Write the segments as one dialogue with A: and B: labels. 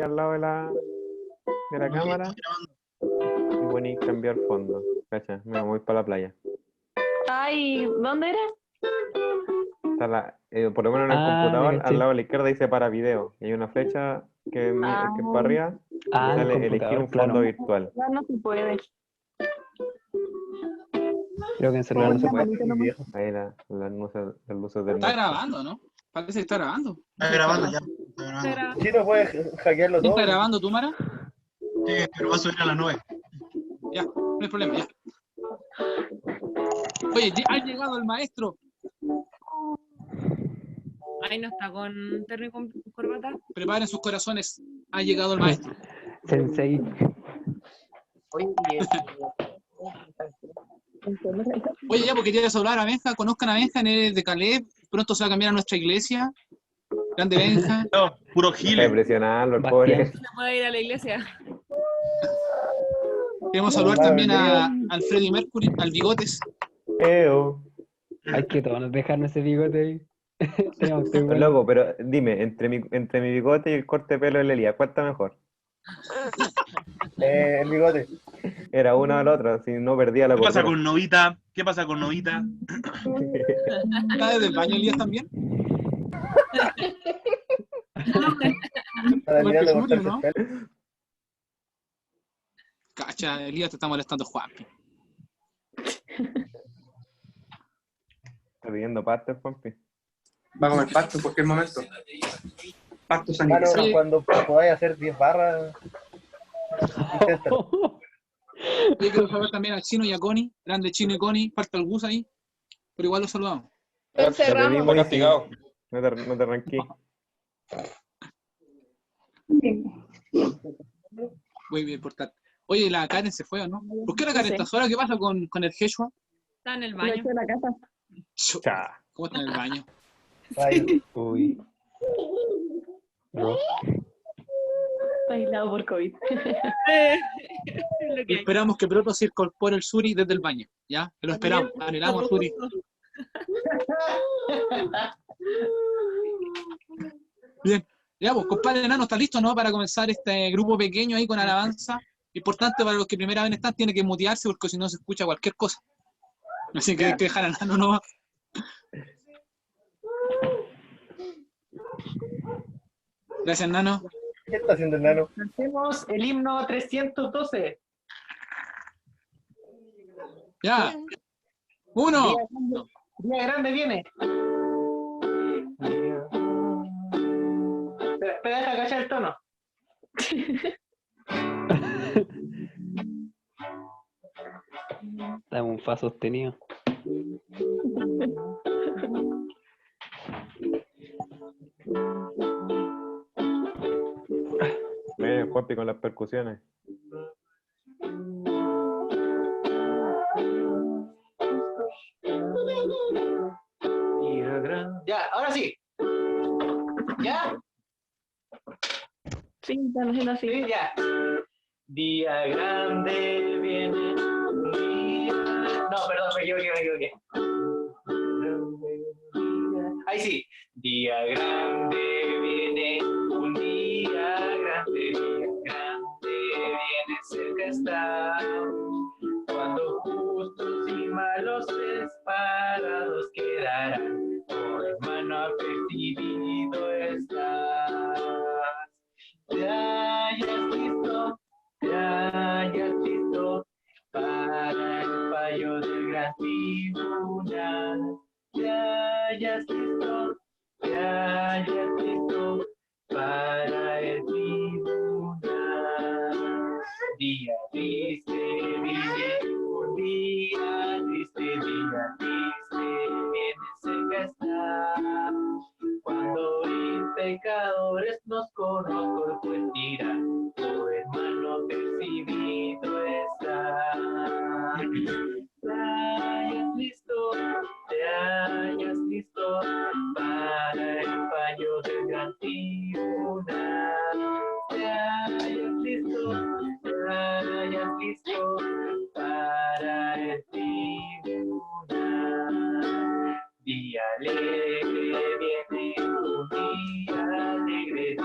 A: al lado de la cámara y poní cambiar fondo. Cacha, me voy para la playa.
B: Ay, ¿dónde era?
A: Está por lo menos en el
C: Me
A: computador,
C: caché.
A: al lado de la izquierda dice para video. Y hay una flecha que es para arriba y
C: En el
A: sale elegir un
C: computador,
A: fondo
C: claro.
A: virtual.
B: Ya no se puede.
C: Creo que en celular no se puede.
A: Ahí las luces del
D: Está
A: norte.
D: grabando, ¿no? Parece que está grabando.
E: Está grabando ya. Está grabando.
F: Sí, no puedes hackearlo
D: ¿Quién
F: todo.
D: está grabando, tú, Mara?
E: Sí, pero va a subir a las 9.
D: Ya, no hay problema, ya. Oye, ha llegado el maestro.
G: Ahí no está con terno y con corbata.
D: Preparen sus corazones. Ha llegado el maestro.
C: Sensei.
D: Oye, ya, porque quieres hablar a Benja, conozcan a Benja, él es de Caleb, pronto se va a cambiar a nuestra iglesia. Grande Benja.
E: No, puro
A: Deja de
E: giles.
A: presionarlo, el
C: Bastián.
A: pobre.
G: Se puede ir a la iglesia.
D: Queremos saludar también al Freddy Mercury, al Bigotes.
C: Hay que todos dejarnos ese bigote ahí. Tenemos que igual.
A: Loco, pero dime, entre mi bigote y el corte de pelo de Lelia, ¿cuál está mejor?
F: El bigote.
A: Era una o la otra, si no perdía la
E: ¿Qué pasa
A: cordura.
E: con Novita? ¿Qué pasa con Novita?
D: ¿Está desde el baño Elías también?
F: Para mirar de
D: Porque
F: cortarse
D: ¿no?
F: el pelo.
D: Cacha, Elías te está molestando, Juan.
A: Está pidiendo pastel, Juanpi.
H: Va a comer pasto en cualquier momento. Pasto
F: Mano,
H: sanitizado.
F: cuando podáis hacer 10 barras, inténtalo.
D: Yo quiero saludar también al Chino y a Connie. Grande Chino y Connie. Falta el Gus ahí. Pero igual lo saludamos.
A: Te
B: Encerramos.
A: pedimos castigado. No te arranqué.
D: Muy bien, importante. Oye, la Karen se fue, ¿o no? ¿Por qué la Karen
B: Sí.
D: está sola? ¿Qué pasa con el Quechua?
G: Está en el
B: Le
G: baño.
B: eché la casa.
A: Cha.
D: ¿Cómo está en el baño?
F: Ay,
C: Uy. Rock.
B: Está aislado por COVID.
G: Es lo que hay.
D: Esperamos que pronto se incorpore el Suri desde el baño. ¿Ya? Lo esperamos. Anhelamos al Suri. Bien. Ya, pues, compadre Enano, ¿está listo, no? Para comenzar este grupo pequeño ahí con alabanza. Importante para los que primera vez están, tiene que mutearse porque si no se escucha cualquier cosa. Así que hay que dejar al Enano nomás. Gracias, Nano.
F: ¿qué está haciendo el nano?
I: Hacemos el himno 312.
D: Ya. Uno.
I: Día grande viene. Espera, deja cachar el tono.
C: Dame un fa sostenido.
A: Juanpi con las percusiones.
I: Ya, ahora sí. ¿Ya?
B: Sí, están haciendo así.
I: Sí, ya. Día grande viene. No, perdón, me equivoqué. Ahí sí. Día grande viene, un día grande viene, cerca está. Cuando justos y malos separados quedarán, oh hermano apercibido estás. Te hayas listo para el fallo del gran tribunal. Te hayas listo para el tribunal. Día triste viene, un día triste viene, cerca está. Cuando pecadores nos con los cuerpos dirán, oh hermano percibido está. Te hayas listo para el fallo del gran tribunal. Te hayas listo para el tribunal. Día alegre viene, un día alegre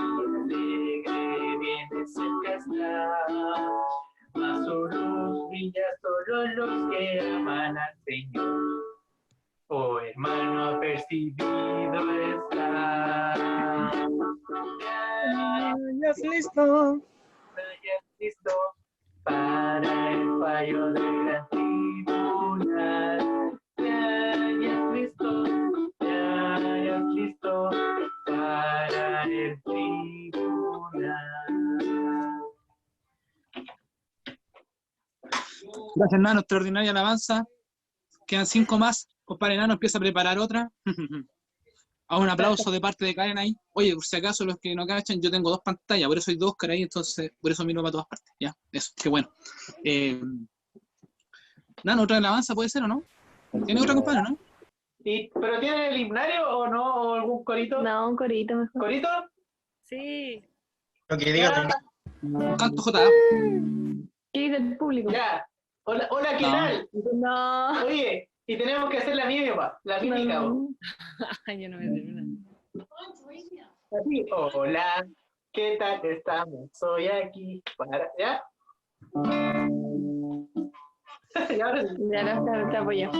I: brilla solo los que aman al Señor. Oh, hermano, apercibido está.
D: Ya es listo.
I: Ya es listo para el fallo del gran tribunal. Ya es listo, ya es listo para el tribunal.
D: Gracias, Nano, extraordinaria alabanza. Quedan 5 más. Compadre Nano empieza a preparar otra. A un aplauso de parte de Karen ahí. Oye, por si acaso los que no cachan, yo tengo 2 pantallas, por eso hay 2 caras ahí, entonces por eso miro para todas partes. Ya, eso, qué bueno. Nano, ¿otra alabanza puede ser o no? ¿Tiene otra, compadre, no?
I: ¿Pero tiene el himnario o no? ¿O algún corito?
B: No, un corito mejor.
I: ¿Corito?
G: Sí.
E: Lo que diga
D: Un canto JA.
B: ¿Qué dice el público?
I: Ya. Hola, hola, ¿qué
D: No.
I: tal?
B: No.
I: Oye, y tenemos que hacer la mímica, la mímica.
B: No.
G: Yo no me sé una.
I: Así. Hola, ¿qué tal estamos? Soy aquí para... ¿Ya? Y ahora sí.
B: Ya lo está, te apoyo.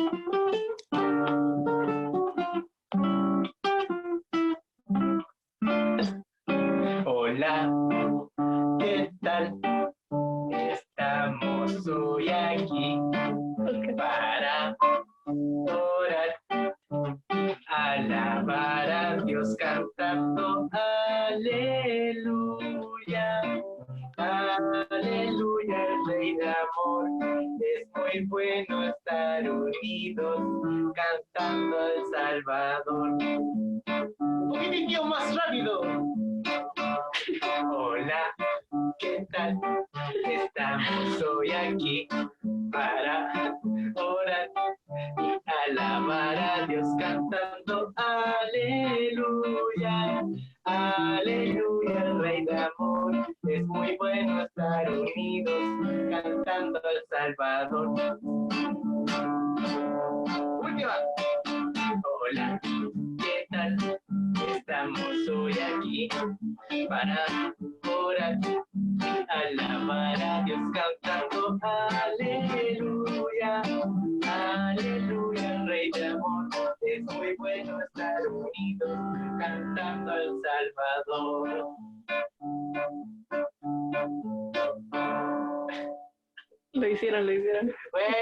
I: Hola, ¿qué tal? Estamos hoy aquí para orar, alabar a Dios cantando aleluya, aleluya, el Rey de amor. Es muy bueno estar unidos cantando al Salvador. Un poquitito más rápido. Hola, ¿qué tal? Estamos hoy aquí para orar y alabar a Dios cantando aleluya, aleluya, el Rey de amor. Es muy bueno estar unidos cantando al Salvador. Última. Hola, ¿qué tal? Estamos hoy aquí para orar, alabar a Dios cantando aleluya, aleluya, el Rey de amor. Es muy bueno estar unidos cantando al Salvador.
B: Lo hicieron, lo hicieron.
I: Bueno.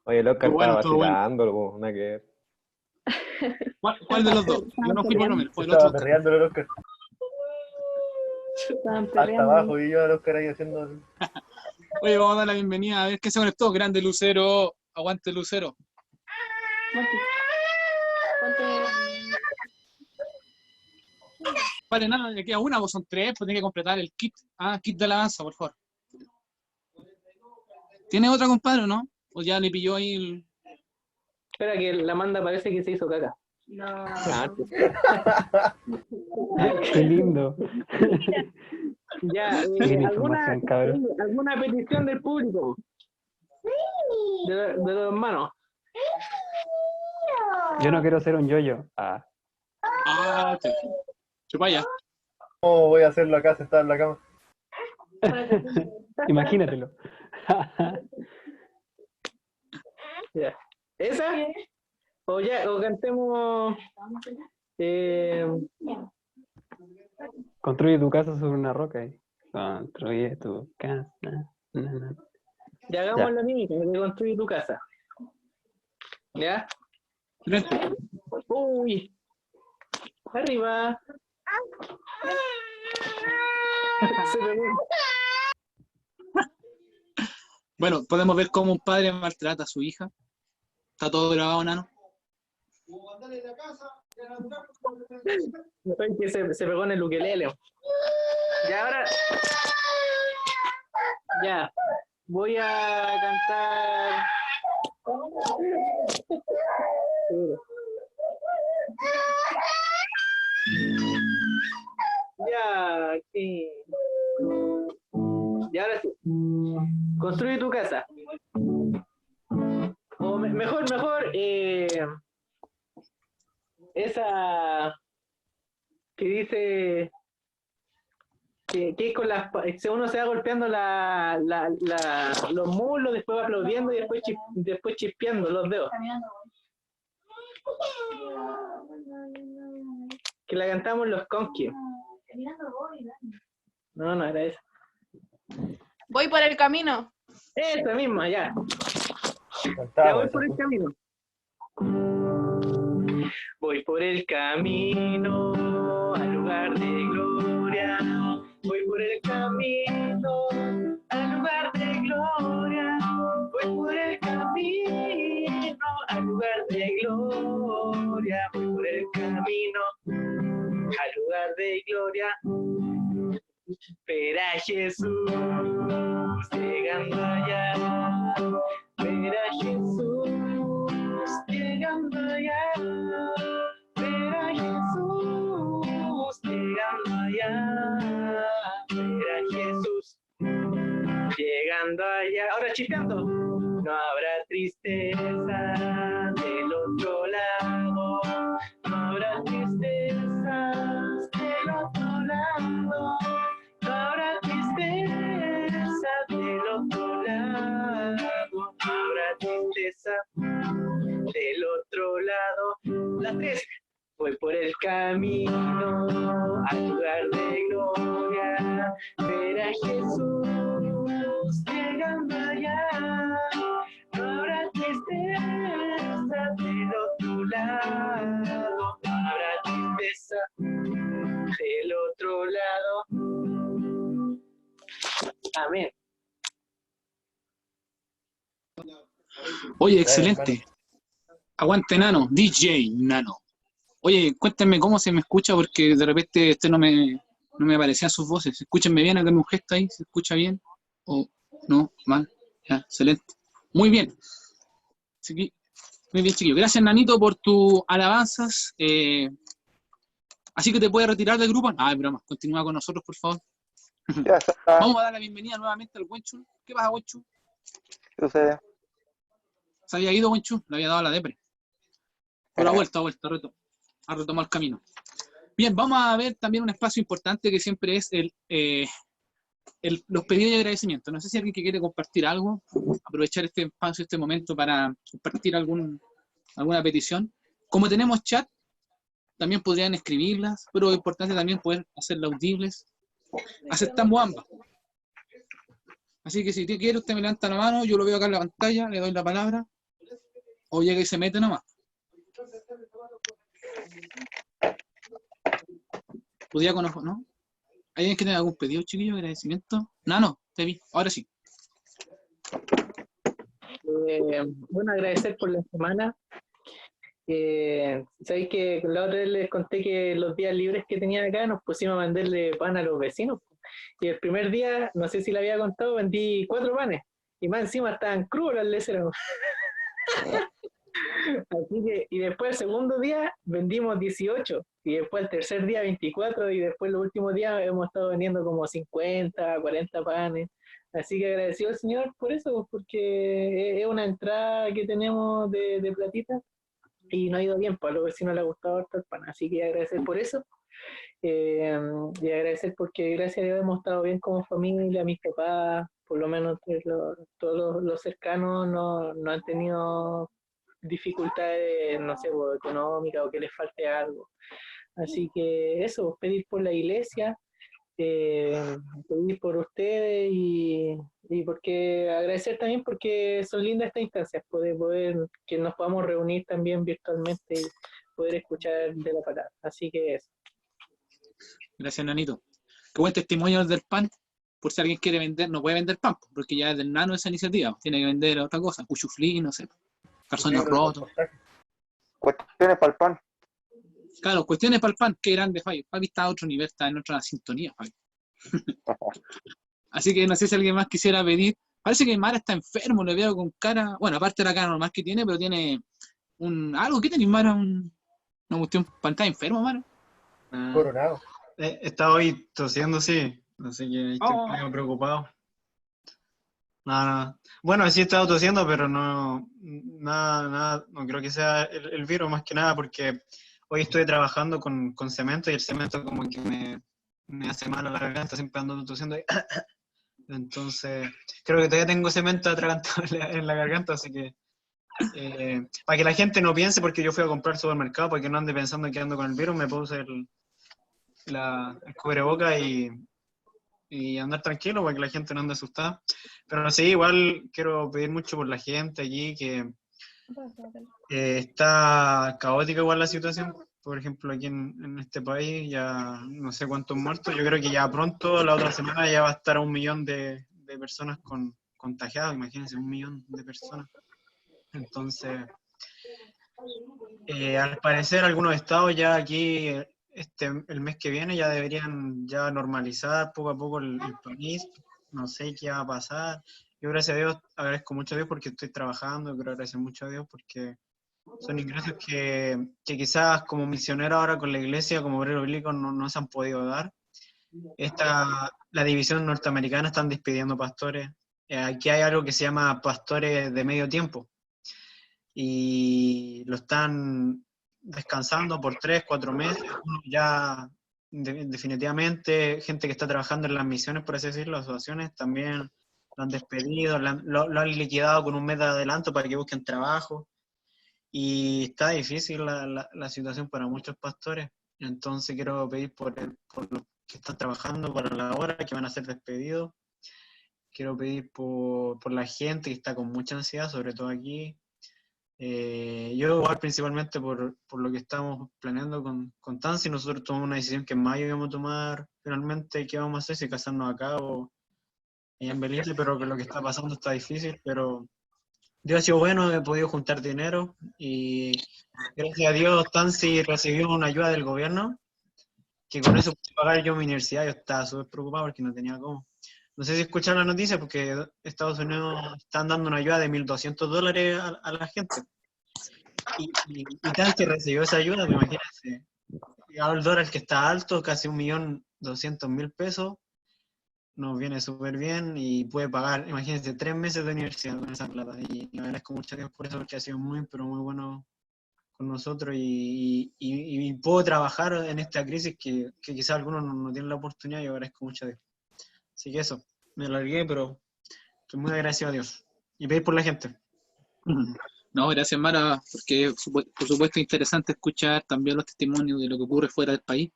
A: Oye, el Oscar
D: Estuvo bueno,
A: estaba
D: estuvo bueno.
A: vacilando, po, nada que ver.
D: ¿Cuál de los dos? Yo no fui por lo menos, fue el
F: Estaba
D: otro.
F: perreando el Oscar.
B: Estaban
F: Hasta
B: peleando.
F: abajo y yo al Oscar ahí haciendo así.
D: Oye, vamos a dar la bienvenida a ver qué se conectó. Grande Lucero, aguante Lucero.
B: Mati, ponte.
D: Vale, nada, le queda una, vos son 3, pues tiene que completar el kit. Kit de alabanza, por favor. ¿Tiene otra, compadre, o no? O ya le pilló ahí el...
I: Espera que la Amanda parece que se hizo caca.
B: No.
C: Qué lindo.
I: Ya,
C: Bien información, cabrón.
I: ¿alguna petición del público? De los hermanos.
C: Yo no quiero ser un yoyo.
D: Chupaya.
F: ¿Cómo voy a hacerlo acá sentado en la cama?
C: Imagínatelo.
I: Ya. ¿Esa? O cantemos.
C: Construye tu casa sobre una roca. Construye tu casa.
I: Ya hagamos la mímica de construir tu casa. ¿Ya?
D: Excelente.
I: Uy. Arriba. Se pegó.
D: Bueno, podemos ver cómo un padre maltrata a su hija. Está todo grabado, Nano.
I: Ay, que se pegó en el ukelele. Ya, ahora. Ya. Voy a cantar. Ya, aquí. Y ahora sí. Construye tu casa. O mejor, esa que dice que es con las, uno se va golpeando los muslos, después va aplaudiendo y después chispeando los dedos. Que la cantamos los Conky. No era esa.
J: Voy por el camino.
I: Esa misma, ya. Ya
F: Cantaba,
I: voy por el camino. Voy por el camino al lugar de gloria. Voy por el camino al lugar de gloria. Voy por el camino al lugar de gloria. Voy por el camino al lugar de gloria. Ver a Jesús llegando allá. Ver a Jesús llegando allá. Ver a Jesús llegando allá. Ver a Jesús llegando allá. Ahora chispeando. No habrá tristeza del otro lado. No habrá tristezas del otro lado. No habrá tristeza del otro lado. No habrá tristeza del otro lado. Las tres. Voy por el camino al lugar de gloria. Ver a Jesús llegando allá. No habrá tristeza del otro lado. No habrá tristeza del otro lado. Amén.
D: Oye, excelente. Aguante Nano, DJ Nano. Oye, cuéntenme cómo se me escucha, porque de repente no me aparecían sus voces. Escúchenme bien, háganme un gesto ahí, ¿se escucha bien? ¿O no? ¿Mal? Ya, excelente. Muy bien. Muy bien, chiquillo. Gracias, Nanito, por tus alabanzas. Así que te puedes retirar del grupo. Ah, es broma. Continúa con nosotros, por favor.
K: Ya está.
D: Vamos a dar la bienvenida nuevamente al Wenchu. ¿Qué pasa, Wenchu?
K: ¿Qué sucede?
D: ¿Se había ido, Wenchu? Le había dado la depre. Pero ha vuelto, ha retomado el camino. Bien, vamos a ver también un espacio importante que siempre es los pedidos de agradecimiento. No sé si alguien que quiere compartir algo, aprovechar este espacio, este momento para compartir alguna petición. Como tenemos chat, también podrían escribirlas, pero es importante también poder hacerlas audibles. Aceptamos ambas. Así que si quiere, usted me levanta la mano, yo lo veo acá en la pantalla, le doy la palabra, o llega y se mete nomás. ¿Podría conocer, no? ¿Hay alguien que tenga algún pedido, chiquillo, de agradecimiento? Nano, te vi, ahora sí.
I: Bueno, agradecer por la semana. Sabéis que la otra vez les conté que los días libres que tenía acá nos pusimos a venderle pan a los vecinos. Y el primer día, no sé si le había contado, vendí 4 panes. Y más encima estaban crudos los leceros. Así que, y después el segundo día vendimos 18. Y después el tercer día 24. Y después los últimos días hemos estado vendiendo como 50, 40 panes. Así que agradecido al Señor por eso, porque es una entrada que tenemos de platita. Y no ha ido bien, pues a los vecinos les ha gustado harto el pan. Así que agradecer por eso. Y agradecer porque gracias a Dios hemos estado bien como familia, mis papás, por lo menos todos los cercanos no han tenido dificultades, no sé, económicas o que les falte algo. Así que eso, pedir por la iglesia, pedir por ustedes y porque agradecer también porque son lindas estas instancias, poder que nos podamos reunir también virtualmente y poder escuchar de la palabra. Así que eso.
D: Gracias, Nanito. Qué buen testimonio del pan. Por si alguien quiere vender, no puede vender pan, porque ya es del Nano esa iniciativa. Tiene que vender otra cosa, cuchuflí, no sé. Calzones rotos.
K: Cuestiones para el pan.
D: Claro, cuestiones para el pan. Qué grande, Fabi. Fabi está a otro nivel, está en otra sintonía, Fabi. Así que no sé si alguien más quisiera pedir. Parece que Mara está enfermo, le veo con cara. Bueno, aparte de la cara normal que tiene, pero tiene algo. ¿Qué tenés, Mara? Una cuestión. ¿Está enfermo, Mara?
F: Coronado.
E: Está hoy tosiendo, sí. Así que estoy medio preocupado. No. Bueno, sí he estado tosiendo, pero no creo que sea el virus más que nada, porque hoy estoy trabajando con cemento y el cemento como que me hace mal a la garganta, siempre ando tosiendo ahí. Entonces, creo que todavía tengo cemento atragantado en la garganta, así que para que la gente no piense, porque yo fui a comprar al supermercado, para que no ande pensando que ando con el virus, me puse el cubreboca y andar tranquilo para que la gente no ande asustada. Pero sí, igual quiero pedir mucho por la gente allí, que está caótica igual la situación. Por ejemplo, aquí en este país ya no sé cuántos muertos. Yo creo que ya pronto, la otra semana, ya va a estar a 1 millón de personas contagiadas. Imagínense, 1 millón de personas. Entonces, al parecer algunos estados ya aquí, el mes que viene, ya deberían ya normalizar poco a poco el país. No sé qué va a pasar. Yo, gracias a Dios, agradezco mucho a Dios porque estoy trabajando, quiero agradecer mucho a Dios porque son ingresos que quizás como misionero ahora con la iglesia, como obrero bíblico, no se han podido dar. La división norteamericana están despidiendo pastores. Aquí hay algo que se llama pastores de medio tiempo. Y lo están descansando por 3, 4 meses. Ya definitivamente, gente que está trabajando en las misiones, por así decirlo, las asociaciones, también lo han despedido, lo han liquidado con 1 mes de adelanto para que busquen trabajo. Y está difícil la situación para muchos pastores. Entonces quiero pedir por los que están trabajando para la hora, que van a ser despedidos. Quiero pedir por la gente que está con mucha ansiedad, sobre todo aquí. Yo igual principalmente por lo que estamos planeando con Tansi. Nosotros tomamos una decisión que en mayo íbamos a tomar finalmente qué vamos a hacer, si casarnos acá o allá en Belice, pero que lo que está pasando está difícil, pero Dios ha sido bueno, he podido juntar dinero y gracias a Dios Tansi recibió una ayuda del gobierno, que con eso pude pagar yo mi universidad. Yo estaba súper preocupado porque no tenía cómo. No sé si escucharon la noticia, porque Estados Unidos están dando una ayuda de $1.200 a la gente. Y Tansi recibió esa ayuda, pues imagínense. Ahora el dólar que está alto, casi 1.200.000 pesos, nos viene súper bien y puede pagar, imagínense, 3 meses de universidad con esa plata. Y le agradezco mucho a Dios por eso, porque ha sido muy, pero muy bueno con nosotros y puedo trabajar en esta crisis que quizás algunos no tienen la oportunidad, y yo agradezco mucho a Dios. Así que eso, me alargué, pero estoy muy agradecido a Dios. Y pedir por la gente.
D: No, gracias Mara, porque por supuesto es interesante escuchar también los testimonios de lo que ocurre fuera del país.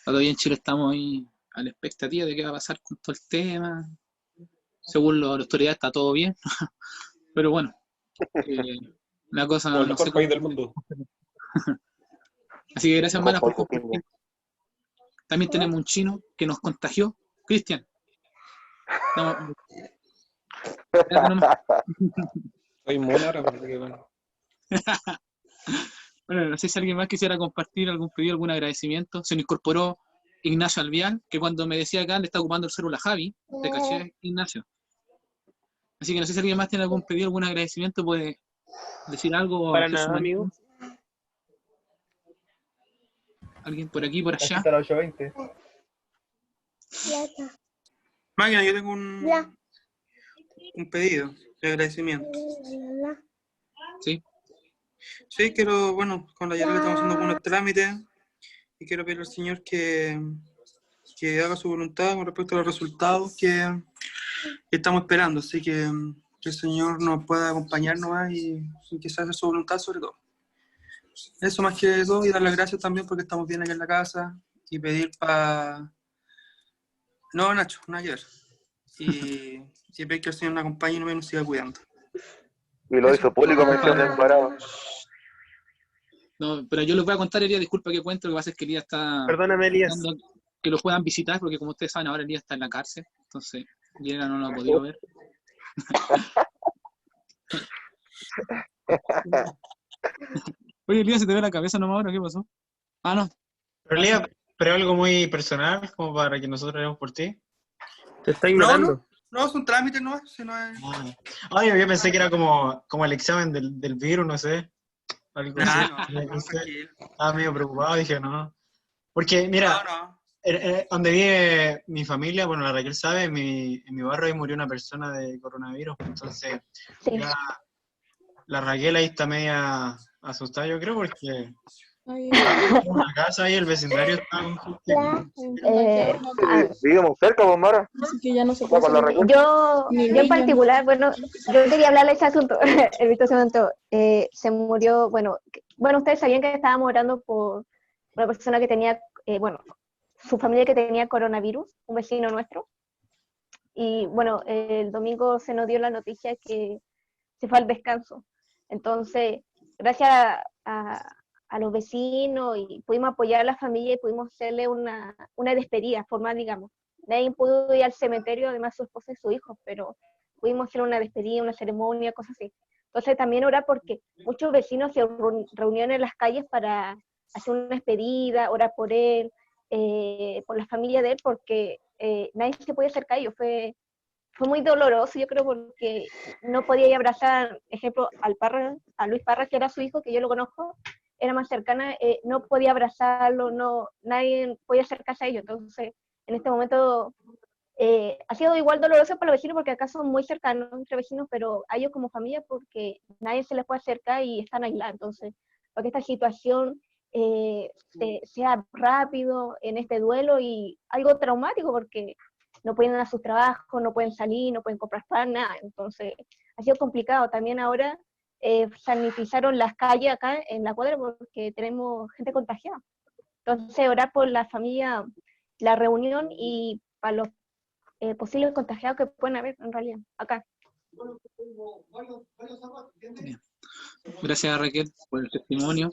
D: Todavía en Chile estamos ahí a la expectativa de qué va a pasar con todo el tema. Según la autoridad está todo bien, pero bueno, la cosa
H: Como el
D: no
H: mejor
D: sé
H: país
D: cómo.
H: del mundo.
D: Así que gracias Mara por compartir. También tenemos un chino que nos contagió, Cristian. No,
H: Soy inmune ahora, así que bueno.
D: bueno, no sé si alguien más quisiera compartir algún pedido, algún agradecimiento. Se nos incorporó Ignacio Albián, que cuando me decía acá le está ocupando el celular a Javi, te caché, Ignacio. Así que no sé si alguien más tiene algún pedido, algún agradecimiento, puede decir algo.
I: Para nada, amigo.
D: Alguien por aquí, por allá.
F: Hasta la 8:20.
H: Máquina, yo tengo un pedido de agradecimiento.
D: Sí.
H: Sí, quiero, bueno, con la Yarela estamos haciendo algunos trámites y quiero pedirle al Señor que haga su voluntad con respecto a los resultados que estamos esperando. Así que el Señor nos pueda acompañar nomás y que se haga su voluntad sobre todo. Eso más que todo, y dar las gracias también porque estamos bien aquí en la casa y pedir para... No, Nacho, nada que ver. Y pedir que el Señor nos acompañe y nos siga cuidando.
K: Y lo hizo público, mención del parado.
D: No, pero yo les voy a contar, Elías, disculpa que cuento, lo que pasa es que Elías está...
I: Perdóname, Elías.
D: Que lo puedan visitar, porque como ustedes saben, ahora Elías está en la cárcel, entonces Elías no lo ha podido ver. Oye, Elías, ¿se te ve la cabeza nomás ahora? ¿Qué pasó? Ah, no.
E: Pero Elías, pero algo muy personal, como para que nosotros haremos por ti.
I: Te está ignorando.
H: No, es un trámite, no es.
E: Ay, yo pensé que era como el examen del virus, no sé. Algo así. No sé. Estaba medio preocupado, dije, no. Porque, mira, donde vive mi familia, bueno, la Raquel sabe, en mi barrio ahí murió una persona de coronavirus. Entonces, ya la Raquel ahí está media asustada, yo creo, porque Una casa y el vecindario está con
K: Vivimos cerca, pues, Mara.
B: Así que ya no se
K: Está con la
B: puede
K: recuerda.
L: Yo en particular, bueno, yo quería hablarle de ese asunto. El Víctor se comentó, se murió, bueno, ustedes sabían que estábamos orando por una persona que tenía, su familia que tenía coronavirus, un vecino nuestro. Y bueno, el domingo se nos dio la noticia que se fue al descanso. Entonces, gracias a los vecinos y pudimos apoyar a la familia y pudimos hacerle una despedida formal, digamos. Nadie pudo ir al cementerio, además su esposa y su hijo, pero pudimos hacer una despedida, una ceremonia, cosas así. Entonces también orar porque muchos vecinos se reunieron en las calles para hacer una despedida, orar por él, por la familia de él, porque nadie se podía acercar a ellos. Fue muy doloroso, yo creo, porque no podía ir a abrazar, ejemplo, a Luis Parra, que era su hijo, que yo lo conozco, era más cercana, no podía abrazarlo, nadie podía acercarse a ellos. Entonces, en este momento ha sido igual doloroso para los vecinos, porque acá son muy cercanos entre vecinos, pero a ellos como familia, porque nadie se les puede acercar y están aislados. Entonces, para que esta situación sea rápido en este duelo y algo traumático, porque no pueden ir a sus trabajos, no pueden salir, no pueden comprar pan, nada. Entonces, ha sido complicado. También ahora sanitizaron las calles acá en la cuadra porque tenemos gente contagiada. Entonces, orar por la familia, la reunión y para los posibles contagiados que pueden haber en realidad acá.
D: Bien. Gracias, Raquel, por el testimonio.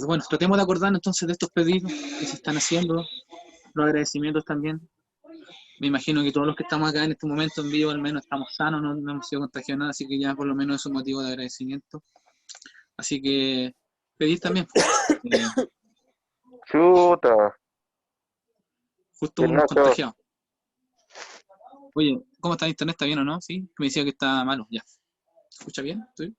D: Bueno, tratemos de acordarnos entonces de estos pedidos que se están haciendo, los agradecimientos también. Me imagino que todos los que estamos acá en este momento en vivo al menos estamos sanos, no hemos sido contagiados nada, así que ya por lo menos es un motivo de agradecimiento. Así que pedir también.
K: Chuta.
D: Justo unos contagiados. Oye, ¿cómo está el internet? ¿Está bien o no? Sí, me decía que está malo, ya. ¿Se escucha bien? ¿Sí?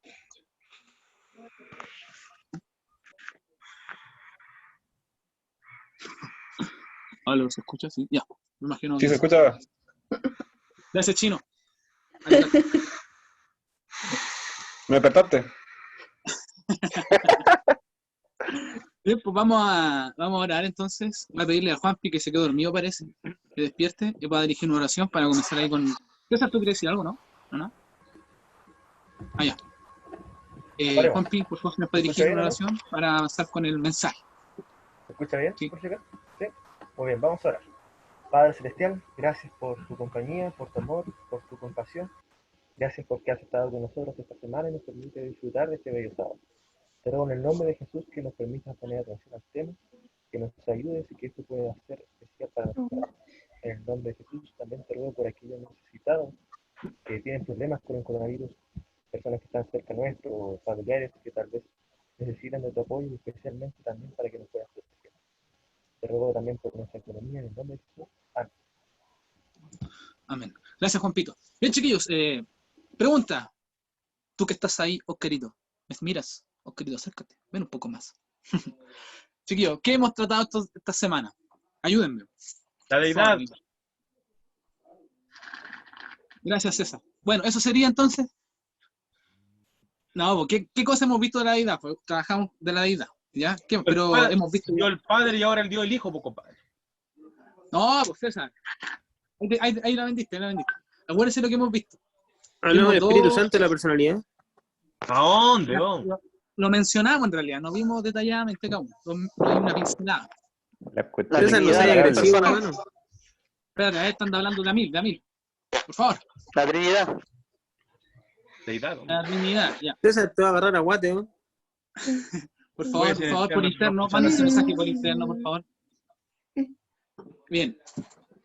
D: Hola, ¿se escucha? Sí, ya. Me imagino.
F: Sí, se escucha.
D: Gracias, Chino.
F: ¿Me despertaste?
D: Bien, pues vamos a orar entonces. Voy a pedirle a Juanpi, que se quedó dormido parece, que despierte y pueda dirigir una oración para comenzar ahí con... César, ¿tú quieres decir algo, no? ¿No? Ah, ya. Juanpi, por favor, ¿nos puede dirigir una oración para avanzar con el mensaje?
F: ¿Se escucha bien?
D: Sí.
F: ¿Sí? Muy bien, vamos a orar. Padre Celestial, gracias por tu compañía, por tu amor, por tu compasión. Gracias porque has estado con nosotros esta semana y nos permite disfrutar de este bello sábado. Te ruego en el nombre de Jesús que nos permitas poner atención al tema, que nos ayudes y que esto pueda ser especial para nosotros. En el nombre de Jesús también te ruego por aquellos necesitados que tienen problemas con el coronavirus, personas que están cerca nuestro, o familiares que tal vez necesitan de tu apoyo, y especialmente también para que nos puedas proteger. Te ruego también por nuestra economía, en el nombre de Jesús. Amén.
D: Amén. Gracias, Juanpito. Bien, chiquillos, pregunta. Tú que estás ahí, Oscarito, ¿me miras? Oscarito, acércate, ven un poco más. Chiquillos, ¿qué hemos tratado esta semana? Ayúdenme.
F: La deidad.
D: Gracias, César. Bueno, eso sería entonces. No, ¿qué cosa hemos visto de la deidad? Pues trabajamos de la deidad, ¿ya? Pero
F: padre,
D: hemos visto...
F: Dio el padre y ahora el dio el hijo, pues, compadre.
D: No, pues César. Ahí la vendiste, Acuérdense lo que hemos visto.
M: Hablamos de Espíritu Santo y la personalidad.
F: ¿A dónde? ¿Dónde?
D: Lo mencionamos en realidad, no vimos detalladamente cada uno. Hay una pincelada.
M: César, no sea agresivo, hermano.
D: Espérate, a ver, están hablando de Amil. Por favor.
K: La Trinidad.
D: La Trinidad, ya.
M: César, te va a agarrar a guate, ¿no?
D: Por favor, por interno, mándense mensaje por interno, por favor. Bien.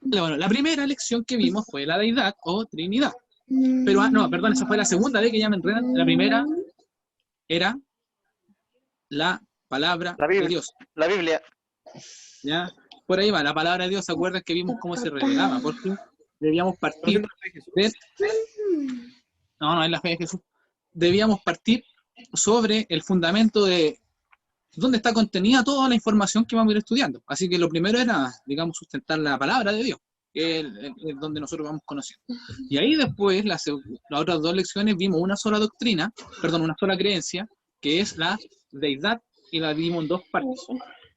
D: Bueno, la primera lección que vimos fue la deidad o Trinidad. Pero, no, perdón, esa fue la segunda vez que ya me enredan. La primera era la palabra de Dios.
K: La Biblia.
D: ¿Ya? Por ahí va, la palabra de Dios. ¿Se acuerdan que vimos cómo se revelaba? Porque debíamos partir de... No es la fe de Jesús. Debíamos partir sobre el fundamento de dónde está contenida toda la información que vamos a ir estudiando. Así que lo primero era, digamos, sustentar la palabra de Dios, que es donde nosotros vamos conociendo. Y ahí después, las otras dos lecciones, vimos una sola doctrina, una sola creencia, que es la deidad y la dimos en dos partes,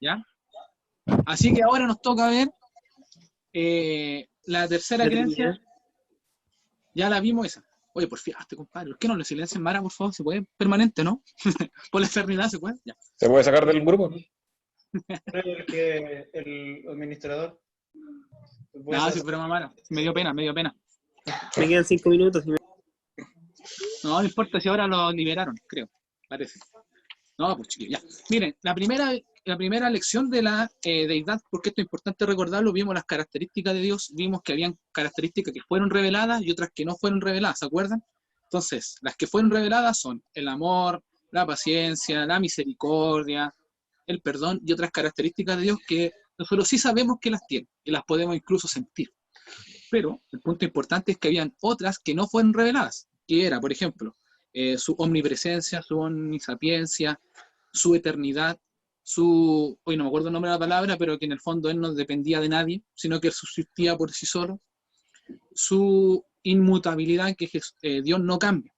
D: ¿ya? Así que ahora nos toca ver la tercera
M: La
D: creencia.
M: Trinidad.
D: Ya la vimos esa. Oye, porfiaste, compadre. ¿Por qué no le silencian, Mara, por favor? ¿Se puede? Permanente, ¿no? Por la eternidad, ¿se puede? Ya.
N: ¿Se puede sacar del grupo?
E: El administrador.
D: No, sí, pero Mara. Me dio pena, me dio pena.
M: Me quedan 5 minutos.
D: No importa si ahora lo liberaron, creo. Parece. No, pues chiquillos, ya. Miren, la primera lección de la deidad, porque esto es importante recordarlo, vimos las características de Dios, vimos que habían características que fueron reveladas y otras que no fueron reveladas, ¿se acuerdan? Entonces, las que fueron reveladas son el amor, la paciencia, la misericordia, el perdón y otras características de Dios que nosotros sí sabemos que las tiene y las podemos incluso sentir. Pero el punto importante es que habían otras que no fueron reveladas, que era, por ejemplo, su omnipresencia, su omnisapiencia, su eternidad, hoy no me acuerdo el nombre de la palabra, pero que en el fondo él no dependía de nadie, sino que él subsistía por sí solo, su inmutabilidad, que Dios no cambia.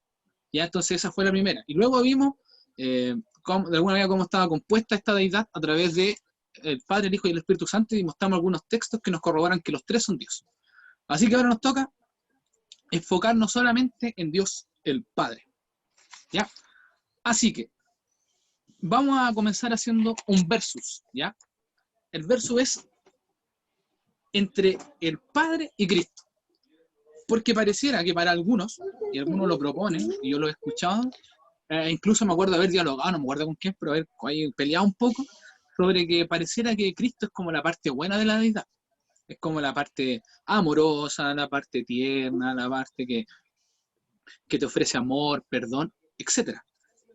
D: Ya, entonces esa fue la primera. Y luego vimos, de alguna manera, cómo estaba compuesta esta deidad a través de el Padre, el Hijo y el Espíritu Santo, y mostramos algunos textos que nos corroboran que los tres son Dios. Así que ahora nos toca enfocarnos solamente en Dios el Padre. ¿Ya? Así que vamos a comenzar haciendo un versus, ¿ya? El versus es entre el Padre y Cristo. Porque pareciera que para algunos, y algunos lo proponen, y yo lo he escuchado, incluso me acuerdo de haber dialogado, no me acuerdo con quién, pero haber peleado un poco, sobre que pareciera que Cristo es como la parte buena de la deidad. Es como la parte amorosa, la parte tierna, la parte que te ofrece amor, perdón, etc.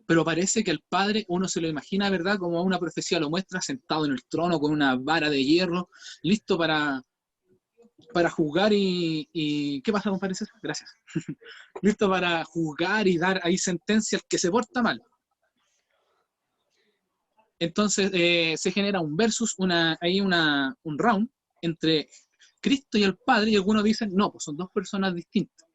D: Pero parece que el Padre uno se lo imagina, ¿verdad? Como una profecía lo muestra, sentado en el trono con una vara de hierro, listo para juzgar y... ¿Qué pasa, compadre César? Gracias. Listo para juzgar y dar ahí sentencia al que se porta mal. Entonces se genera un versus, un round entre Cristo y el Padre, y algunos dicen, no, pues son dos personas distintas.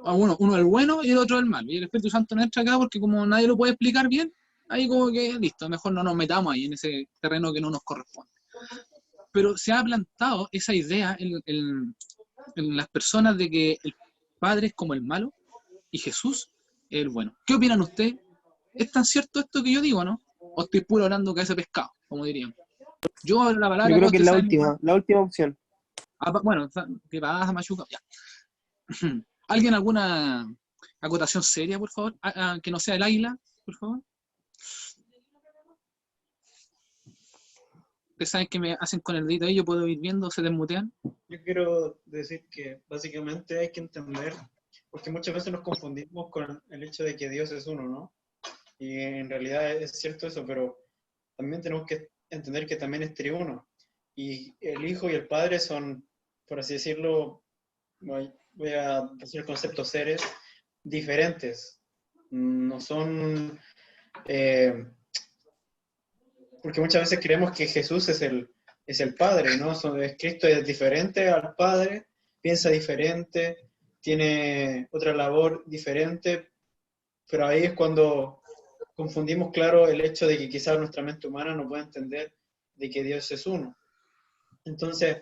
D: Uno el bueno y el otro el malo. Y el Espíritu Santo no entra acá porque como nadie lo puede explicar bien, ahí como que listo, mejor no nos metamos ahí en ese terreno que no nos corresponde. Pero se ha plantado esa idea en las personas de que el Padre es como el malo y Jesús es el bueno. ¿Qué opinan ustedes? ¿Es tan cierto esto que yo digo, no? ¿O estoy puro hablando que ese pescado, como dirían? Yo abro la palabra.
M: Yo creo que es la última opción.
D: Bueno, ¿qué pasa, Machuca? Ya. ¿Alguien alguna acotación seria, por favor? Que no sea el águila, por favor. Ustedes saben que me hacen con el dedito ahí, yo puedo ir viendo, se desmutean.
E: Yo quiero decir que básicamente hay que entender, porque muchas veces nos confundimos con el hecho de que Dios es uno, ¿no? Y en realidad es cierto eso, pero también tenemos que entender que también es triuno. Y el Hijo y el Padre son, por así decirlo, voy a decir el concepto, seres diferentes. No son... porque muchas veces creemos que Jesús es el Padre, ¿no? Cristo es diferente al Padre, piensa diferente, tiene otra labor diferente, pero ahí es cuando confundimos, claro, el hecho de que quizás nuestra mente humana no pueda entender de que Dios es uno. Entonces,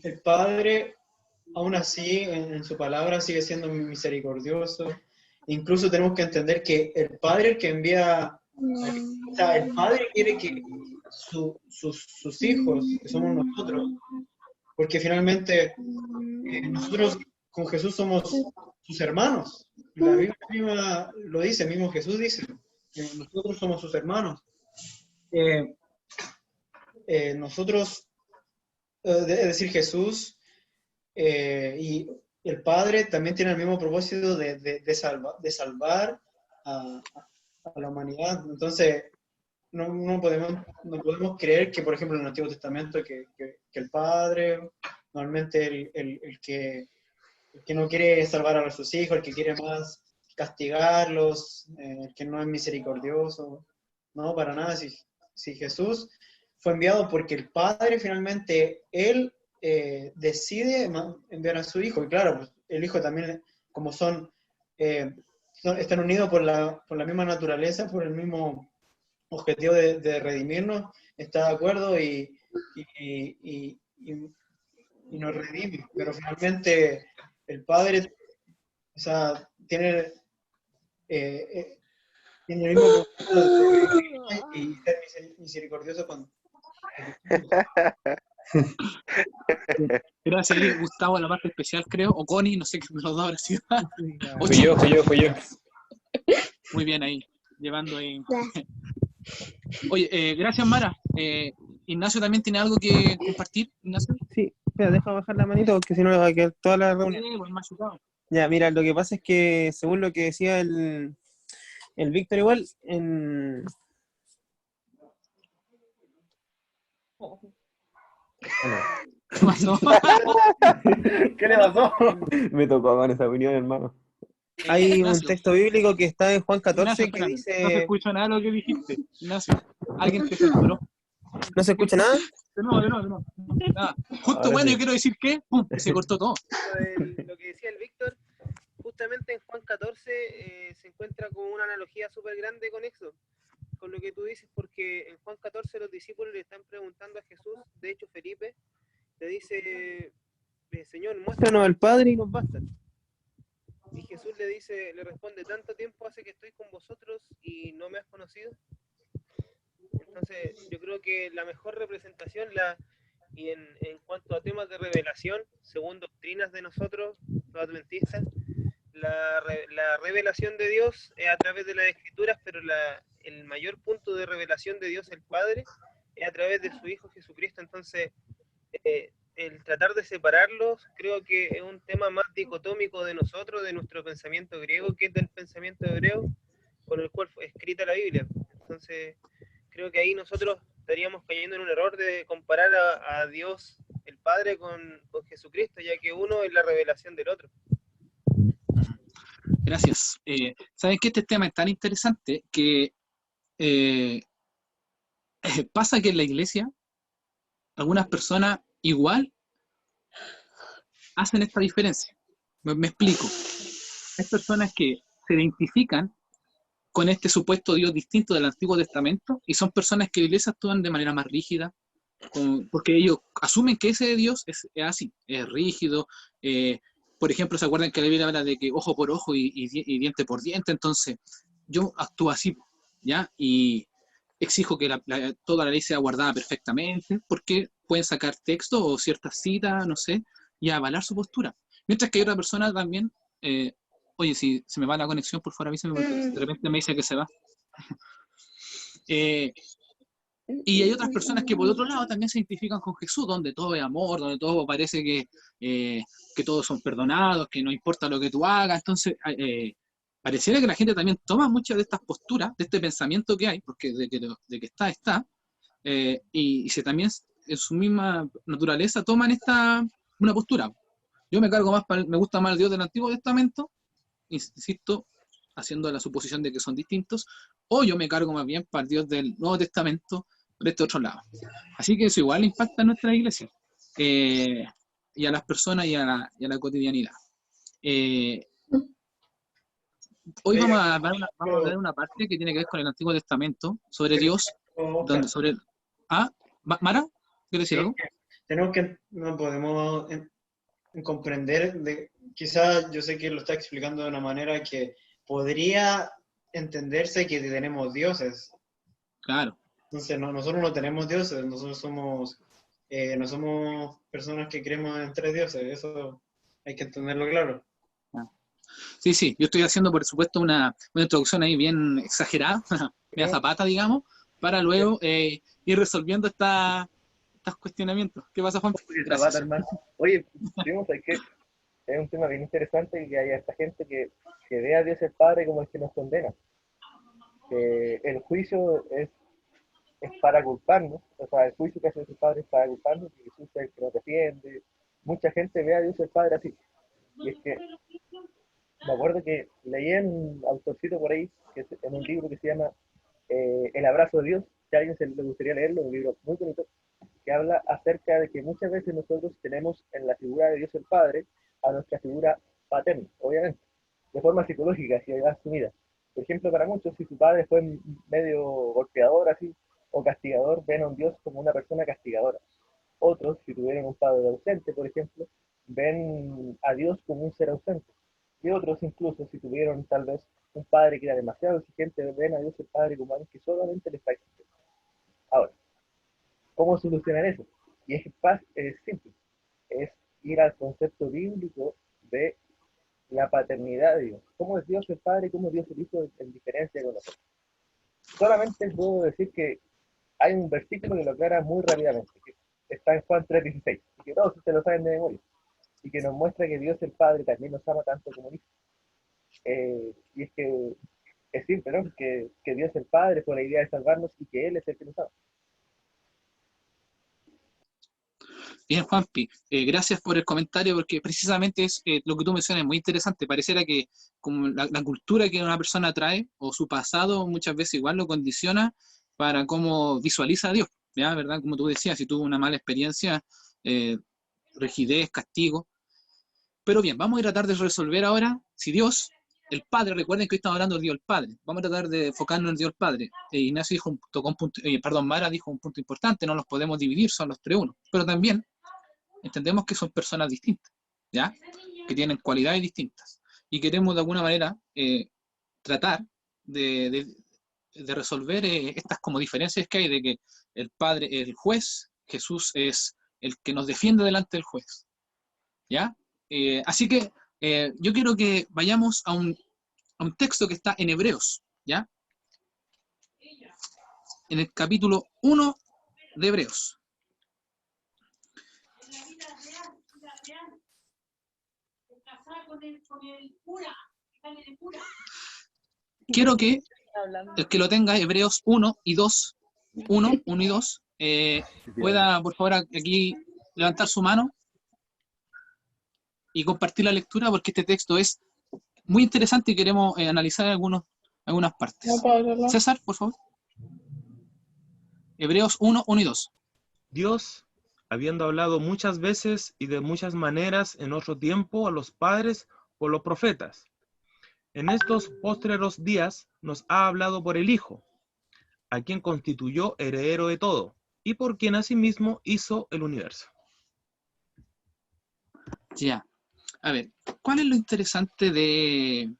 E: el Padre, aún así, en su palabra sigue siendo misericordioso. Incluso tenemos que entender que el Padre que envía, o sea, el Padre quiere que sus hijos, que somos nosotros, porque finalmente nosotros con Jesús somos sus hermanos. La Biblia misma lo dice, mismo Jesús dice, que nosotros somos sus hermanos. Nosotros, es decir, Jesús y el Padre también tienen el mismo propósito de salvar a la humanidad. Entonces, no podemos creer que, por ejemplo, en el Antiguo Testamento, que el Padre, normalmente el que no quiere salvar a sus hijos, el que quiere más castigarlos, el que no es misericordioso, no, para nada. Si Jesús fue enviado porque el Padre finalmente, Él decide enviar a su Hijo, y claro, pues, el Hijo también, como están unidos por la misma naturaleza, por el mismo objetivo de redimirnos, está de acuerdo y nos redime. Pero finalmente el Padre, o sea, tiene el mismo propósito de redimirnos y ser misericordioso con...
D: Gracias, ahí, Gustavo, la parte especial, creo, o Connie, no sé qué de los dos habrá sido. O
C: Fui
D: Chico.
C: yo.
D: Muy bien ahí, llevando ahí. Oye, gracias, Mara. Ignacio también tiene algo que compartir. Ignacio.
M: Sí, espera, deja bajar la manito porque si no va a quedar toda la reunión.
D: Sí, pues, machucado.
M: Ya, mira, lo que pasa es que según lo que decía el Víctor igual,
D: ¿Qué pasó?
F: ¿Qué le pasó?
A: Me tocó con esa opinión, hermano.
M: hay un
D: Ignacio.
M: texto bíblico que está en Juan 14
D: Ignacio,
M: que
D: espérame,
M: dice...
D: no se escucha nada de lo que dijiste. Ignacio, alguien te censuró.
M: ¿No se escucha nada?
D: De nuevo. Nada. Justo
A: Ahora
D: bueno,
A: sí.
D: yo quiero decir que ¡pum! Y se cortó todo.
M: Lo que decía el Víctor, justamente en Juan 14 se encuentra con una analogía súper grande con eso, con lo que tú dices, porque en Juan 14 los discípulos le están preguntando a Jesús, de hecho Felipe le dice, Señor, muéstranos al Padre y nos basta. Y Jesús le responde, ¿tanto tiempo hace que estoy con vosotros y no me has conocido? Entonces, yo creo que la mejor representación, y en cuanto a temas de revelación, según doctrinas de nosotros, los adventistas, la revelación de Dios es a través de las Escrituras, pero el mayor punto de revelación de Dios, el Padre, es a través de su Hijo Jesucristo. Entonces, el tratar de separarlos, creo que es un tema más dicotómico de nosotros, de nuestro pensamiento griego, que es del pensamiento hebreo, con el cual fue escrita la Biblia. Entonces, creo que ahí nosotros estaríamos cayendo en un error de comparar a Dios el Padre con Jesucristo, ya que uno es la revelación del otro.
D: Gracias. ¿Saben que este tema es tan interesante que pasa que en la iglesia algunas personas igual hacen esta diferencia? Me explico. Hay personas que se identifican con este supuesto Dios distinto del Antiguo Testamento y son personas que en la iglesia actúan de manera más rígida, porque ellos asumen que ese Dios es así, es rígido. Por ejemplo, ¿se acuerdan que la Biblia habla de que ojo por ojo y diente por diente? Entonces, yo actúo así, ¿ya? Y exijo que toda la ley sea guardada perfectamente, porque pueden sacar texto o ciertas citas, no sé, y avalar su postura. Mientras que hay otra persona también, oye, si se me va la conexión, por favor avísame, porque de repente me dice que se va. Y hay otras personas que por otro lado también se identifican con Jesús, donde todo es amor, donde todo parece que todos son perdonados, que no importa lo que tú hagas. Entonces, pareciera que la gente también toma muchas de estas posturas, de este pensamiento que hay, porque de que está, y se también en su misma naturaleza toman una postura. Yo me gusta más el Dios del Antiguo Testamento, insisto, haciendo la suposición de que son distintos, o yo me cargo más bien para el Dios del Nuevo Testamento, de este otro lado. Así que eso igual impacta a nuestra iglesia, y a las personas y a la cotidianidad. Hoy vamos a hablar de una parte que tiene que ver con el Antiguo Testamento, sobre Dios, ¿Mara? ¿Quieres decir algo?
E: No podemos comprender, quizás yo sé que lo está explicando de una manera que podría entenderse que tenemos dioses.
D: Claro.
E: Entonces, nosotros no tenemos dioses, nosotros no somos personas que creemos en tres dioses, eso hay que entenderlo claro.
D: Sí, yo estoy haciendo, por supuesto, una introducción ahí bien exagerada, media zapata, digamos, para luego ir resolviendo estos cuestionamientos. ¿Qué pasa, Juan?
F: Zapata, hermano. Oye, primo, ¿sabes qué? Es un tema bien interesante que haya esta gente que ve a Dios el Padre como el que nos condena. El juicio es para culparnos, o sea, el juicio que hace el Padre es para culparnos, y Jesús es el que nos defiende. Mucha gente ve a Dios el Padre así. Y es que me acuerdo que leí en un autorcito por ahí, en un libro que se llama El abrazo de Dios, si a alguien le gustaría leerlo, un libro muy bonito, que habla acerca de que muchas veces nosotros tenemos en la figura de Dios el Padre a nuestra figura paterna, obviamente, de forma psicológica, así asumida. Por ejemplo, para muchos, si su padre fue medio golpeador así, o castigador, ven a un Dios como una persona castigadora. Otros, si tuvieron un padre ausente, por ejemplo, ven a Dios como un ser ausente. Y otros, incluso, si tuvieron tal vez un padre que era demasiado exigente, ven a Dios el Padre como alguien que solamente le está exigiendo. Ahora, ¿cómo solucionar eso? Y es simple, es ir al concepto bíblico de la paternidad de Dios. ¿Cómo es Dios el Padre y cómo es Dios el Hijo en diferencia con nosotros? Solamente puedo decir que hay un versículo que lo aclara muy rápidamente, que está en Juan 3:16, y que todos ustedes lo saben de memoria, y que nos muestra que Dios el Padre también nos ama tanto como el Hijo. Y es que es simple, ¿no? Que Dios el Padre fue la idea de salvarnos y que Él es el que nos ama.
D: Bien, Juanpi, gracias por el comentario, porque precisamente es lo que tú mencionas, es muy interesante. Pareciera que como la cultura que una persona trae, o su pasado, muchas veces igual lo condiciona para cómo visualiza a Dios, ¿ya? ¿Verdad? Como tú decías, si tuvo una mala experiencia, rigidez, castigo. Pero bien, vamos a tratar de resolver ahora, si Dios, el Padre, recuerden que hoy estamos hablando del Dios el Padre, vamos a tratar de enfocarnos en el Dios el Padre. Ignacio tocó un punto, Mara dijo un punto importante, no los podemos dividir, son los tres uno, pero también entendemos que son personas distintas, ¿ya? Que tienen cualidades distintas. Y queremos de alguna manera tratar de resolver estas como diferencias que hay de que el Padre es el juez, Jesús es el que nos defiende delante del juez, ¿ya? Así que yo quiero que vayamos a un texto que está en Hebreos, ¿ya? En el capítulo 1 de Hebreos. Quiero que el que lo tenga, Hebreos 1 y 2, 1 y 2, pueda, por favor, aquí levantar su mano y compartir la lectura, porque este texto es muy interesante y queremos analizar algunas partes. César, por favor. Hebreos 1 y 2.
M: Dios, habiendo hablado muchas veces y de muchas maneras en otro tiempo a los padres por los profetas, en estos postreros días nos ha hablado por el Hijo, a quien constituyó heredero de todo, y por quien asimismo hizo el universo.
D: Ya. A ver, ¿cuál es lo interesante de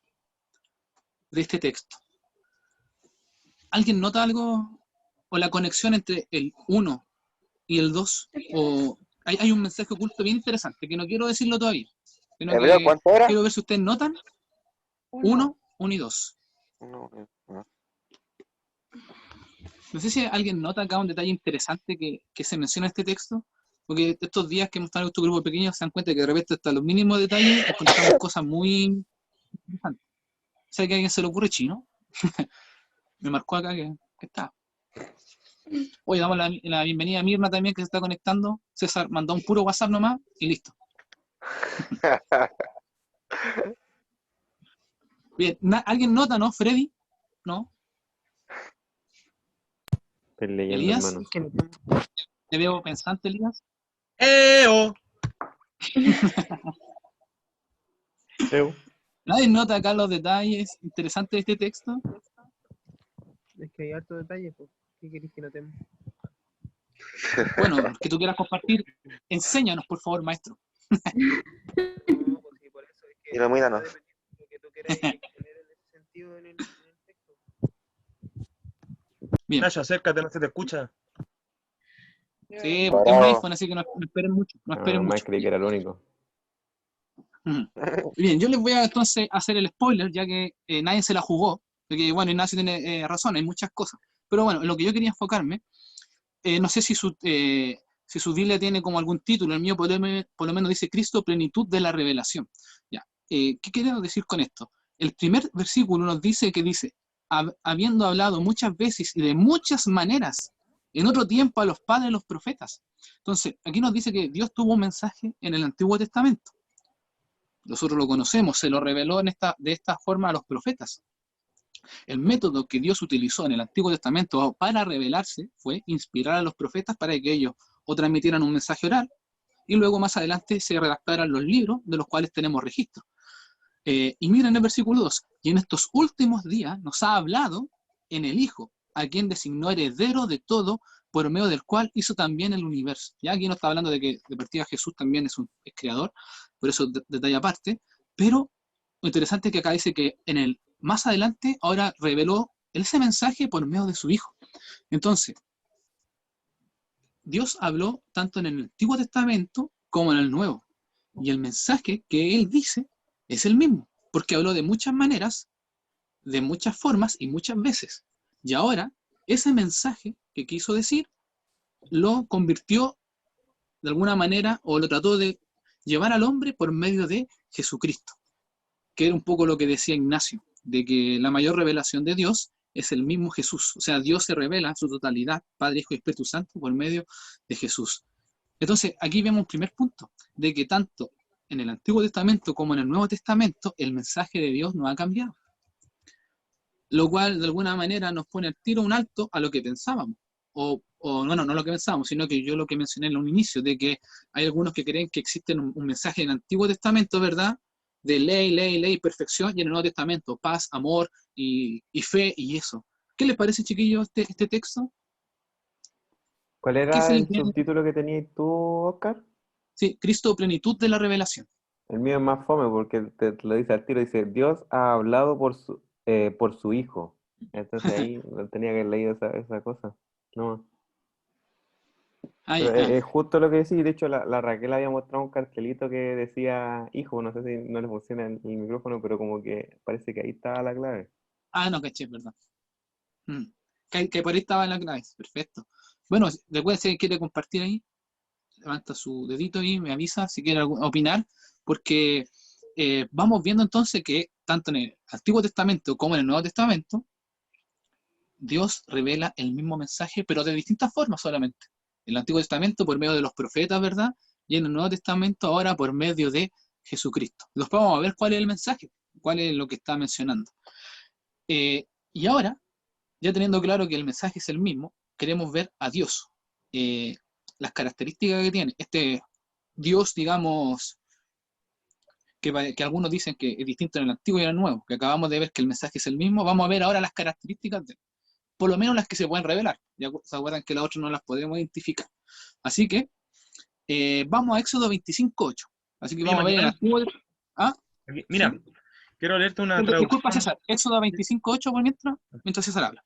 D: este texto? ¿Alguien nota algo? ¿O la conexión entre el 1 y el 2? ¿O hay un mensaje oculto bien interesante, que no quiero decirlo todavía?
K: ¿Cuánto era?
D: Quiero ver si ustedes notan. 1 y 2. No sé si alguien nota acá un detalle interesante que se menciona en este texto, porque estos días que hemos estado en estos grupos pequeños se dan cuenta que de repente hasta los mínimos detalles encontramos cosas muy interesantes. ¿Sabe que a alguien se le ocurre chino? Me marcó acá que está. Oye, damos la bienvenida a Mirna también, que se está conectando. César mandó un puro WhatsApp nomás y listo. Bien, ¿alguien nota, no? ¿Freddy? ¿No?
A: Estoy leyendo,
D: ¿Elías?
A: hermano.
D: Te veo pensante, Elías.
M: ¡Eo!
D: ¿Nadie nota acá los detalles interesantes de este texto?
M: Es que hay harto detalle, pues. ¿Qué querés que notemos?
D: Bueno, que tú quieras compartir, enséñanos, por favor, maestro.
K: Ilumínanos.
M: Lo que tú quieras poner en ese sentido en el texto.
D: Bien.
M: Nacho, acércate, no se te escucha.
D: Sí, porque es un iPhone, así que no esperen mucho. No esperen
A: Más
D: mucho.
A: creí que era el único.
D: Bien, yo les voy a entonces hacer el spoiler, ya que nadie se la jugó. Porque, bueno, Ignacio tiene razón, hay muchas cosas. Pero bueno, en lo que yo quería enfocarme, no sé si su Biblia tiene como algún título, el mío por lo menos dice Cristo, plenitud de la revelación. Ya. ¿Qué quiero decir con esto? El primer versículo nos dice, habiendo hablado muchas veces y de muchas maneras, en otro tiempo a los padres de los profetas. Entonces, aquí nos dice que Dios tuvo un mensaje en el Antiguo Testamento. Nosotros lo conocemos, se lo reveló de esta forma a los profetas. El método que Dios utilizó en el Antiguo Testamento para revelarse fue inspirar a los profetas para que ellos o transmitieran un mensaje oral y luego más adelante se redactaran los libros de los cuales tenemos registro. Y miren el versículo 2, y en estos últimos días nos ha hablado en el Hijo, a quien designó heredero de todo, por medio del cual hizo también el universo. Ya aquí no está hablando de que de partida Jesús también es creador, por eso detalle aparte, pero lo interesante es que acá dice que más adelante ahora reveló ese mensaje por medio de su Hijo. Entonces, Dios habló tanto en el Antiguo Testamento como en el Nuevo, y el mensaje que Él dice es el mismo, porque habló de muchas maneras, de muchas formas y muchas veces. Y ahora, ese mensaje que quiso decir, lo convirtió de alguna manera, o lo trató de llevar al hombre por medio de Jesucristo, que era un poco lo que decía Ignacio, de que la mayor revelación de Dios es el mismo Jesús. O sea, Dios se revela en su totalidad, Padre, Hijo y Espíritu Santo, por medio de Jesús. Entonces, aquí vemos un primer punto, de que tanto en el Antiguo Testamento como en el Nuevo Testamento, el mensaje de Dios no ha cambiado. Lo cual, de alguna manera, nos pone al tiro un alto a lo que pensábamos. No lo que pensábamos, sino que yo lo que mencioné en un inicio, de que hay algunos que creen que existe un mensaje en el Antiguo Testamento, ¿verdad?, de ley, perfección, y en el Nuevo Testamento, paz, amor y fe y eso. ¿Qué les parece, chiquillos, este texto?
A: ¿Cuál era el subtítulo que tenías tú, Oscar?
D: Sí, Cristo, plenitud de la revelación.
A: El mío es más fome porque te lo dice al tiro, dice, Dios ha hablado por su Hijo. Entonces ahí no tenía que haber leído esa cosa. No. Es justo lo que decís. De hecho, la Raquel había mostrado un cartelito que decía Hijo. No sé si no le funciona el micrófono, pero como que parece que ahí estaba la clave.
D: No, caché, verdad. Que por ahí estaba la clave. Perfecto. Bueno, recuerden, si quiere compartir ahí, levanta su dedito y me avisa si quiere opinar, porque vamos viendo entonces que tanto en el Antiguo Testamento como en el Nuevo Testamento, Dios revela el mismo mensaje, pero de distintas formas solamente. En el Antiguo Testamento por medio de los profetas, ¿verdad? Y en el Nuevo Testamento ahora por medio de Jesucristo. Después vamos a ver cuál es el mensaje, cuál es lo que está mencionando. Y ahora, ya teniendo claro que el mensaje es el mismo, queremos ver a Dios. Las características que tiene. Este Dios, digamos, que algunos dicen que es distinto en el Antiguo y en el Nuevo, que acabamos de ver que el mensaje es el mismo, vamos a ver ahora las características de por lo menos las que se pueden revelar. Ya se acuerdan que las otras no las podemos identificar. Así que vamos a Éxodo 25:8. Así que vamos a ver el Antiguo.
M: Mira,
D: ¿sí?
M: Quiero leerte una traducción.
D: Disculpa, César. Éxodo 25:8 mientras César habla.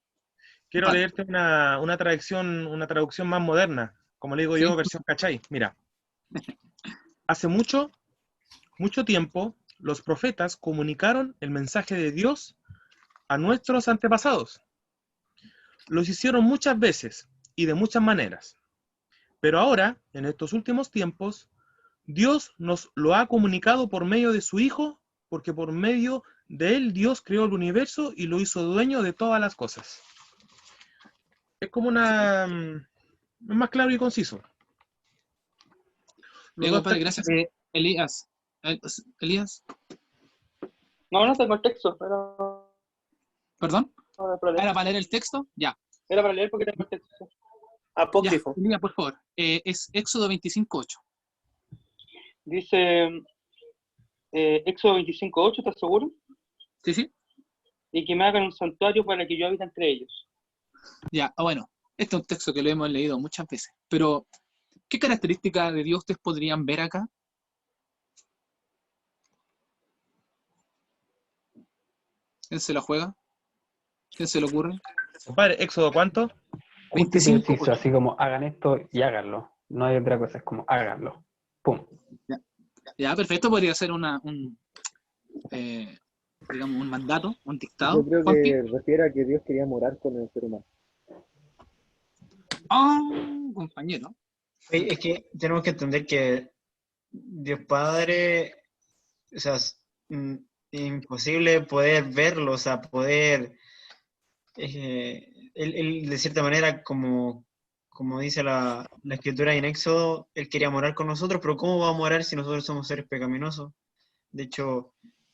M: Quiero leerte una traducción más moderna, como le digo yo, versión cachai. Mira, hace mucho tiempo los profetas comunicaron el mensaje de Dios a nuestros antepasados. Los hicieron muchas veces y de muchas maneras. Pero ahora, en estos últimos tiempos, Dios nos lo ha comunicado por medio de su Hijo, porque por medio de él Dios creó el universo y lo hizo dueño de todas las cosas. Es como es más claro y conciso.
D: Diego, padre, gracias. Elías. ¿Elías?
N: No tengo el texto, pero...
D: ¿Perdón? ¿Era para leer el texto? Ya.
N: Era para leer porque tengo el texto. Apócrifo.
D: Elías, por favor. Es Éxodo 25:8.
N: Dice... Éxodo 25:8, ¿estás seguro?
D: Sí.
N: Y que me hagan un santuario para que yo habite entre ellos.
D: Ya, bueno. Este es un texto que lo hemos leído muchas veces. Pero, ¿qué características de Dios ustedes podrían ver acá? ¿Quién se la juega? ¿Quién se le ocurre?
M: Compadre, ¿Éxodo cuánto?
C: 25. Así como hagan esto y háganlo. No hay otra cosa, es como háganlo. Pum.
D: Ya, perfecto, podría ser digamos, un mandato, un dictado.
F: Yo creo que refiere a que Dios quería morar con el ser humano.
D: Compañero.
E: Es que tenemos que entender que Dios Padre, o sea, es imposible poder verlo, o sea, poder, él de cierta manera, como dice la Escritura en Éxodo, él quería morar con nosotros, pero ¿cómo va a morar si nosotros somos seres pecaminosos? De hecho,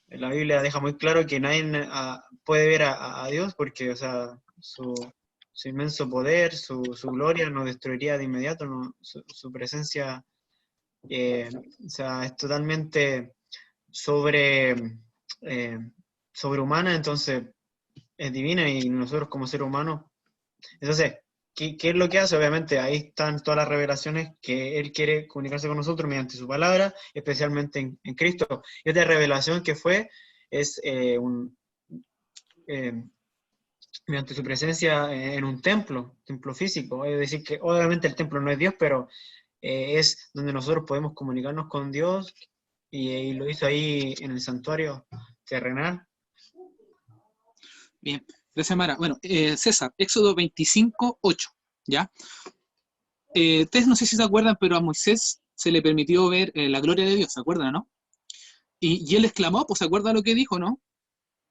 E: la Biblia deja muy claro que nadie puede ver a Dios porque, o sea, su inmenso poder, su gloria nos destruiría de inmediato, ¿no? Su presencia, o sea, es totalmente sobrehumana, entonces es divina, y nosotros como seres humanos. Entonces, ¿qué es lo que hace? Obviamente ahí están todas las revelaciones que Él quiere comunicarse con nosotros mediante su palabra, especialmente en Cristo. Y otra revelación que fue es mediante su presencia en un templo físico. Es decir, que obviamente el templo no es Dios, pero es donde nosotros podemos comunicarnos con Dios, y lo hizo ahí en el santuario terrenal.
D: Bien, gracias, Mara. Bueno, César, Éxodo 25:8, ¿ya? Ustedes no sé si se acuerdan, pero a Moisés se le permitió ver la gloria de Dios, ¿se acuerdan, no? Y él exclamó, pues, ¿se acuerda lo que dijo, no?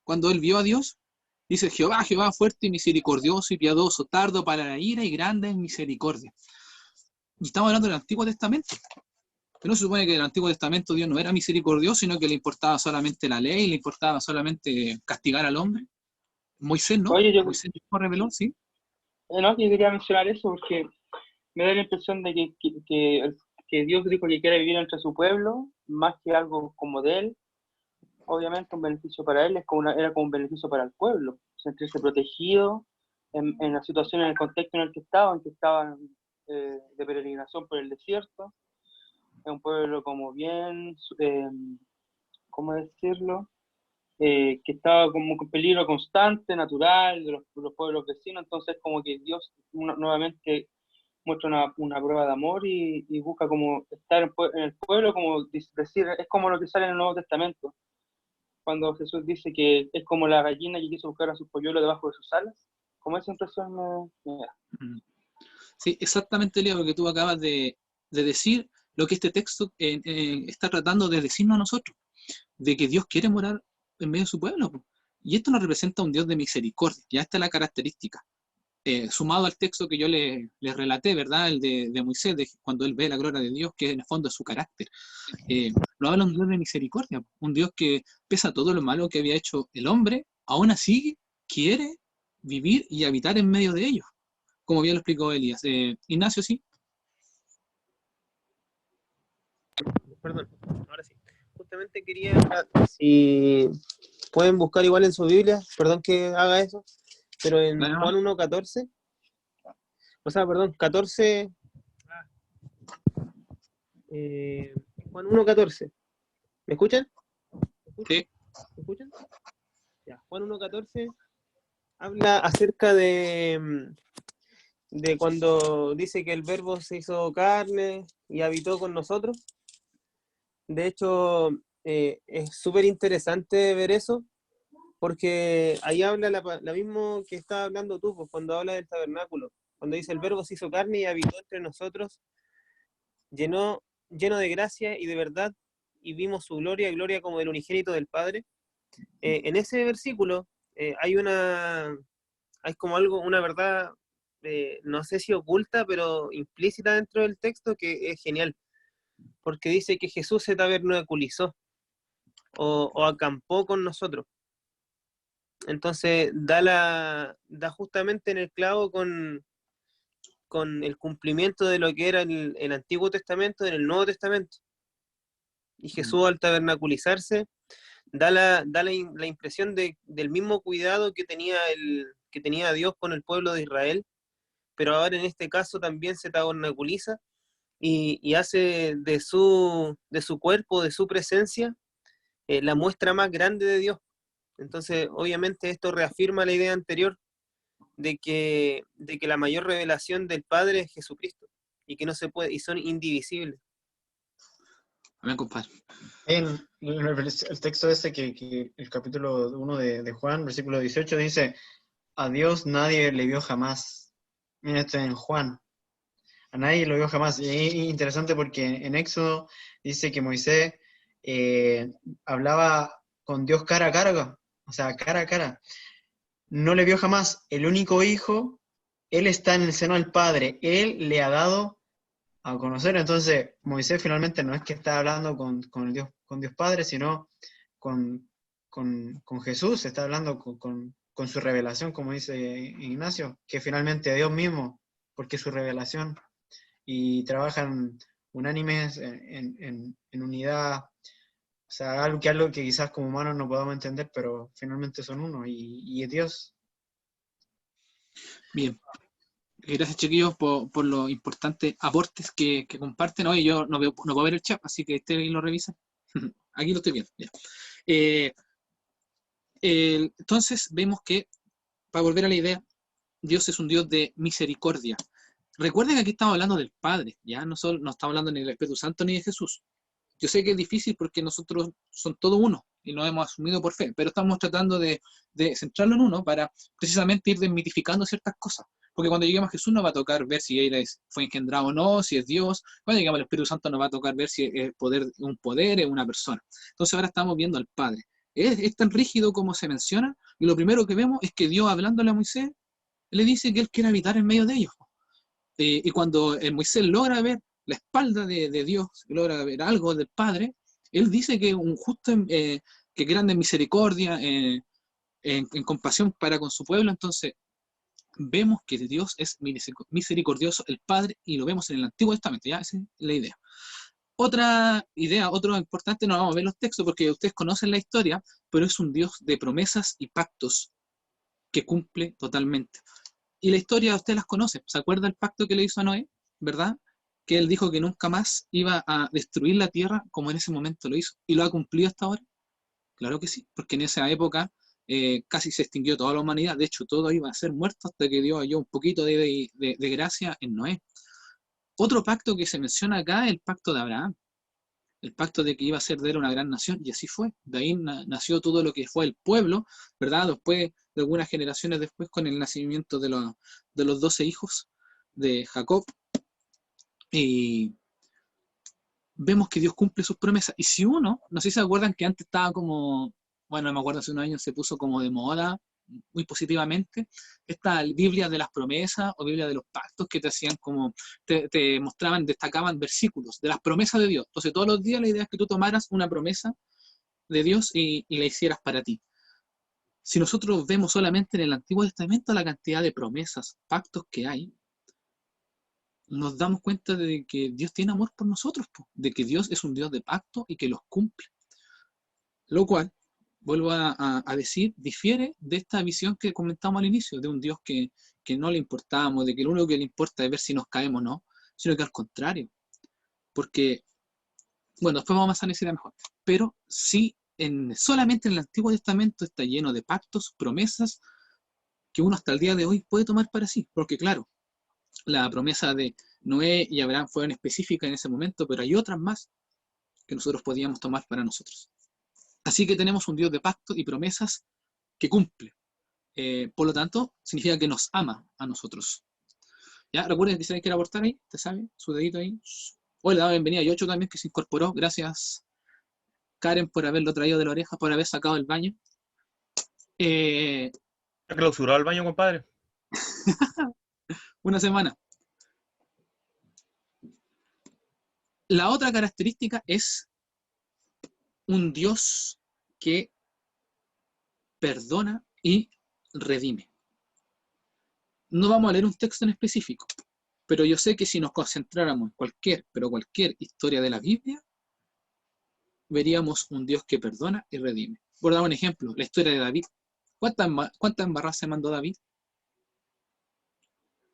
D: Cuando él vio a Dios, dice: Jehová, Jehová, fuerte y misericordioso y piadoso, tardo para la ira y grande en misericordia. Y estamos hablando del Antiguo Testamento. Pero no se supone que en el Antiguo Testamento Dios no era misericordioso, sino que le importaba solamente la ley, le importaba solamente castigar al hombre. Moisés no.
N: Oye,
D: Moisés mismo reveló, ¿sí?
N: No, yo quería mencionar eso porque me da la impresión de que Dios dijo que quiere vivir entre su pueblo, más que algo como de él. Obviamente un beneficio para él era como un beneficio para el pueblo, sentirse protegido en la situación, en el contexto en el que estaban de peregrinación por el desierto. Es un pueblo como bien, ¿cómo decirlo? Que estaba como con peligro constante, natural, de los pueblos vecinos. Entonces como que Dios nuevamente muestra una prueba de amor y busca como estar en el pueblo, como decir, es como lo que sale en el Nuevo Testamento, cuando Jesús dice que es como la gallina que quiso buscar a sus polluelos debajo de sus alas. Como esa impresión me da.
D: Sí, exactamente, Leo, lo que tú acabas de decir, lo que este texto está tratando de decirnos a nosotros, de que Dios quiere morar en medio de su pueblo. Y esto nos representa a un Dios de misericordia, ya está la característica. Sumado al texto que yo le relaté, ¿verdad? El de Moisés, cuando él ve la gloria de Dios, que en el fondo es su carácter. Lo habla un Dios de misericordia, un Dios que, pese a todo lo malo que había hecho el hombre, aún así quiere vivir y habitar en medio de ellos, como bien lo explicó Elías. Ignacio, ¿sí?
M: Perdón, ahora sí. Justamente quería, si pueden buscar igual en su Biblia, perdón que haga eso, pero en Juan 1:14, perdón, 14, Juan 1:14, ¿me escuchan?
D: Sí.
M: ¿Me escuchan? Ya, Juan 1:14 habla acerca de cuando dice que el Verbo se hizo carne y habitó con nosotros. De hecho, es súper interesante ver eso, porque ahí habla la misma que estaba hablando tú, pues, cuando habla del tabernáculo, cuando dice el Verbo se hizo carne y habitó entre nosotros, lleno de gracia y de verdad, y vimos su gloria, gloria como del unigénito del Padre. En ese versículo hay como una verdad, no sé si oculta, pero implícita dentro del texto, que es genial, porque dice que Jesús se tabernaculizó o acampó con nosotros. Entonces da justamente en el clavo con el cumplimiento de lo que era el Antiguo Testamento en el Nuevo Testamento. Y Jesús, al tabernaculizarse, da la impresión del mismo cuidado que tenía Dios con el pueblo de Israel, pero ahora en este caso también se tabernaculiza y hace de su cuerpo, de su presencia, la muestra más grande de Dios. Entonces, obviamente, esto reafirma la idea anterior de que la mayor revelación del Padre es Jesucristo, y que no se puede, y son indivisibles.
D: Amén, compadre.
E: En el texto ese que el capítulo 1 de Juan, versículo 18, dice: a Dios nadie le vio jamás. Mira, esto en Juan. A nadie lo vio jamás. Y es interesante porque en Éxodo dice que Moisés hablaba con Dios cara a cara, o sea, cara a cara. No le vio jamás. El único hijo, él está en el seno del Padre, él le ha dado a conocer. Entonces Moisés finalmente no es que está hablando con Dios Padre, sino con Jesús, está hablando con su revelación, como dice Ignacio, que finalmente Dios mismo, porque es su revelación, y trabajan unánimes en unidad O sea, algo que quizás como humanos no podamos entender, pero finalmente son uno, y es Dios.
D: Bien. Gracias, chiquillos, por los importantes aportes que comparten. Hoy yo no puedo ver el chat, así que ustedes lo revisan. Aquí lo estoy viendo. Ya. Entonces, vemos que, para volver a la idea, Dios es un Dios de misericordia. Recuerden que aquí estamos hablando del Padre, ya no estamos hablando ni del Espíritu Santo ni de Jesús. Yo sé que es difícil porque nosotros son todo uno y lo hemos asumido por fe, pero estamos tratando de centrarlo en uno para precisamente ir desmitificando ciertas cosas. Porque cuando lleguemos a Jesús nos va a tocar ver si él fue engendrado o no, si es Dios. Cuando lleguemos al Espíritu Santo nos va a tocar ver si es un poder, es una persona. Entonces ahora estamos viendo al Padre. Es tan rígido como se menciona, y lo primero que vemos es que Dios, hablándole a Moisés, le dice que él quiere habitar en medio de ellos. Y cuando Moisés logra ver la espalda de Dios, logra ver algo del Padre, él dice que un justo, que grande en misericordia, en compasión para con su pueblo. Entonces vemos que Dios es misericordioso, el Padre, y lo vemos en el Antiguo Testamento. Ya, esa es la idea. Otra idea, otro importante, no vamos a ver los textos porque ustedes conocen la historia, pero es un Dios de promesas y pactos que cumple totalmente. Y la historia ustedes las conocen. ¿Se acuerda el pacto que le hizo a Noé? ¿Verdad? Que él dijo que nunca más iba a destruir la tierra como en ese momento lo hizo. ¿Y lo ha cumplido hasta ahora? Claro que sí, porque en esa época casi se extinguió toda la humanidad. De hecho, todo iba a ser muerto hasta que Dios halló un poquito de gracia en Noé. Otro pacto que se menciona acá es el pacto de Abraham. El pacto de que iba a ser de él una gran nación, y así fue. De ahí nació todo lo que fue el pueblo, ¿verdad? Después, de algunas generaciones después, con el nacimiento de los 12 hijos de Jacob. Y vemos que Dios cumple sus promesas. Y si uno, no sé si se acuerdan que antes estaba como, bueno, no me acuerdo, hace unos años se puso como de moda, muy positivamente, esta Biblia de las promesas o Biblia de los pactos, que te hacían como, te mostraban, destacaban versículos de las promesas de Dios. Entonces todos los días la idea es que tú tomaras una promesa de Dios y la hicieras para ti. Si nosotros vemos solamente en el Antiguo Testamento la cantidad de promesas, pactos que hay, nos damos cuenta de que Dios tiene amor por nosotros, de que Dios es un Dios de pacto y que los cumple. Lo cual, vuelvo a decir, difiere de esta visión que comentamos al inicio, de un Dios que no le importamos, de que lo único que le importa es ver si nos caemos o no, sino que al contrario. Porque, bueno, después vamos a pasar a esa idea mejor, pero sí, solamente en el Antiguo Testamento está lleno de pactos, promesas, que uno hasta el día de hoy puede tomar para sí. Porque claro, la promesa de Noé y Abraham fueron específicas en ese momento, pero hay otras más que nosotros podíamos tomar para nosotros. Así que tenemos un Dios de pacto y promesas que cumple. Por lo tanto, significa que nos ama a nosotros. ¿Ya? Recuerden que si alguien quiere aportar ahí, ¿te sabe? Su dedito ahí. Hoy le daba bienvenida a Yocho también, que se incorporó. Gracias, Karen, por haberlo traído de la oreja, por haber sacado el baño.
F: ¿Ha clausurado el baño, compadre?
D: Una semana. La otra característica es un Dios que perdona y redime. No vamos a leer un texto en específico, pero yo sé que si nos concentráramos en cualquier historia de la Biblia, veríamos un Dios que perdona y redime. Por dar un ejemplo, la historia de David. ¿Cuántas embarradas se mandó David?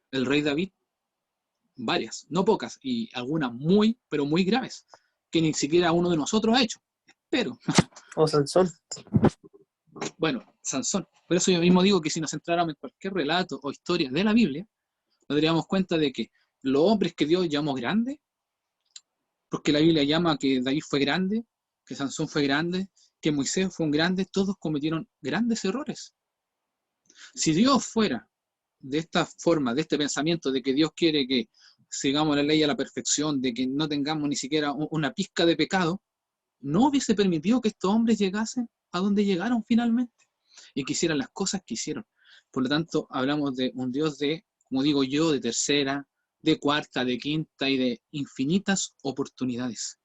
D: El rey David. Varias, no pocas, y algunas muy, pero muy graves, que ni siquiera uno de nosotros ha hecho. Espero.
M: O Sansón.
D: Bueno, Sansón. Por eso yo mismo digo que si nos centráramos en cualquier relato o historia de la Biblia, nos daríamos cuenta de que los hombres que Dios llamó grandes, porque la Biblia llama que David fue grande, que Sansón fue grande, que Moisés fue un grande, todos cometieron grandes errores. Si Dios fuera de esta forma, de este pensamiento de que Dios quiere que sigamos la ley a la perfección, de que no tengamos ni siquiera una pizca de pecado, no hubiese permitido que estos hombres llegasen a donde llegaron finalmente y que hicieran las cosas que hicieron. Por lo tanto, hablamos de un Dios de, como digo yo, de tercera, de cuarta, de quinta y de infinitas oportunidades.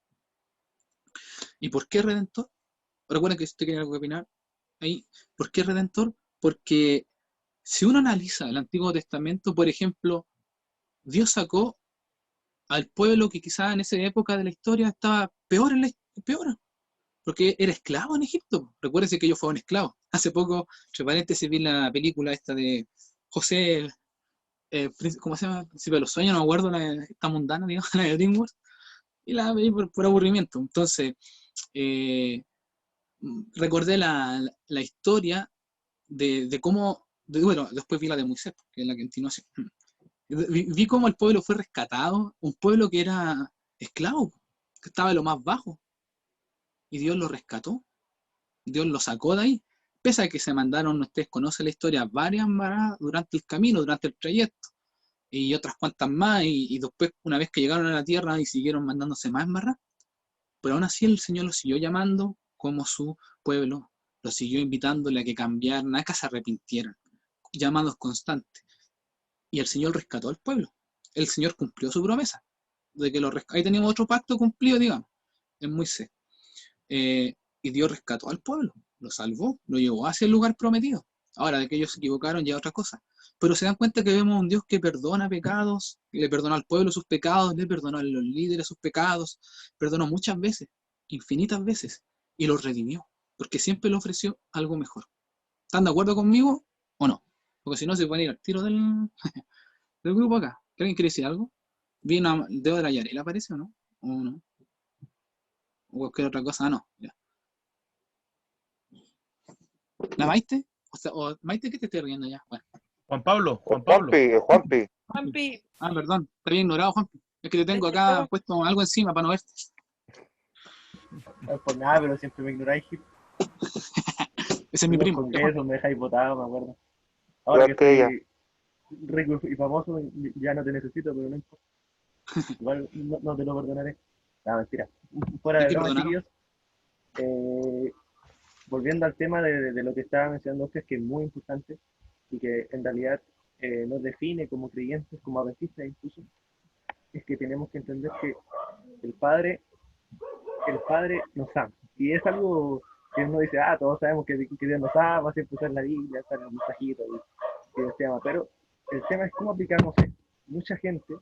D: ¿Y por qué Redentor? Recuerden que usted tiene algo que opinar ahí. ¿Por qué Redentor? Porque si uno analiza el Antiguo Testamento, por ejemplo, Dios sacó al pueblo que quizás en esa época de la historia estaba peor. porque era esclavo en Egipto. Recuérdense que ellos fueron esclavos. Hace poco, entre paréntesis, vi la película esta de José, ¿cómo se llama? Príncipe de los Sueños, no me acuerdo, esta mundana, digamos, la de DreamWorks, y la vi por aburrimiento. Entonces, recordé la historia de cómo, bueno, después vi la de Moisés, que es la continuación. Vi cómo el pueblo fue rescatado, un pueblo que era esclavo, que estaba en lo más bajo, y Dios lo rescató, Dios lo sacó de ahí, pese a que se mandaron, ustedes conocen la historia, varias maras durante el camino, durante el trayecto, y otras cuantas más, y después, una vez que llegaron a la tierra, y siguieron mandándose más maras, pero aún así el Señor los siguió llamando como su pueblo, los siguió invitándole a que cambiaran, a que se arrepintieran, llamados constantes. Y el Señor rescató al pueblo. El Señor cumplió su promesa de que ahí teníamos otro pacto cumplido, digamos, en Moisés. Y Dios rescató al pueblo, lo salvó, lo llevó hacia el lugar prometido. Ahora, de que ellos se equivocaron ya es otra cosa. Pero se dan cuenta que vemos un Dios que perdona pecados, le perdonó al pueblo sus pecados, le perdonó a los líderes sus pecados, perdonó muchas veces, infinitas veces, y los redimió, porque siempre le ofreció algo mejor. ¿Están de acuerdo conmigo o no? Porque si no, se pueden ir al tiro del grupo acá. ¿Alguien quiere decir algo? ¿Vi el dedo de la Yarela, parece o no? ¿O no? ¿O cualquier otra cosa? Ah, no. Ya. ¿La Maite? O Maite, ¿qué te estoy riendo ya? Bueno.
O: Juan Pablo.
G: Juanpi.
D: Ah, perdón, te había ignorado, Juanpi. Es que te tengo acá puesto algo encima para no verte.
F: No es por nada, pero siempre me ignoráis.
D: Ese es mi primo.
F: Eso me dejáis botado, me acuerdo. Ahora que estoy rico y famoso, ya no te necesito, pero no importa. Igual no te lo perdonaré. No, mentira. Fuera de broma, chiquillos. Volviendo al tema de lo que estaba mencionando usted, que es muy importante y que en realidad nos define como creyentes, como adventistas incluso, es que tenemos que entender que el Padre nos ama. Y es algo que uno dice, todos sabemos que Dios nos ama, siempre está en la Biblia, está en el mensajito, y Dios te ama. Pero el tema es cómo aplicarnos esto. Mucha gente,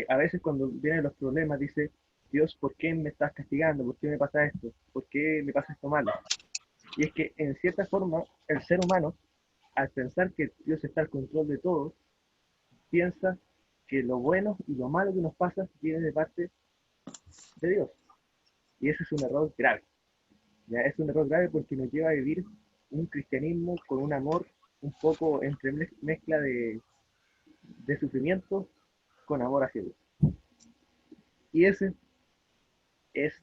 F: a veces cuando vienen los problemas, dice, Dios, ¿por qué me estás castigando? ¿Por qué me pasa esto? ¿Por qué me pasa esto malo? Y es que, en cierta forma, el ser humano, al pensar que Dios está al control de todo, piensa que lo bueno y lo malo que nos pasa viene de parte de Dios. Y ese es un error grave. ¿Ya? Es un error grave porque nos lleva a vivir un cristianismo con un amor un poco entre mezcla de sufrimiento con amor hacia Dios. Y ese es,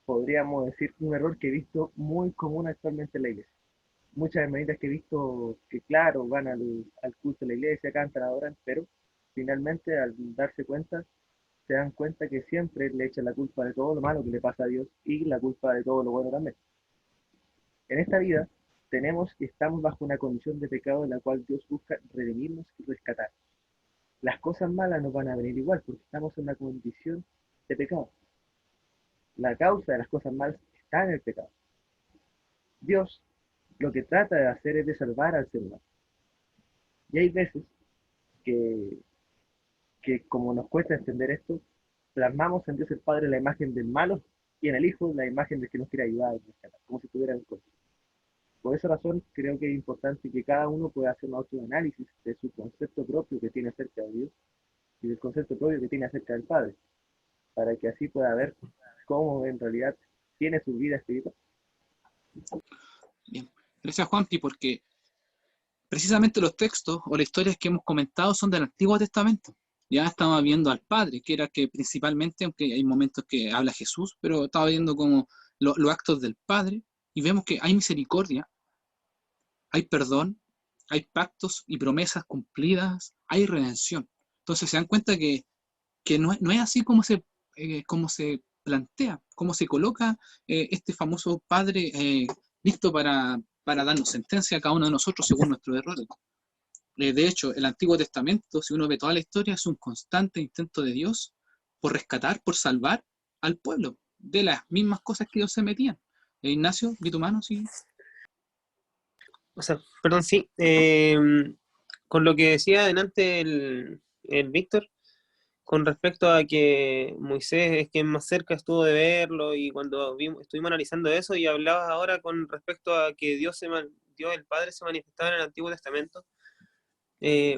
F: podríamos decir, un error que he visto muy común actualmente en la iglesia. Muchas hermanitas que he visto que, claro, van al culto de la iglesia, cantan, adoran, pero finalmente al darse cuenta, se dan cuenta que siempre le echan la culpa de todo lo malo que le pasa a Dios y la culpa de todo lo bueno también. En esta vida tenemos y estamos bajo una condición de pecado en la cual Dios busca redimirnos y rescatarnos. Las cosas malas nos van a venir igual porque estamos en una condición de pecado. La causa de las cosas malas está en el pecado. Dios lo que trata de hacer es de salvar al ser humano. Y hay veces que como nos cuesta entender esto, plasmamos en Dios el Padre la imagen del malo y en el Hijo la imagen del que nos quiere ayudar a rescatar, como si tuviera el control. Por esa razón creo que es importante que cada uno pueda hacer un autoanálisis de su concepto propio que tiene acerca de Dios y del concepto propio que tiene acerca del Padre, para que así pueda ver cómo en realidad tiene su vida espiritual.
D: Bien, gracias Juanpi, porque precisamente los textos o las historias que hemos comentado son del Antiguo Testamento. Ya estaba viendo al Padre, que era que principalmente, aunque hay momentos que habla Jesús, pero estaba viendo como los actos del Padre, y vemos que hay misericordia, hay perdón, hay pactos y promesas cumplidas, hay redención. Entonces se dan cuenta que no es así como se plantea, como se coloca este famoso Padre listo para darnos sentencia a cada uno de nosotros según nuestros errores. De hecho, el Antiguo Testamento, si uno ve toda la historia, es un constante intento de Dios por rescatar, por salvar al pueblo de las mismas cosas que ellos se metían. Ignacio, vi tu mano, sí.
M: O sea, perdón, sí. Con lo que decía adelante el Víctor, con respecto a que Moisés es quien más cerca estuvo de verlo, y cuando estuvimos analizando eso, y hablabas ahora con respecto a que Dios el Padre se manifestaba en el Antiguo Testamento,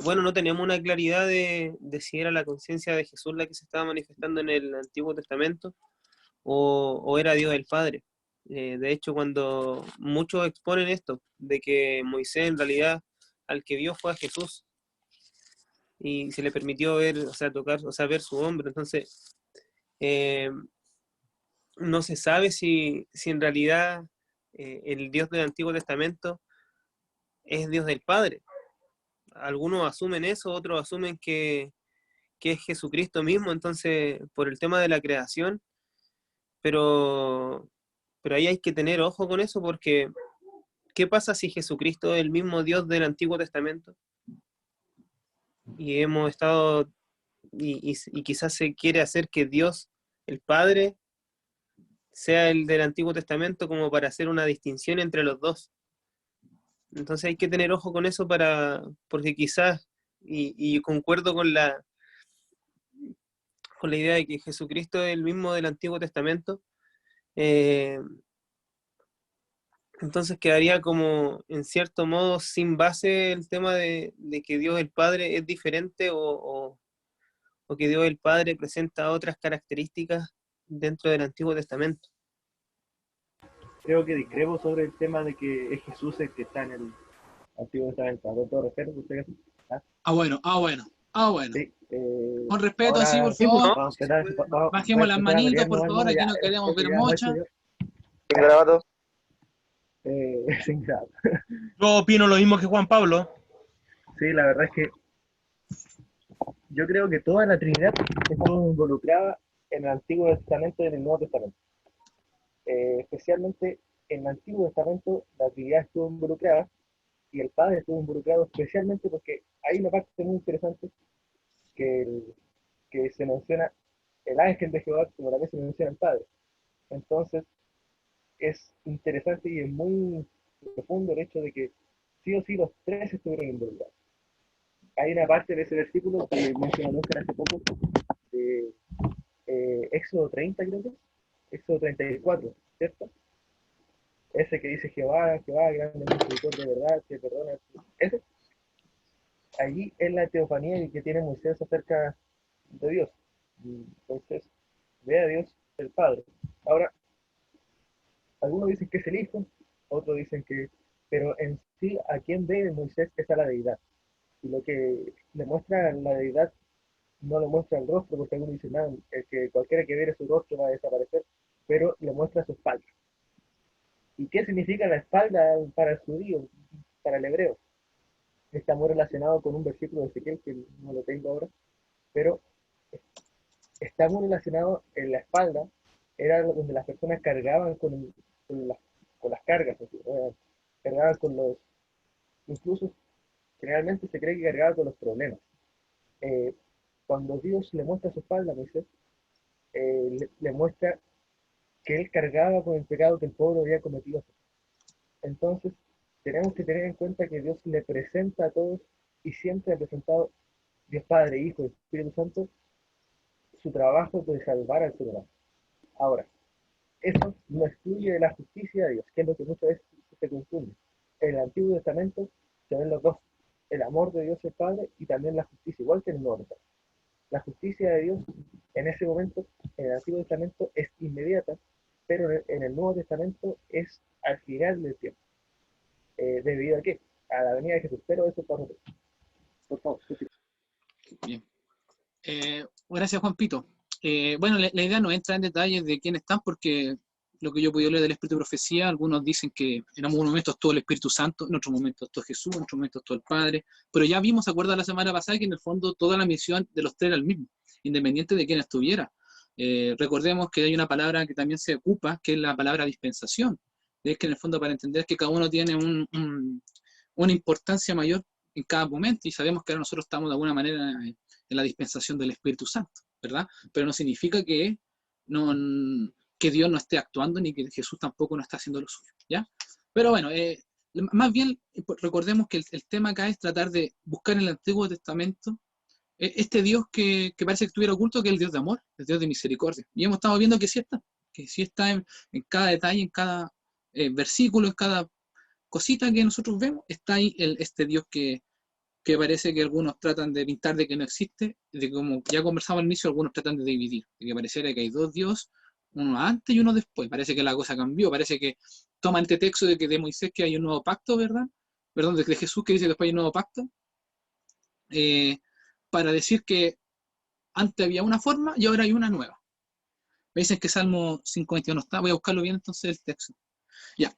M: bueno, no teníamos una claridad de si era la conciencia de Jesús la que se estaba manifestando en el Antiguo Testamento o era Dios el Padre. De hecho, cuando muchos exponen esto, de que Moisés en realidad al que vio fue a Jesús, y se le permitió ver, o sea, tocar, o sea, ver su hombro. Entonces, no se sabe si en realidad el Dios del Antiguo Testamento es Dios del Padre. Algunos asumen eso, otros asumen que es Jesucristo mismo, entonces, por el tema de la creación, pero ahí hay que tener ojo con eso, porque ¿qué pasa si Jesucristo es el mismo Dios del Antiguo Testamento? Y hemos estado, y quizás se quiere hacer que Dios, el Padre, sea el del Antiguo Testamento, como para hacer una distinción entre los dos. Entonces hay que tener ojo con eso, porque quizás, y concuerdo con la idea de que Jesucristo es el mismo del Antiguo Testamento, entonces quedaría como, en cierto modo, sin base el tema de que Dios el Padre es diferente, o que Dios el Padre presenta otras características dentro del Antiguo Testamento.
F: Creo que discrepo sobre el tema de que es Jesús el que está en el Antiguo Testamento. Con todo respeto, ¿usted?
D: Bueno.
F: Sí,
D: Con respeto,
F: ahora,
D: así, por
F: sí,
D: favor.
F: vamos,
D: Bajemos las manitos, por favor, aquí no queremos ver muchas.
K: ¿Sin grabado?
F: Sin grado.
O: Yo opino lo mismo que Juan Pablo.
F: Sí, la verdad es que yo creo que toda la Trinidad estuvo involucrada en el Antiguo Testamento y en el Nuevo Testamento. Especialmente en el Antiguo Testamento la Trinidad estuvo involucrada y el Padre estuvo involucrado, especialmente porque hay una parte muy interesante que se menciona el ángel de Jehová, como también se menciona el Padre. Entonces es interesante y es muy profundo el hecho de que sí o sí los tres estuvieron involucrados. Hay una parte de ese versículo que mencionó Lucas hace poco, de Éxodo 30, creo que es, Éxodo 34, ¿cierto? Ese que dice Jehová, grande misericordia de verdad, que perdona. Ese, allí es la teofanía que tiene Moisés acerca de Dios. Entonces, ve a Dios el Padre. Ahora, algunos dicen que es el Hijo, otros dicen que... Pero en sí, ¿a quién ve Moisés? Es a la deidad. Y lo que le muestra la deidad no le muestra el rostro, porque algunos dicen, nada, que cualquiera que viera su rostro va a desaparecer, pero le muestra su espalda. ¿Y qué significa la espalda para el judío, para el hebreo? Está muy relacionado con un versículo de Ezequiel, que no lo tengo ahora, pero está muy relacionado en la espalda, era donde las personas cargaban con las cargas, cargaban con los, incluso generalmente se cree que cargaba con los problemas. Cuando Dios le muestra su espalda a Moisés, le muestra que él cargaba con el pecado que el pueblo había cometido. Entonces, tenemos que tener en cuenta que Dios le presenta a todos, y siempre ha presentado, Dios Padre, Hijo y Espíritu Santo, su trabajo de salvar al ser humano. Ahora, eso no excluye de la justicia de Dios, que es lo que muchas veces se confunde. En el Antiguo Testamento se ven los dos, el amor de Dios el Padre y también la justicia, igual que en el Nuevo Testamento. La justicia de Dios en ese momento, en el Antiguo Testamento, es inmediata, pero en el Nuevo Testamento es al final del tiempo. ¿Debido a qué? A la venida de Jesús. Pero eso para nosotros. Por favor.
D: Bien. Gracias, Juan Pito. Bueno, la idea no entra en detalles de quiénes están, porque lo que yo he podido leer del Espíritu de Profecía, algunos dicen que en algunos momentos estuvo el Espíritu Santo, en otros momentos estuvo Jesús, en otros momentos estuvo el Padre, pero ya vimos, ¿se acuerdan la semana pasada, que en el fondo toda la misión de los tres era el mismo, independiente de quién estuviera? Recordemos que hay una palabra que también se ocupa, que es la palabra dispensación. Es que en el fondo, para entender que cada uno tiene una importancia mayor en cada momento, y sabemos que ahora nosotros estamos de alguna manera en la dispensación del Espíritu Santo, ¿verdad? Pero no significa que Dios no esté actuando, ni que Jesús tampoco no está haciendo lo suyo, ¿ya? Pero bueno, más bien recordemos que el tema acá es tratar de buscar en el Antiguo Testamento este Dios que parece que estuviera oculto, que es el Dios de amor, el Dios de misericordia. Y hemos estado viendo que sí está en cada detalle, en cada versículo, en cada cosita que nosotros vemos, está ahí este Dios que parece que algunos tratan de pintar de que no existe, de como ya conversamos al inicio, algunos tratan de dividir, de que pareciera que hay dos dioses, uno antes y uno después. Parece que la cosa cambió, parece que toman este texto de Moisés que hay un nuevo pacto, ¿verdad? Perdón, de Jesús que dice que después hay un nuevo pacto, para decir que antes había una forma y ahora hay una nueva. Me dicen que Salmo 51 está, voy a buscarlo bien entonces el texto. Ya.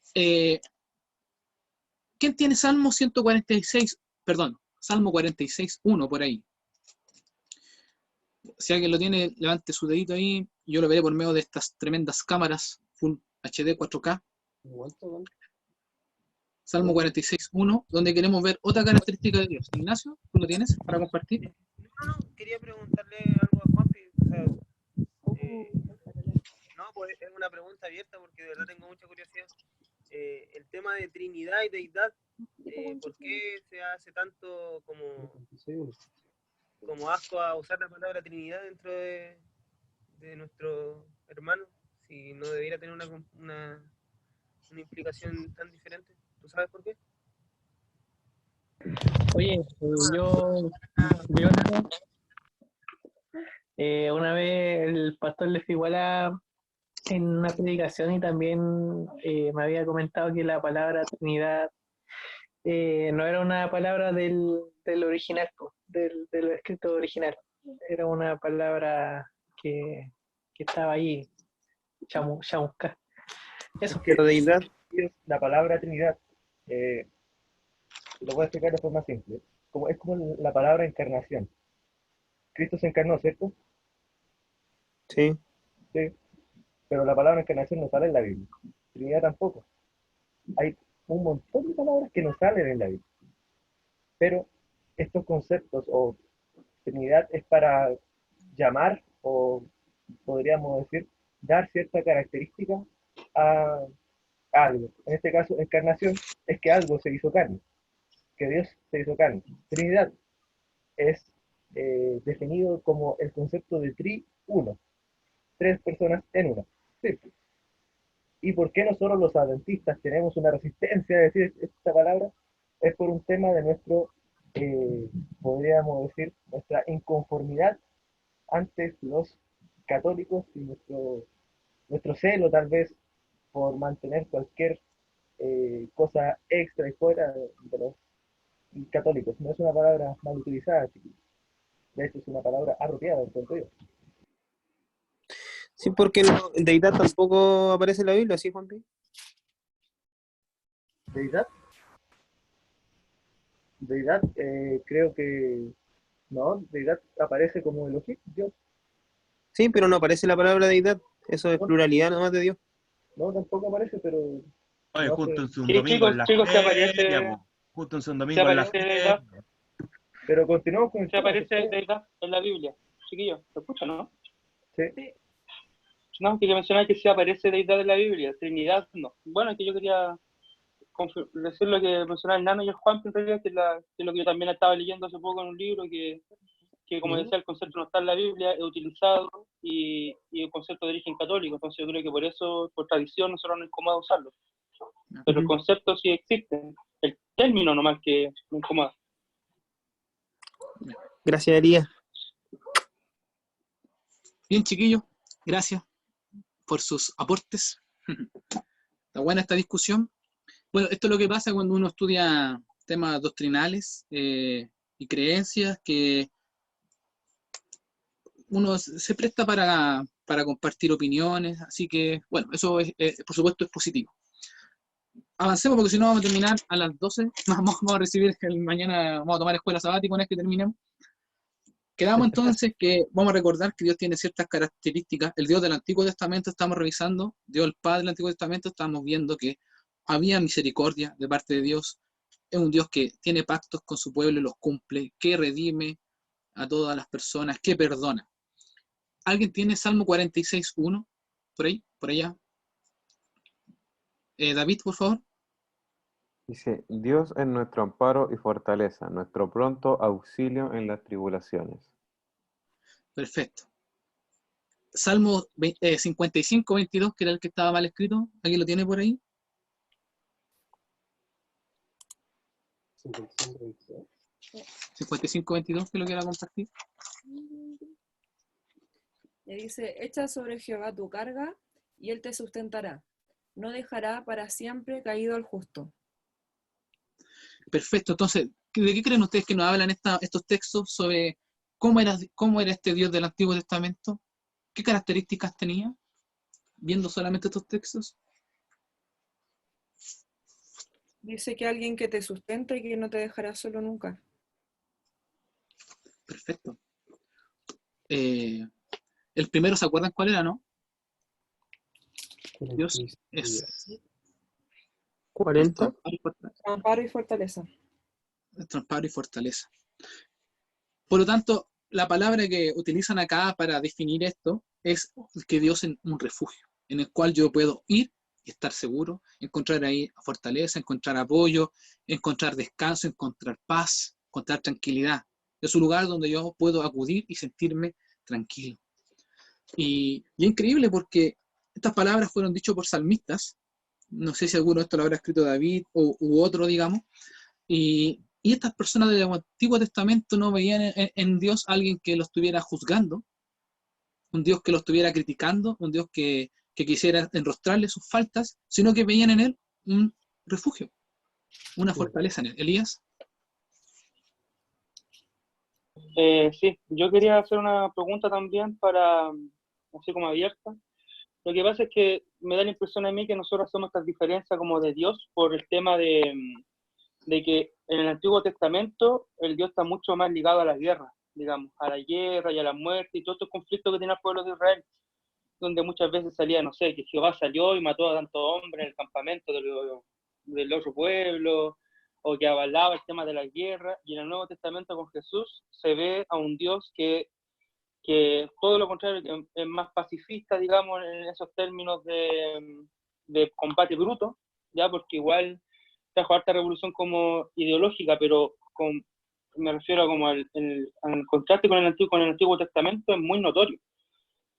D: ¿Quién tiene Salmo 146? Perdón, Salmo 46.1 por ahí. Si alguien lo tiene, levante su dedito ahí. Yo lo veré por medio de estas tremendas cámaras Full HD 4K. Salmo 46.1, donde queremos ver otra característica de Dios. Ignacio, ¿tú lo tienes para compartir?
M: No, quería preguntarle algo a Juanpi. O sea, no, pues es una pregunta abierta porque de verdad tengo mucha curiosidad. El tema de Trinidad y Deidad, ¿por qué se hace tanto como asco a usar la palabra Trinidad dentro de nuestro hermano? Si no debiera tener una implicación tan diferente. ¿Tú sabes por qué?
I: Oye, una vez el pastor Les Iguala en una predicación y también me había comentado que la palabra Trinidad no era una palabra del original, del escrito original. Era una palabra que estaba ahí, chamusca. Eso.
F: Pero deidad, la palabra Trinidad, lo voy a explicar de forma simple. Es como la palabra encarnación. Cristo se encarnó, ¿cierto?
M: Sí.
F: Sí. Pero la palabra encarnación no sale en la Biblia. Trinidad tampoco. Hay un montón de palabras que no salen en la Biblia. Pero estos conceptos o Trinidad es para llamar o podríamos decir dar cierta característica a algo. En este caso, encarnación es que algo se hizo carne, que Dios se hizo carne. Trinidad es definido como el concepto de uno, tres personas en una. Sí. ¿Y por qué nosotros los adventistas tenemos una resistencia a decir esta palabra? Es por un tema de nuestro, podríamos decir, nuestra inconformidad ante los católicos y nuestro celo tal vez por mantener cualquier cosa extra y fuera de los católicos. No es una palabra mal utilizada, chiquillos. De hecho es una palabra apropiada, encuentro yo.
M: Sí, porque deidad tampoco aparece en la Biblia, ¿sí, Juanpi?
F: ¿Deidad? Deidad, creo que no, deidad aparece como Elohim, Dios.
M: Sí, pero no aparece la palabra deidad. Eso es pluralidad nomás de Dios.
F: No, tampoco aparece, pero...
O: Oye,
F: no
O: justo
F: sé.
O: en un
N: Sí,
O: domingo en la
N: chicos, se aparece,
O: feria, po. Justo en un
N: se
O: domingo en la
N: aparece
O: feria.
N: deidad,
F: Pero continuamos con el
N: se
F: tema,
N: aparece
F: ¿sí?
N: deidad en la Biblia. Chiquillos, ¿lo escuchan, no?
F: Sí.
N: No, quería mencionar que sí aparece deidad en la Biblia, Trinidad no. Bueno, que yo quería decir lo que mencionaba el Nano y el Juan, en realidad, que es lo que yo también estaba leyendo hace poco en un libro, que como decía, el concepto no está en la Biblia, es utilizado, y el concepto de origen católico. Entonces yo creo que por eso, por tradición, nosotros nos incomoda usarlo. Pero el concepto sí existe, el término nomás que me incomoda.
M: Gracias, Elías.
D: Bien, chiquillos, gracias por sus aportes. Está buena esta discusión. Bueno, esto es lo que pasa cuando uno estudia temas doctrinales y creencias, que uno se presta para compartir opiniones, así que, bueno, eso por supuesto es positivo. Avancemos porque si no vamos a terminar a las 12, vamos a recibir mañana, vamos a tomar escuela sabática una vez que terminemos. Quedamos entonces que vamos a recordar que Dios tiene ciertas características. El Dios del Antiguo Testamento estamos revisando, Dios el Padre del Antiguo Testamento, estamos viendo que había misericordia de parte de Dios. Es un Dios que tiene pactos con su pueblo y los cumple, que redime a todas las personas, que perdona. ¿Alguien tiene Salmo 46.1? Por ahí, por allá. David, por favor.
A: Dice, Dios es nuestro amparo y fortaleza, nuestro pronto auxilio en las tribulaciones.
D: Perfecto. Salmo 55, 22, que era el que estaba mal escrito. ¿Alguien lo tiene por ahí? 55, 22, que lo quiera compartir.
P: Le dice, echa sobre Jehová tu carga, y él te sustentará. No dejará para siempre caído al justo.
D: Perfecto. Entonces, ¿de qué creen ustedes que nos hablan estos textos sobre cómo era este Dios del Antiguo Testamento? ¿Qué características tenía? Viendo solamente estos textos.
P: Dice que alguien que te sustenta y que no te dejará solo nunca.
D: Perfecto. El primero, ¿se acuerdan cuál era, no? Dios es
M: 40.
P: Amparo y fortaleza.
D: Amparo y fortaleza. Por lo tanto, la palabra que utilizan acá para definir esto es que Dios es un refugio, en el cual yo puedo ir y estar seguro, encontrar ahí fortaleza, encontrar apoyo, encontrar descanso, encontrar paz, encontrar tranquilidad. Es un lugar donde yo puedo acudir y sentirme tranquilo. Y es increíble porque estas palabras fueron dichas por salmistas. No sé si alguno de estos lo habrá escrito David u otro, digamos. Y estas personas del Antiguo Testamento no veían en Dios a alguien que los estuviera juzgando, un Dios que los estuviera criticando, un Dios que quisiera enrostrarle sus faltas, sino que veían en él un refugio, una fortaleza en él. Elías.
N: Sí, yo quería hacer una pregunta también así como abierta. Lo que pasa es que me da la impresión a mí que nosotros hacemos estas diferencias como de Dios por el tema de que en el Antiguo Testamento el Dios está mucho más ligado a las guerras, digamos, a la guerra y a la muerte y todos estos conflictos que tiene el pueblo de Israel, donde muchas veces salía, no sé, que Jehová salió y mató a tantos hombres en el campamento del otro pueblo, o que avalaba el tema de la guerra, y en el Nuevo Testamento con Jesús se ve a un Dios que todo lo contrario, es más pacifista, digamos, en esos términos de combate bruto, ya, porque igual trajo harta revolución como ideológica, pero me refiero a como al contraste con el Antiguo Testamento es muy notorio.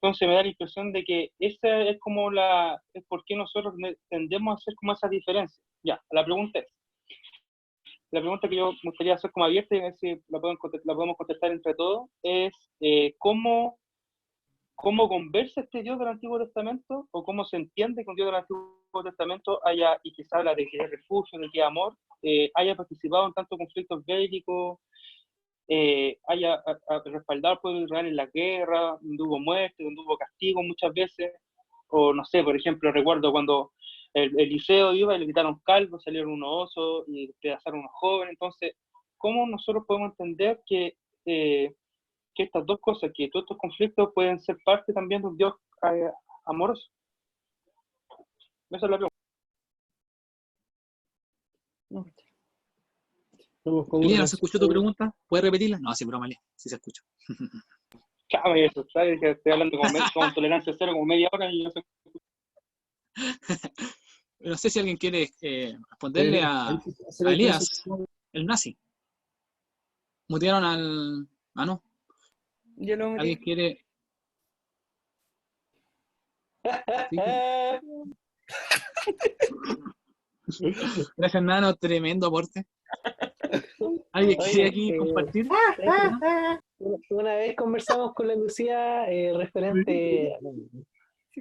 N: Entonces me da la impresión de que esa es como es por qué nosotros tendemos a hacer como esa diferencia. Ya, la pregunta que yo me gustaría hacer como abierta y a ver si la podemos contestar entre todos es ¿cómo conversa este Dios del Antiguo Testamento o cómo se entiende que un Dios del Antiguo Testamento y que se habla de que es refugio, de que es amor, haya participado en tantos conflictos bélicos, haya respaldado al pueblo de Israel en la guerra, donde hubo muerte, donde hubo castigo muchas veces, o no sé, por ejemplo, recuerdo cuando Eliseo iba y le quitaron calvos, salieron unos osos y despedazaron unos jóvenes. Entonces, ¿cómo nosotros podemos entender que estas dos cosas, que todos estos conflictos pueden ser parte también de un Dios amoroso? Esa es la pregunta.
D: Elías, ¿no se escuchó tu pregunta? ¿Puedes repetirla? No, sí, broma, sí se escucha.
N: Chama, eso, ¿sabes? Que estoy hablando con tolerancia cero como media hora y no sé.
D: No sé si alguien quiere responderle a Elías, el nazi. Mutearon al... Ah, no.
P: Yo lo
D: ¿Alguien quiere...? ¿Sí? Gracias, Nano. Tremendo aporte. ¿Alguien quiere aquí compartir?
I: Una vez conversamos con la Lucía referente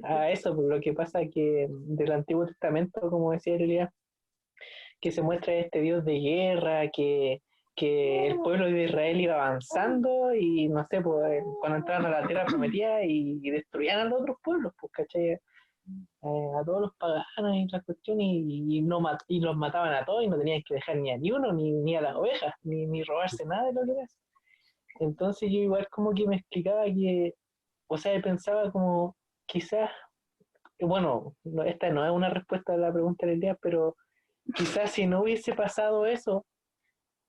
I: a eso, por lo que pasa que del Antiguo Testamento, como decía Elías, que se muestra este Dios de guerra, que el pueblo de Israel iba avanzando y no sé, pues cuando entraban a la tierra prometida y destruían a los otros pueblos, pues, ¿cachai? A todos los paganos y las cuestiones y los mataban a todos y no tenían que dejar ni a ni uno, ni a las ovejas, ni robarse nada de lo que es. Entonces yo igual como que me explicaba que, o sea, pensaba como quizás, bueno, esta no es una respuesta a la pregunta del día, pero quizás si no hubiese pasado eso,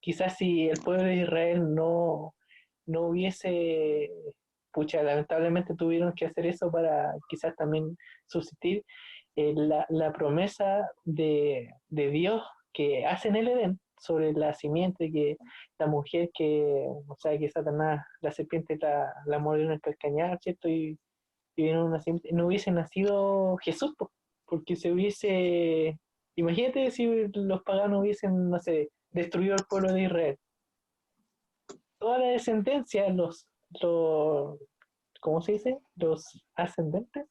I: quizás si el pueblo de Israel no hubiese, pucha, lamentablemente tuvieron que hacer eso para quizás también subsistir, la promesa de Dios que hace en el Edén, sobre la simiente, que la mujer que, o sea, que Satanás, la serpiente la mordió en el calcañar, ¿cierto? Y vino una simiente, no hubiese nacido Jesús, po, porque se hubiese, imagínate si los paganos hubiesen, no sé, destruido el pueblo de Israel. Toda la descendencia, los ¿cómo se dice? Los ascendentes.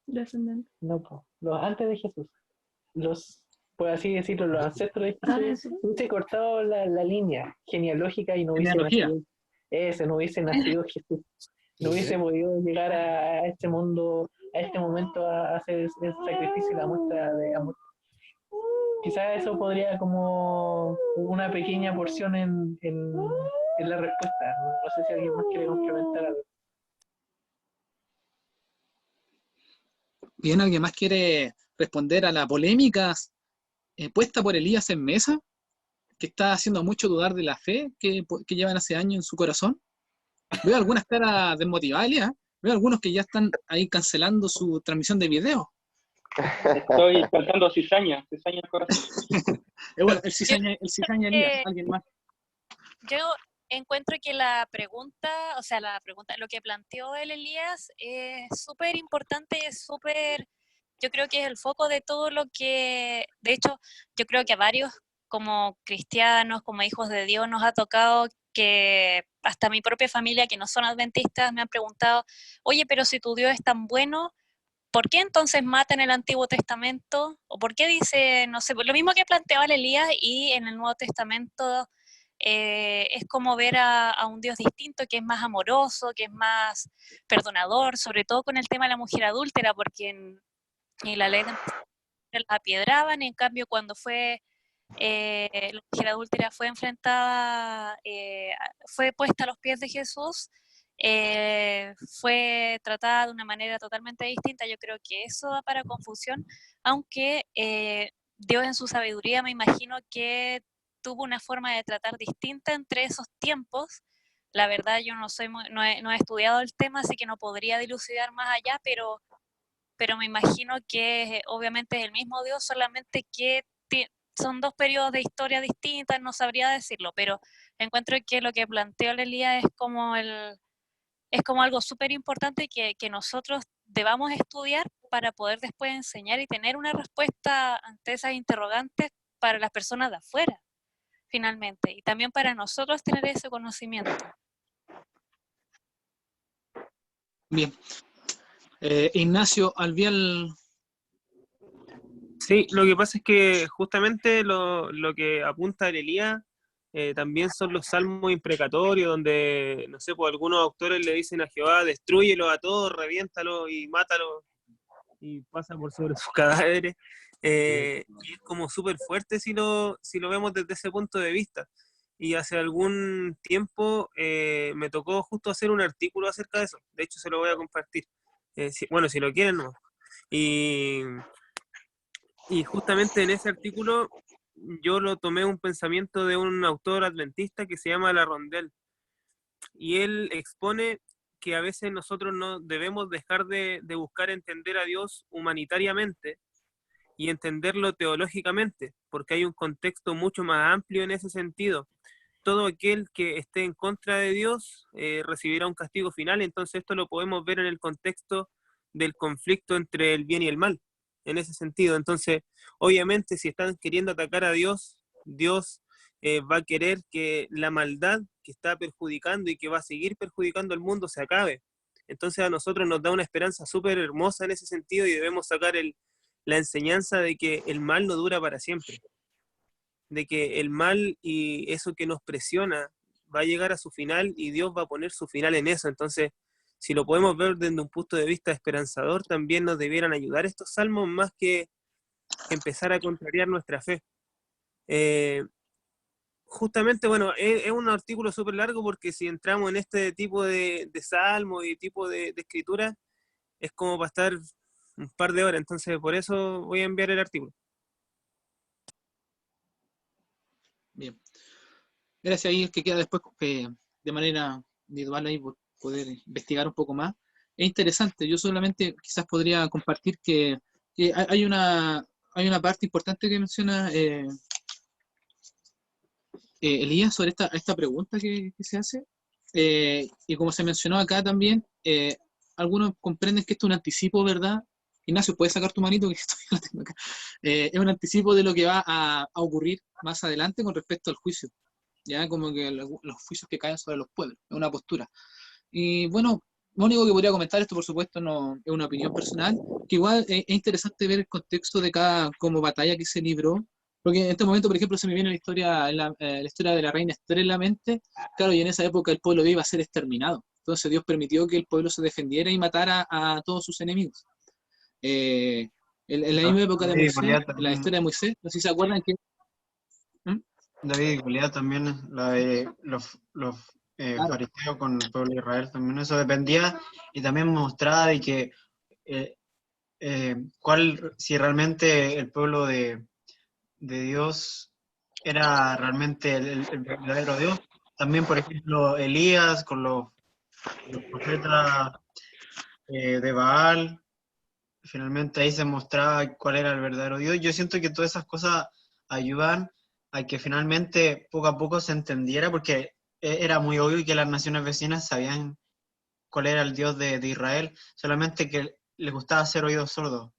B: Descendente.
I: No, po, los antes de Jesús. Los, por así decirlo, los ancestros de Jesús. Hubiese cortado la línea genealógica y no hubiese
D: Genealogía.
I: nacido. No hubiese nacido Jesús. No hubiese podido llegar a este mundo, a este momento, a hacer el sacrificio y la muestra de amor. Quizás eso podría como una pequeña porción en la respuesta. No sé si alguien más quiere complementar algo.
D: Bien, ¿alguien más quiere responder a la polémica puesta por Elías en mesa, que está haciendo mucho dudar de la fe que llevan hace años en su corazón? Veo algunas caras desmotivadas, Elías. Veo algunos que ya están ahí cancelando su transmisión de video.
N: Estoy cantando cizaña al corazón.
D: Bueno, el cizaña Elías, alguien más.
Q: Yo encuentro que la pregunta, lo que planteó el Elías es súper importante, es súper, yo creo que es el foco de todo lo que, de hecho, yo creo que a varios como cristianos, como hijos de Dios, nos ha tocado que hasta mi propia familia, que no son adventistas, me han preguntado, oye, pero si tu Dios es tan bueno, ¿por qué entonces mata en el Antiguo Testamento? ¿O por qué dice, no sé, lo mismo que planteaba el Elías, y en el Nuevo Testamento es como ver a un Dios distinto, que es más amoroso, que es más perdonador, sobre todo con el tema de la mujer adúltera, porque en la ley de la apiedraban, en cambio cuando fue la mujer adúltera fue enfrentada, fue puesta a los pies de Jesús, fue tratada de una manera totalmente distinta. Yo creo que eso da para confusión, aunque Dios en su sabiduría me imagino que tuvo una forma de tratar distinta entre esos tiempos. La verdad yo no he estudiado el tema, así que no podría dilucidar más allá, pero me imagino que obviamente es el mismo Dios, solamente que son dos periodos de historia distintas, no sabría decirlo, pero encuentro que lo que planteó Elías es como algo súper importante que nosotros debamos estudiar para poder después enseñar y tener una respuesta ante esas interrogantes para las personas de afuera, finalmente, y también para nosotros tener ese conocimiento.
D: Bien. Ignacio Albial.
M: Sí, lo que pasa es que justamente lo que apunta el Elías también son los salmos imprecatorios, donde, no sé, pues algunos autores le dicen a Jehová, destrúyelo a todos, reviéntalo y mátalo, y pasa por sobre sus cadáveres. Y es como súper fuerte si lo vemos desde ese punto de vista. Y hace algún tiempo me tocó justo hacer un artículo acerca de eso. De hecho, se lo voy a compartir. Si lo quieren, no. Y justamente en ese artículo yo lo tomé un pensamiento de un autor adventista que se llama La Rondel. Y él expone que a veces nosotros no debemos dejar de buscar entender a Dios humanitariamente y entenderlo teológicamente, porque hay un contexto mucho más amplio en ese sentido. Todo aquel que esté en contra de Dios recibirá un castigo final. Entonces esto lo podemos ver en el contexto del conflicto entre el bien y el mal, en ese sentido. Entonces, obviamente, si están queriendo atacar a Dios, Dios va a querer que la maldad que está perjudicando y que va a seguir perjudicando al mundo se acabe. Entonces a nosotros nos da una esperanza súper hermosa en ese sentido, y debemos sacar la enseñanza de que el mal no dura para siempre, de que el mal y eso que nos presiona va a llegar a su final, y Dios va a poner su final en eso. Entonces, si lo podemos ver desde un punto de vista esperanzador, también nos debieran ayudar estos salmos más que empezar a contrariar nuestra fe. Justamente, bueno, es un artículo súper largo, porque si entramos en este tipo de salmos y tipo de escritura, es como para estar un par de horas. Entonces, por eso voy a enviar el artículo.
D: Bien. Gracias ahí, el que queda después de manera individual ahí por poder investigar un poco más. Es interesante. Yo solamente quizás podría compartir que hay una parte importante que menciona Elías, sobre esta pregunta que se hace, y como se mencionó acá también, algunos comprenden que esto es un anticipo, ¿verdad? Ignacio, ¿puedes sacar tu manito? Que la tengo acá. Es un anticipo de lo que va a ocurrir más adelante con respecto al juicio, ya como que los juicios que caen sobre los pueblos, es una postura. Y bueno, lo único que podría comentar, esto por supuesto no es una opinión personal, que igual es interesante ver el contexto de cada como batalla que se libró, porque en este momento, por ejemplo, se me viene la historia de la reina Esther en la mente, claro, y en esa época el pueblo iba a ser exterminado, entonces Dios permitió que el pueblo se defendiera y matara a todos sus enemigos. En la misma época de
E: David y
D: Moisés,
E: Goliat
D: en la
E: también.
D: historia de Moisés, no sé si se acuerdan que...
E: David y Goliat también, la de los
D: Claro.
E: fariseos con el pueblo de Israel también, eso dependía y también mostraba de que si realmente el pueblo de Dios era realmente el verdadero Dios. También, por ejemplo, Elías con los profetas de Baal, finalmente ahí se mostraba cuál era el verdadero Dios. Yo siento que todas esas cosas ayudan a que finalmente poco a poco se entendiera, porque era muy obvio que las naciones vecinas sabían cuál era el Dios de Israel, solamente que les gustaba hacer oídos sordos.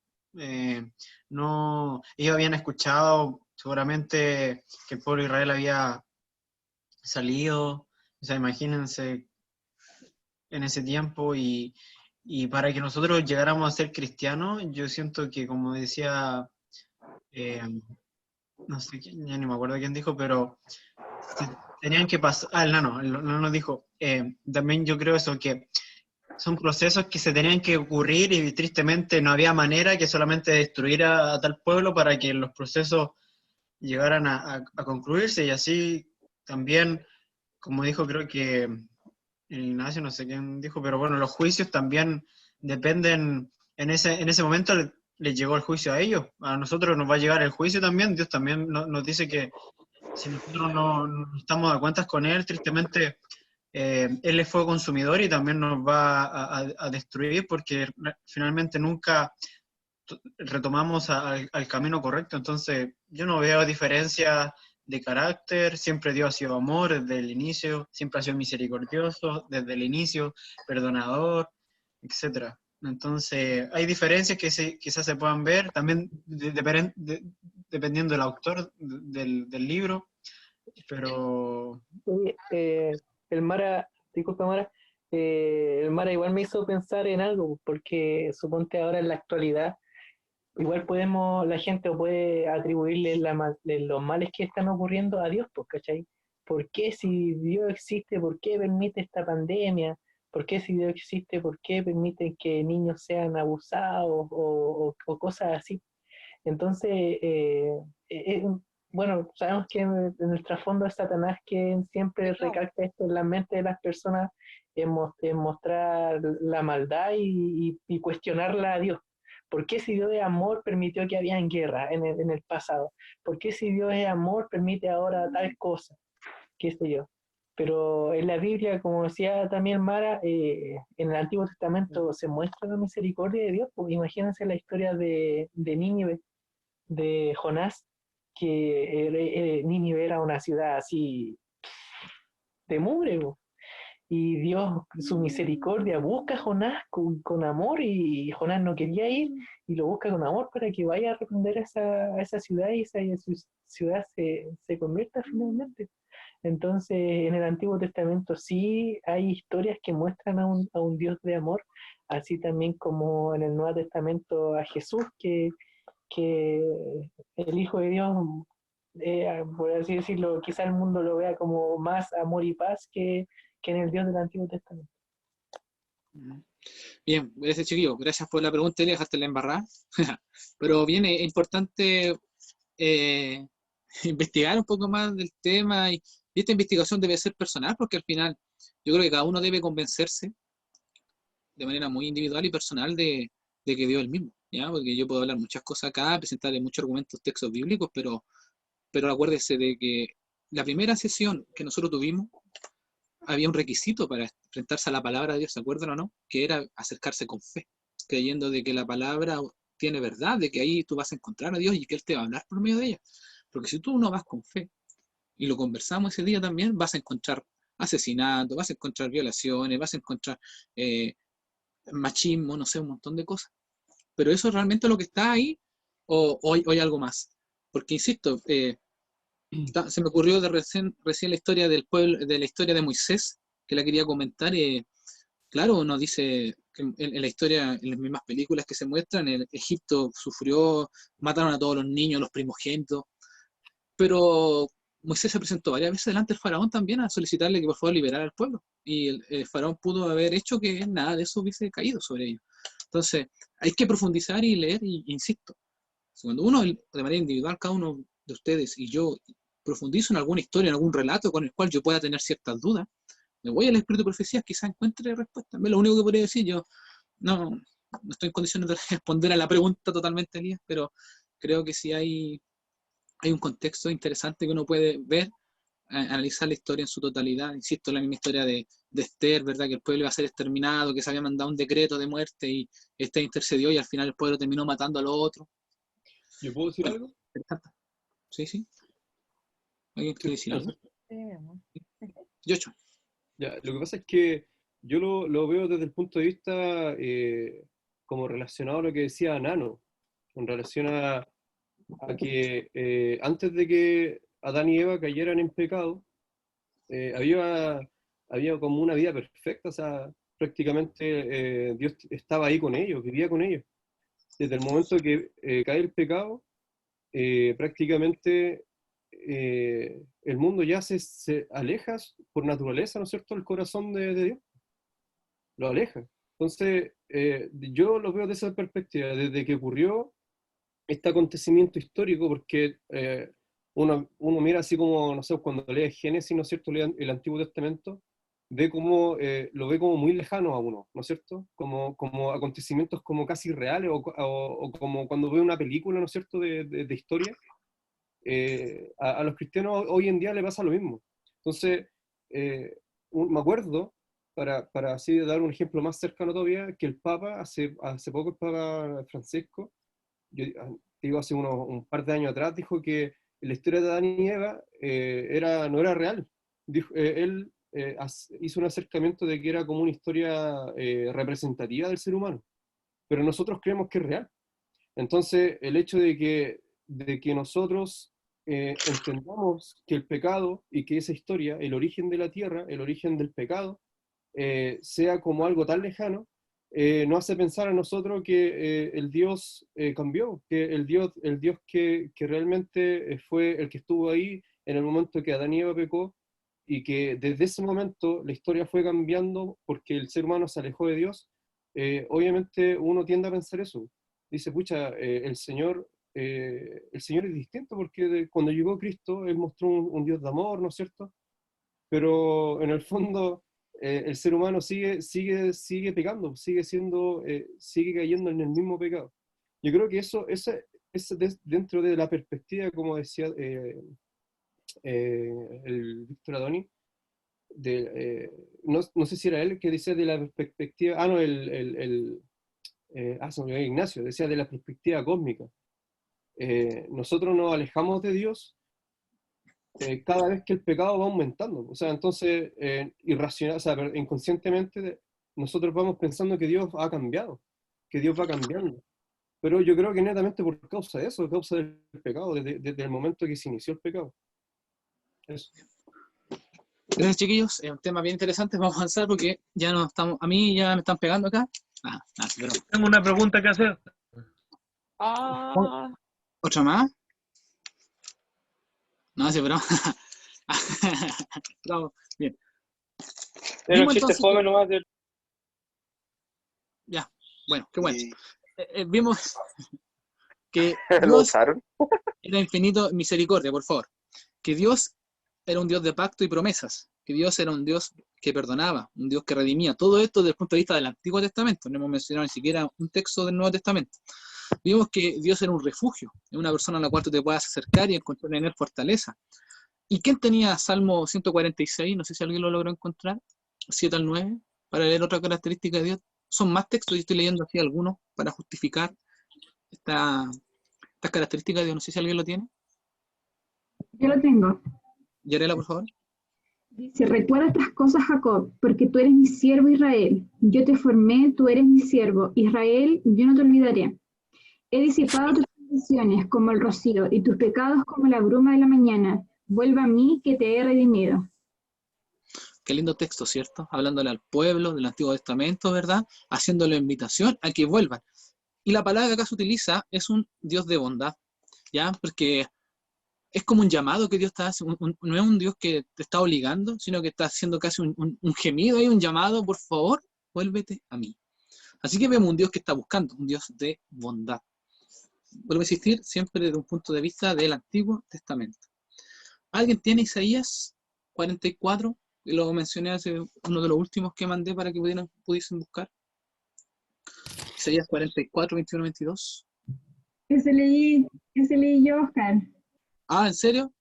E: No, ellos habían escuchado seguramente que el pueblo de Israel había salido, o sea, imagínense en ese tiempo y para que nosotros llegáramos a ser cristianos, yo siento que como decía, no sé, ya ni me acuerdo quién dijo, pero tenían que pasar, el nano dijo, también yo creo eso, que son procesos que se tenían que ocurrir y tristemente no había manera que solamente destruir a tal pueblo para que los procesos llegaran a concluirse y así también, como dijo creo que el Ignacio, no sé quién dijo, pero bueno, los juicios también dependen, en ese momento les llegó el juicio a ellos, a nosotros nos va a llegar el juicio también, Dios también nos dice que si nosotros no estamos a cuentas con Él, tristemente Él es fuego consumidor y también nos va a destruir porque finalmente nunca retomamos al camino correcto, entonces yo no veo diferencia de carácter, siempre Dios ha sido amor desde el inicio, siempre ha sido misericordioso desde el inicio, perdonador, etc. Entonces, hay diferencias que quizás se puedan ver, también dependiendo del autor del libro, pero...
I: El Mara, disculpa Mara, el Mara igual me hizo pensar en algo, porque suponte ahora en la actualidad, igual la gente puede atribuirle los males que están ocurriendo a Dios, pues, ¿cachai? ¿Por qué si Dios existe, por qué permite esta pandemia? ¿Por qué si Dios existe, por qué permite que niños sean abusados o cosas así? Entonces, bueno, sabemos que en el trasfondo de Satanás que siempre recalca esto en la mente de las personas, en mostrar la maldad y cuestionarla a Dios. ¿Por qué si Dios es amor permitió que había guerra en el pasado? ¿Por qué si Dios es amor permite ahora tal cosa? ¿Qué sé yo? Pero en la Biblia, como decía también Mara, en el Antiguo Testamento se muestra la misericordia de Dios. Pues imagínense la historia de Nínive, de Jonás, que Nínive era una ciudad así de mugre, po. Y Dios, su misericordia, busca a Jonás con amor y Jonás no quería ir y lo busca con amor para que vaya a arrepender a esa ciudad y esa ciudad se convierta finalmente. Entonces, en el Antiguo Testamento sí hay historias que muestran a un Dios de amor, así también como en el Nuevo Testamento a Jesús, que el Hijo de Dios, por así decirlo, quizá el mundo lo vea como más amor y paz que en el Dios del Antiguo Testamento.
D: Bien, gracias chiquillo, gracias por la pregunta y dejaste la embarrada. Pero bien, es importante investigar un poco más del tema y esta investigación debe ser personal porque al final yo creo que cada uno debe convencerse de manera muy individual y personal de que Dios es el mismo, ¿ya? Porque yo puedo hablar muchas cosas acá, presentarle muchos argumentos, textos bíblicos, pero acuérdese de que la primera sesión que nosotros tuvimos había un requisito para enfrentarse a la palabra de Dios, ¿se acuerdan o no? Que era acercarse con fe, creyendo de que la palabra tiene verdad, de que ahí tú vas a encontrar a Dios y que Él te va a hablar por medio de ella. Porque si tú no vas con fe y lo conversamos ese día también, vas a encontrar asesinatos, vas a encontrar violaciones, vas a encontrar machismo, no sé, un montón de cosas. Pero eso es realmente lo que está ahí, o hay algo más. Porque, insisto, se me ocurrió recién la historia del pueblo, de la historia de Moisés, que la quería comentar. Claro, nos dice que en la historia, en las mismas películas que se muestran, Egipto sufrió, mataron a todos los niños, los primogénitos, pero Moisés se presentó varias veces delante del faraón también a solicitarle que por favor liberara al pueblo, y el faraón pudo haber hecho que nada de eso hubiese caído sobre ellos. Entonces, hay que profundizar y leer, y insisto, cuando uno, de manera individual, cada uno de ustedes y yo, profundizo en alguna historia, en algún relato con el cual yo pueda tener ciertas dudas, me voy al Espíritu de Profecías, quizá encuentre respuesta. Es lo único que podría decir. Yo no estoy en condiciones de responder a la pregunta totalmente, Elías, pero creo que sí hay un contexto interesante que uno puede ver, analizar la historia en su totalidad. Insisto, la misma historia de Esther, ¿verdad? Que el pueblo iba a ser exterminado, que se había mandado un decreto de muerte y Esther intercedió y al final el pueblo terminó matando a los otros.
R: ¿Yo puedo decir algo?
D: Sí. ¿Alguien quiere decir algo?
L: Sí, mi amor.
D: Yocho.
R: Ya, lo que pasa es que yo lo veo desde el punto de vista como relacionado a lo que decía Nano, en relación a que antes de que Adán y Eva cayeran en pecado, había como una vida perfecta, o sea, prácticamente Dios estaba ahí con ellos, vivía con ellos. Desde el momento que cae el pecado, prácticamente el mundo ya se aleja por naturaleza, ¿no es cierto?, el corazón de Dios. Lo aleja. Entonces, yo lo veo desde esa perspectiva, desde que ocurrió este acontecimiento histórico, porque uno mira así como, no sé, cuando lee Génesis, ¿no es cierto?, lee el Antiguo Testamento, lo ve como muy lejano a uno, ¿no es cierto?, como acontecimientos como casi reales, o como cuando ve una película, ¿no es cierto?, de historia. A los cristianos hoy en día le pasa lo mismo. Entonces, me acuerdo, para así dar un ejemplo más cercano todavía, que el Papa, hace poco el Papa Francisco, yo digo hace un par de años atrás, dijo que la historia de Adán y Eva no era real. Él hizo un acercamiento de que era como una historia representativa del ser humano, pero nosotros creemos que es real. Entonces, el hecho de que nosotros entendamos que el pecado y que esa historia, el origen de la tierra, el origen del pecado, sea como algo tan lejano, nos hace pensar a nosotros que el Dios cambió, que el Dios que realmente fue el que estuvo ahí en el momento que Adán y Eva pecó, y que desde ese momento la historia fue cambiando porque el ser humano se alejó de Dios. Obviamente uno tiende a pensar eso. Dice, pucha, el Señor es distinto porque cuando llegó Cristo, Él mostró un Dios de amor, ¿no es cierto? Pero en el fondo el ser humano sigue pecando, sigue cayendo en el mismo pecado. Yo creo que eso dentro de la perspectiva, como decía el Víctor Adoni, no sé si era él que decía de la perspectiva, se me olvidó, Ignacio, decía de la perspectiva cósmica. Nosotros nos alejamos de Dios cada vez que el pecado va aumentando. O sea, entonces, inconscientemente, nosotros vamos pensando que Dios ha cambiado, que Dios va cambiando. Pero yo creo que netamente por causa de eso, por causa del pecado, desde el momento que se inició el pecado. Eso.
D: Gracias, chiquillos. Es un tema bien interesante. Vamos a avanzar porque ya no estamos. A mí ya me están pegando acá. Pero...
M: Tengo una pregunta que hacer.
D: ¿Otra más? No, sí, pero... Bravo, bien.
N: Era un chiste fome nomás del...
D: Ya, bueno, qué bueno. Vimos que Dios era infinito en misericordia, por favor. Que Dios era un Dios de pacto y promesas. Que Dios era un Dios que perdonaba, un Dios que redimía. Todo esto desde el punto de vista del Antiguo Testamento. No hemos mencionado ni siquiera un texto del Nuevo Testamento. Vimos que Dios era un refugio, es una persona a la cual tú te puedas acercar y encontrar en él fortaleza. ¿Y quién tenía Salmo 146? No sé si alguien lo logró encontrar, 7 al 9, para leer otra característica de Dios. Son más textos, y estoy leyendo así algunos para justificar estas características de Dios. No sé si alguien lo tiene.
B: Yo lo tengo.
D: Yarela, por favor.
S: Dice, recuerda estas cosas, Jacob, porque tú eres mi siervo Israel. Yo te formé, tú eres mi siervo. Israel, yo no te olvidaré. He disipado tus transgresiones como el rocío y tus pecados como la bruma de la mañana. Vuelve a mí que te he redimido.
D: Qué lindo texto, ¿cierto? Hablándole al pueblo del Antiguo Testamento, ¿verdad? Haciéndole invitación a que vuelvan. Y la palabra que acá se utiliza es un Dios de bondad, ¿ya? Porque es como un llamado que Dios está haciendo, no es un Dios que te está obligando, sino que está haciendo casi un gemido y un llamado, por favor, vuélvete a mí. Así que vemos un Dios que está buscando, un Dios de bondad. Vuelvo a insistir, siempre desde un punto de vista del Antiguo Testamento. ¿Alguien tiene Isaías 44? Lo mencioné hace uno de los últimos que mandé para que pudiesen buscar. Isaías 44, 21, 22.
S: Ese leí yo, Oscar.
D: Ah, ¿en serio?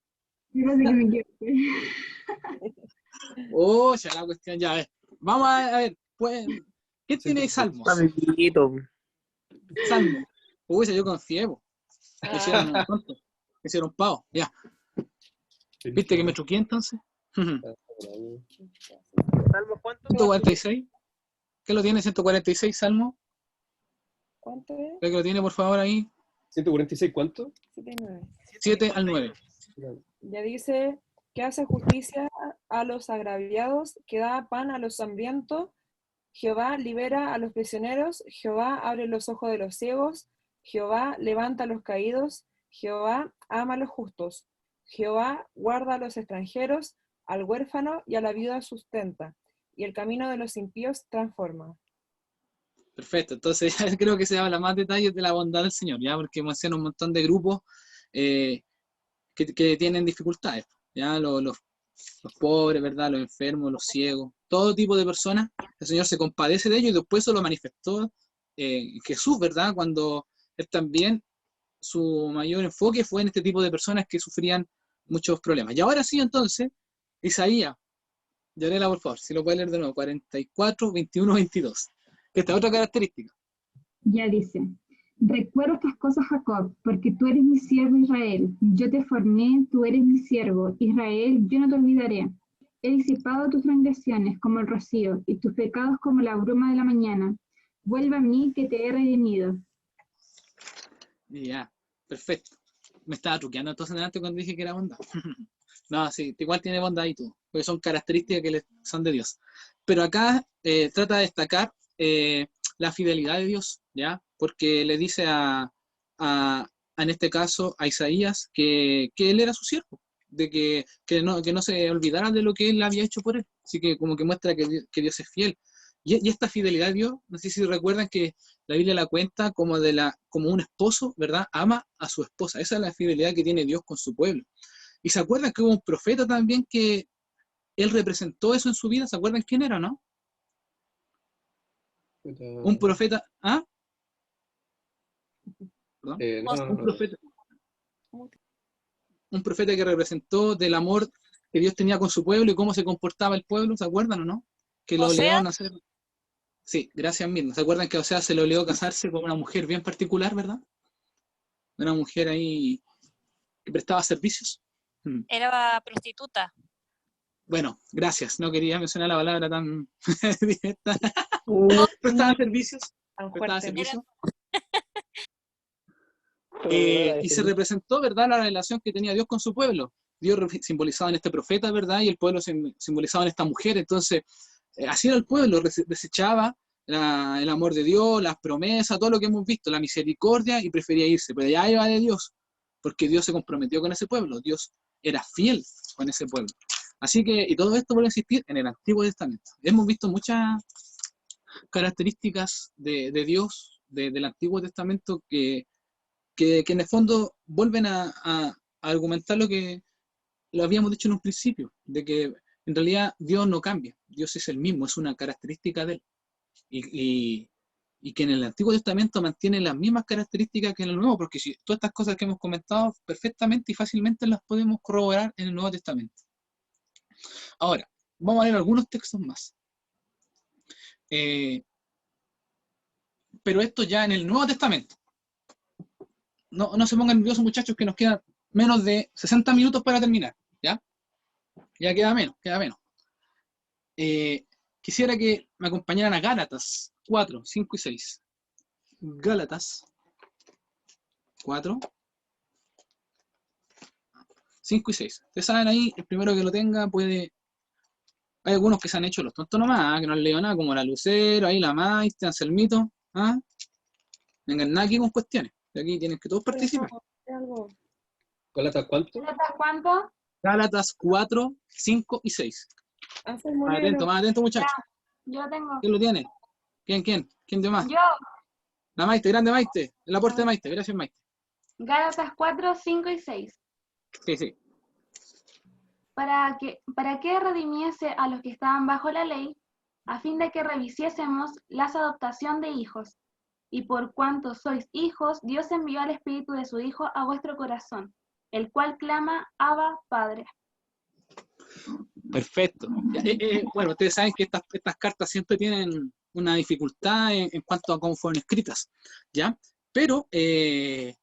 S: Fíjate que me equivoqué.
D: Oh, ya la cuestión, ya es. Vamos a ver, pues, ¿qué tiene Salmos? Salmo. Uy, se yo confié, po. Hicieron pavo, ya. ¿Viste que me truqué entonces?
M: ¿Salmo cuánto?
D: 146. ¿Qué lo tiene 146, Salmo?
P: ¿Cuánto es?
D: ¿Qué lo tiene, por favor, ahí?
R: 146, ¿cuánto?
P: 7 y 9.
D: 7 al 9.
P: Ya dice que hace justicia a los agraviados, que da pan a los hambrientos. Jehová libera a los prisioneros. Jehová abre los ojos de los ciegos. Jehová levanta a los caídos. Jehová ama a los justos. Jehová guarda a los extranjeros. Al huérfano y a la viuda sustenta. Y el camino de los impíos transforma.
D: Perfecto, entonces ya creo que se habla más detalles de la bondad del Señor, ya, porque menciona un montón de grupos que tienen dificultades, ya, los pobres, ¿verdad? Los enfermos, los ciegos, todo tipo de personas. El Señor se compadece de ellos y después eso lo manifestó Jesús, ¿verdad? Cuando él también, su mayor enfoque fue en este tipo de personas que sufrían muchos problemas. Y ahora sí, entonces, Isaías, Yarela, por favor, si lo puede leer de nuevo, 44, 21, 22. Esta es otra característica.
S: Ya dice, recuerda estas cosas, Jacob, porque tú eres mi siervo Israel. Yo te formé, tú eres mi siervo. Israel, yo no te olvidaré. He disipado tus transgresiones como el rocío y tus pecados como la bruma de la mañana. Vuelve a mí que te he redimido.
D: Ya, perfecto. Me estaba truqueando entonces delante cuando dije que era bondad. No, sí, igual tiene bondad y todo, porque son características que son de Dios. Pero acá trata de destacar la fidelidad de Dios, ¿ya? Porque le dice en este caso a Isaías que él era su siervo, de que no se olvidara de lo que él había hecho por él. Así que como que muestra que Dios es fiel. Y esta fidelidad de Dios, no sé si recuerdan que la Biblia la cuenta como un esposo, ¿verdad? Ama a su esposa. Esa es la fidelidad que tiene Dios con su pueblo. Y se acuerdan que hubo un profeta también que él representó eso en su vida. ¿Se acuerdan quién era, no? Un profeta. ¿Ah? ¿Perdón? Un profeta que representó del amor que Dios tenía con su pueblo y cómo se comportaba el pueblo. ¿Se acuerdan o no? Que lo obligaron a hacer. Sí, gracias, Mirna. ¿Se acuerdan que se le obligó a casarse con una mujer bien particular, verdad? Una mujer ahí que prestaba servicios.
Q: Era prostituta.
D: Bueno, gracias. No quería mencionar la palabra tan directa. Prestaba servicios. Prestaba servicios. Y se representó, ¿verdad?, la relación que tenía Dios con su pueblo. Dios simbolizado en este profeta, ¿verdad? Y el pueblo simbolizado en esta mujer. Entonces, así era el pueblo, desechaba el amor de Dios, las promesas, todo lo que hemos visto, la misericordia, y prefería irse. Pero ya iba de Dios, porque Dios se comprometió con ese pueblo. Dios era fiel con ese pueblo. Así que, y todo esto vuelve a existir en el Antiguo Testamento. Hemos visto muchas características de Dios, del Antiguo Testamento, que en el fondo vuelven a argumentar lo que lo habíamos dicho en un principio, de que en realidad Dios no cambia, Dios es el mismo, es una característica de él. Y que en el Antiguo Testamento mantiene las mismas características que en el Nuevo, porque si todas estas cosas que hemos comentado perfectamente y fácilmente las podemos corroborar en el Nuevo Testamento. Ahora, vamos a leer algunos textos más. Pero esto ya en el Nuevo Testamento. No se pongan nerviosos, muchachos, que nos quedan menos de 60 minutos para terminar, ¿ya? Ya queda menos, queda menos. Quisiera que me acompañaran a Gálatas 4, 5 y 6. Gálatas 4, 5 y 6. Ustedes saben ahí, el primero que lo tenga puede... Hay algunos que se han hecho los tontos nomás, que no han leído nada, como la Lucero, ahí la Maite, Anselmito. Vengan nada aquí con cuestiones. Aquí tienen que todos participar.
R: ¿Gálatas cuánto?
S: ¿Gálatas cuánto?
D: Gálatas 4, 5 y 6. Más atento, muchachos.
S: Yo lo tengo.
D: ¿Quién lo tiene? ¿Quién de más?
S: Yo.
D: La Maite, grande Maite. El aporte de Maite. Gracias, Maite.
S: Gálatas 4, 5 y 6.
D: Sí.
S: Para que redimiese a los que estaban bajo la ley, a fin de que revisiésemos la adoptación de hijos. Y por cuanto sois hijos, Dios envió al Espíritu de su Hijo a vuestro corazón, el cual clama, Abba, Padre.
D: Perfecto. Bueno, ustedes saben que estas cartas siempre tienen una dificultad en cuanto a cómo fueron escritas, ¿ya? Pero en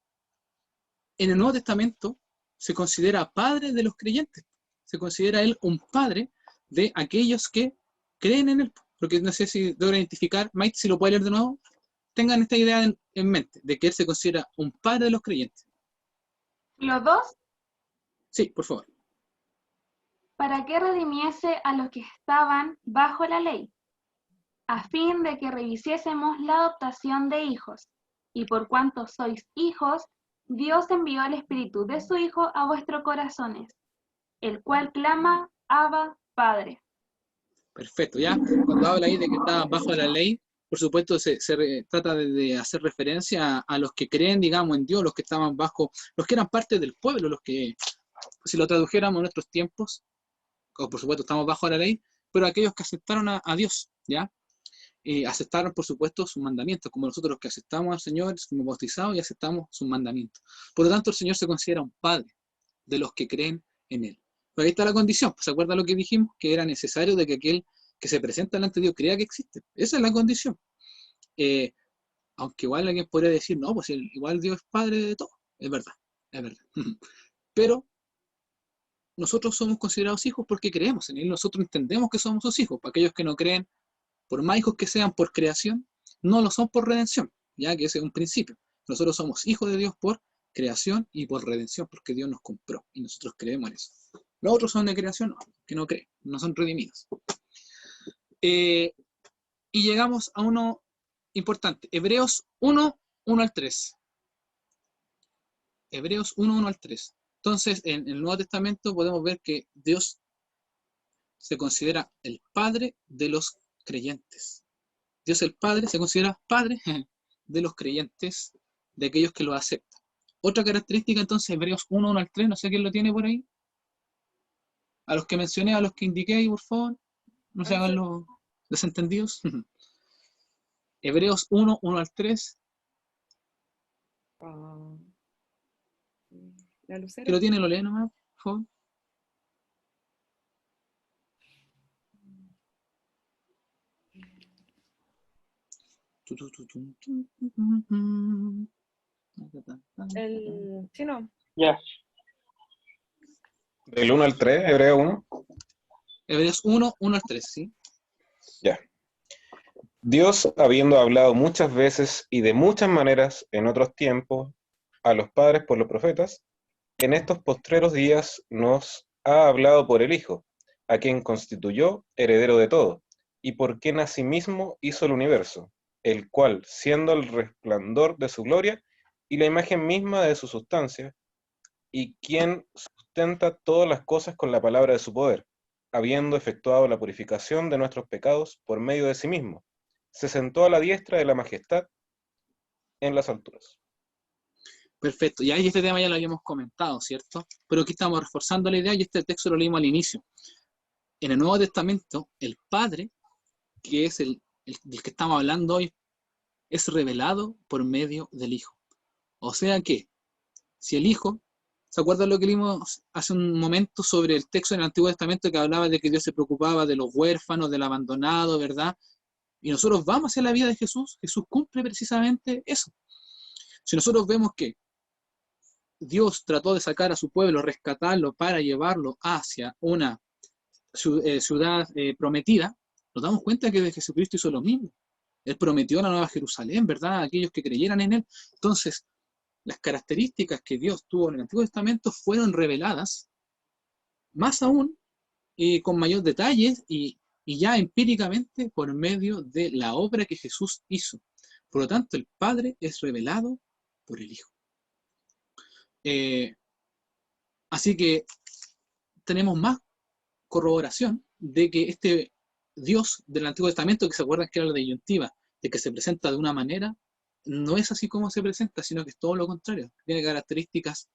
D: el Nuevo Testamento se considera padre de los creyentes. Se considera él un padre de aquellos que creen en él. Porque no sé si debo identificar, Maite, si lo puede leer de nuevo, tengan esta idea en mente, de que él se considera un padre de los creyentes.
S: ¿Los dos?
D: Sí, por favor.
S: Para que redimiese a los que estaban bajo la ley, a fin de que revisiésemos la adoptación de hijos. Y por cuanto sois hijos, Dios envió el Espíritu de su Hijo a vuestros corazones, el cual clama, Abba, Padre.
D: Perfecto, ya cuando habla ahí de que estaban bajo la ley, por supuesto se trata de hacer referencia a los que creen, digamos, en Dios, los que estaban bajo, los que eran parte del pueblo, los que, si lo tradujéramos en nuestros tiempos, o por supuesto estamos bajo la ley, pero aquellos que aceptaron a Dios, ¿ya? Aceptaron, por supuesto, sus mandamientos, como nosotros los que aceptamos al Señor, como bautizados y aceptamos sus mandamientos. Por lo tanto, el Señor se considera un padre de los que creen en Él. Pero ahí está la condición, pues, ¿se acuerda lo que dijimos? Que era necesario de que aquel que se presenta delante de Dios crea que existe. Esa es la condición. Aunque igual alguien podría decir, no, pues igual Dios es padre de todo. Es verdad. Pero nosotros somos considerados hijos porque creemos en Él. Nosotros entendemos que somos sus hijos. Para aquellos que no creen, por más hijos que sean por creación, no lo son por redención, ya que ese es un principio. Nosotros somos hijos de Dios por creación y por redención, porque Dios nos compró y nosotros creemos en eso. Los otros son de creación, no, que no creen, no son redimidos. Y llegamos a uno importante, Hebreos 1, 1 al 3. Hebreos 1, 1 al 3. Entonces, en el Nuevo Testamento podemos ver que Dios se considera el Padre de los creyentes. Dios el Padre se considera Padre de los creyentes, de aquellos que lo aceptan. Otra característica, entonces, Hebreos 1, 1 al 3, no sé quién lo tiene por ahí. A los que mencioné, a los que indiqué ahí, por favor, no se hagan los desentendidos. Hebreos 1, 1 al 3.
P: La Lucero.
D: ¿Que lo tiene? Lo lee nomás, por favor.
P: El chino.
N: Ya.
T: Del 1 al 3, Hebreo 1.
D: Hebreos 1, 1 al 3, ¿sí?
T: Ya. Dios, habiendo hablado muchas veces y de muchas maneras en otros tiempos a los padres por los profetas, en estos postreros días nos ha hablado por el Hijo, a quien constituyó heredero de todo, y por quien asimismo hizo el universo, el cual, siendo el resplandor de su gloria y la imagen misma de su sustancia, y quien sustenta todas las cosas con la palabra de su poder, habiendo efectuado la purificación de nuestros pecados por medio de sí mismo, se sentó a la diestra de la majestad en las alturas.
D: Perfecto, y ahí este tema ya lo habíamos comentado, ¿cierto? Pero aquí estamos reforzando la idea y este texto lo leímos al inicio. En el Nuevo Testamento, el Padre, que es el del que estamos hablando hoy, es revelado por medio del Hijo. O sea que, si el Hijo, ¿se acuerdan lo que leímos hace un momento sobre el texto en el Antiguo Testamento que hablaba de que Dios se preocupaba de los huérfanos, del abandonado, ¿verdad? Y nosotros vamos hacia la vida de Jesús, Jesús cumple precisamente eso. Si nosotros vemos que Dios trató de sacar a su pueblo, rescatarlo para llevarlo hacia una ciudad prometida, nos damos cuenta que Jesucristo hizo lo mismo. Él prometió la Nueva Jerusalén, ¿verdad? A aquellos que creyeran en Él. Entonces, las características que Dios tuvo en el Antiguo Testamento fueron reveladas, más aún, con mayor detalle y ya empíricamente por medio de la obra que Jesús hizo. Por lo tanto, el Padre es revelado por el Hijo. Así que tenemos más corroboración de que este Dios del Antiguo Testamento, que se acuerdan que era la disyuntiva, de que se presenta de una manera, no es así como se presenta, sino que es todo lo contrario. Tiene características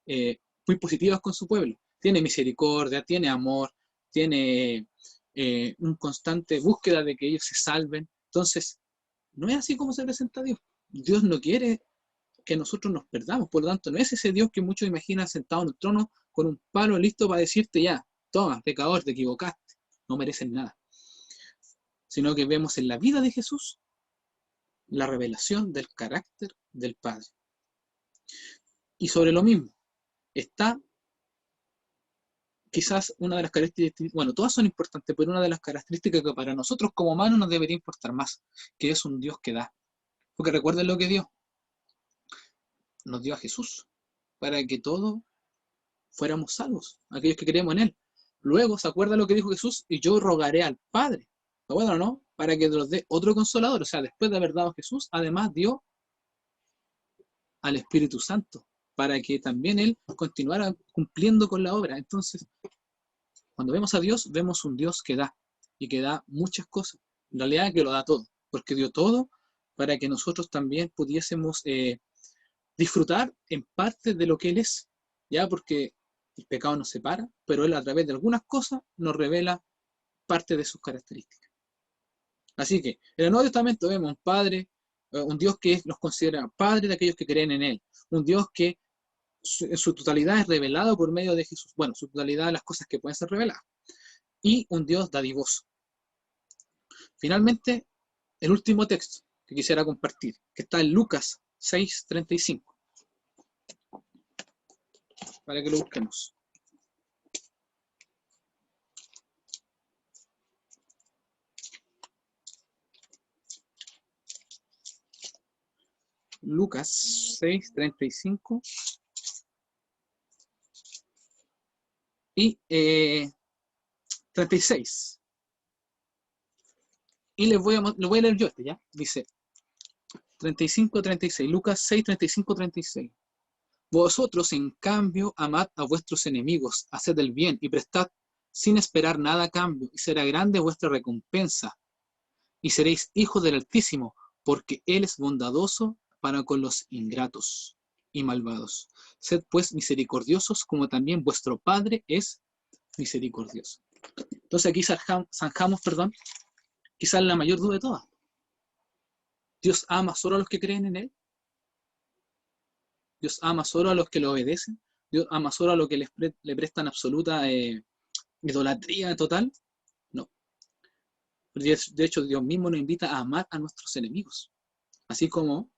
D: muy positivas con su pueblo. Tiene misericordia, tiene amor, tiene una constante búsqueda de que ellos se salven. Entonces, no es así como se presenta Dios. Dios no quiere que nosotros nos perdamos. Por lo tanto, no es ese Dios que muchos imaginan sentado en un trono con un palo listo para decirte ya, toma, pecador, te equivocaste, no mereces nada. Sino que vemos en la vida de Jesús la revelación del carácter del Padre. Y sobre lo mismo, está quizás una de las características, bueno, todas son importantes, pero una de las características que para nosotros como humanos nos debería importar más, que es un Dios que da. Porque recuerden lo que dio. Nos dio a Jesús, para que todos fuéramos salvos, aquellos que creemos en Él. Luego, ¿se acuerda lo que dijo Jesús? Y yo rogaré al Padre, ¿se acuerdan o no? Para que nos dé otro consolador. O sea, después de haber dado a Jesús, además dio al Espíritu Santo, para que también Él continuara cumpliendo con la obra. Entonces, cuando vemos a Dios, vemos un Dios que da, y que da muchas cosas. En realidad que lo da todo, porque dio todo para que nosotros también pudiésemos disfrutar en parte de lo que Él es, ya, porque el pecado nos separa, pero Él a través de algunas cosas nos revela parte de sus características. Así que en el Nuevo Testamento vemos un Padre, un Dios que nos considera Padre de aquellos que creen en Él, un Dios que en su totalidad es revelado por medio de Jesús, bueno, su totalidad de las cosas que pueden ser reveladas, y un Dios dadivoso. Finalmente, el último texto que quisiera compartir, que está en Lucas 6:35, para que lo busquemos. Lucas 6:35 y 36. Y lo voy a leer yo ¿ya? Dice 35-36, Lucas 6:35-36. Vosotros, en cambio, amad a vuestros enemigos, haced el bien y prestad sin esperar nada a cambio, y será grande vuestra recompensa, y seréis hijos del Altísimo, porque Él es bondadoso para con los ingratos y malvados. Sed pues misericordiosos, como también vuestro Padre es misericordioso. Entonces aquí zanjamos, quizás la mayor duda de todas. ¿Dios ama solo a los que creen en Él? ¿Dios ama solo a los que lo obedecen? ¿Dios ama solo a los que le prestan absoluta idolatría total? No. De hecho, Dios mismo nos invita a amar a nuestros enemigos, así como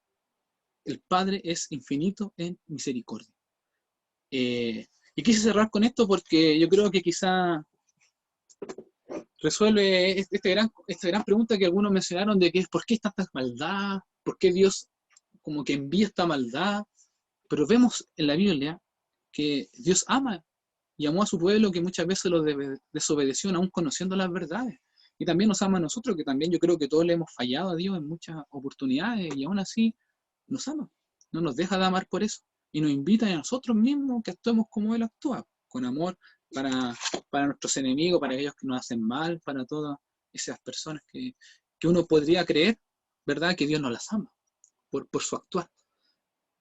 D: el Padre es infinito en misericordia. Y quise cerrar con esto porque yo creo que quizá resuelve esta gran pregunta que algunos mencionaron de que es ¿por qué tanta maldad? ¿Por qué Dios como que envía esta maldad? Pero vemos en la Biblia que Dios ama y amó a su pueblo que muchas veces lo desobedeció aún conociendo las verdades. Y también nos ama a nosotros, que también yo creo que todos le hemos fallado a Dios en muchas oportunidades y aún así nos ama. No nos deja de amar por eso. Y nos invita a nosotros mismos que actuemos como Él actúa, con amor para nuestros enemigos, para aquellos que nos hacen mal, para todas esas personas que uno podría creer, ¿verdad?, que Dios no las ama por su actuar.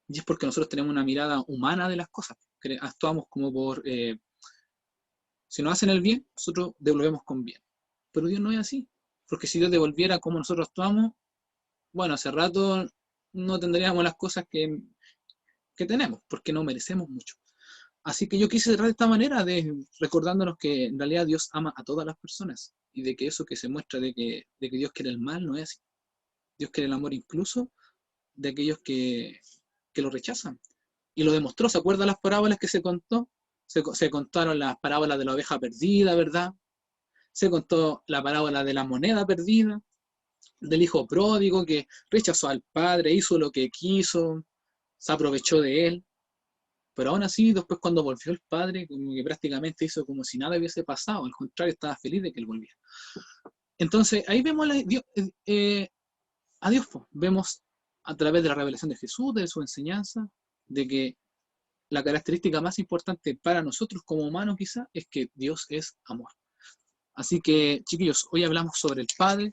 D: Y es porque nosotros tenemos una mirada humana de las cosas. Actuamos como si nos hacen el bien, nosotros devolvemos con bien. Pero Dios no es así. Porque si Dios devolviera como nosotros actuamos, bueno, hace rato no tendríamos las cosas que tenemos, porque no merecemos mucho. Así que yo quise cerrar de esta manera, recordándonos que en realidad Dios ama a todas las personas, y de que eso que se muestra de que Dios quiere el mal no es así. Dios quiere el amor incluso de aquellos que lo rechazan. Y lo demostró. ¿Se acuerdan las parábolas que se contó? Se contaron las parábolas de la oveja perdida, ¿verdad? se contó la parábola de la moneda perdida, del hijo pródigo que rechazó al padre, hizo lo que quiso, se aprovechó de él, pero aún así después cuando volvió el padre, como que prácticamente hizo como si nada hubiese pasado, al contrario, estaba feliz de que él volviera. Entonces ahí vemos a Dios, pues. Vemos a través de la revelación de Jesús, de su enseñanza, de que la característica más importante para nosotros como humanos quizá es que Dios es amor. Así que, chiquillos, hoy hablamos sobre el Padre,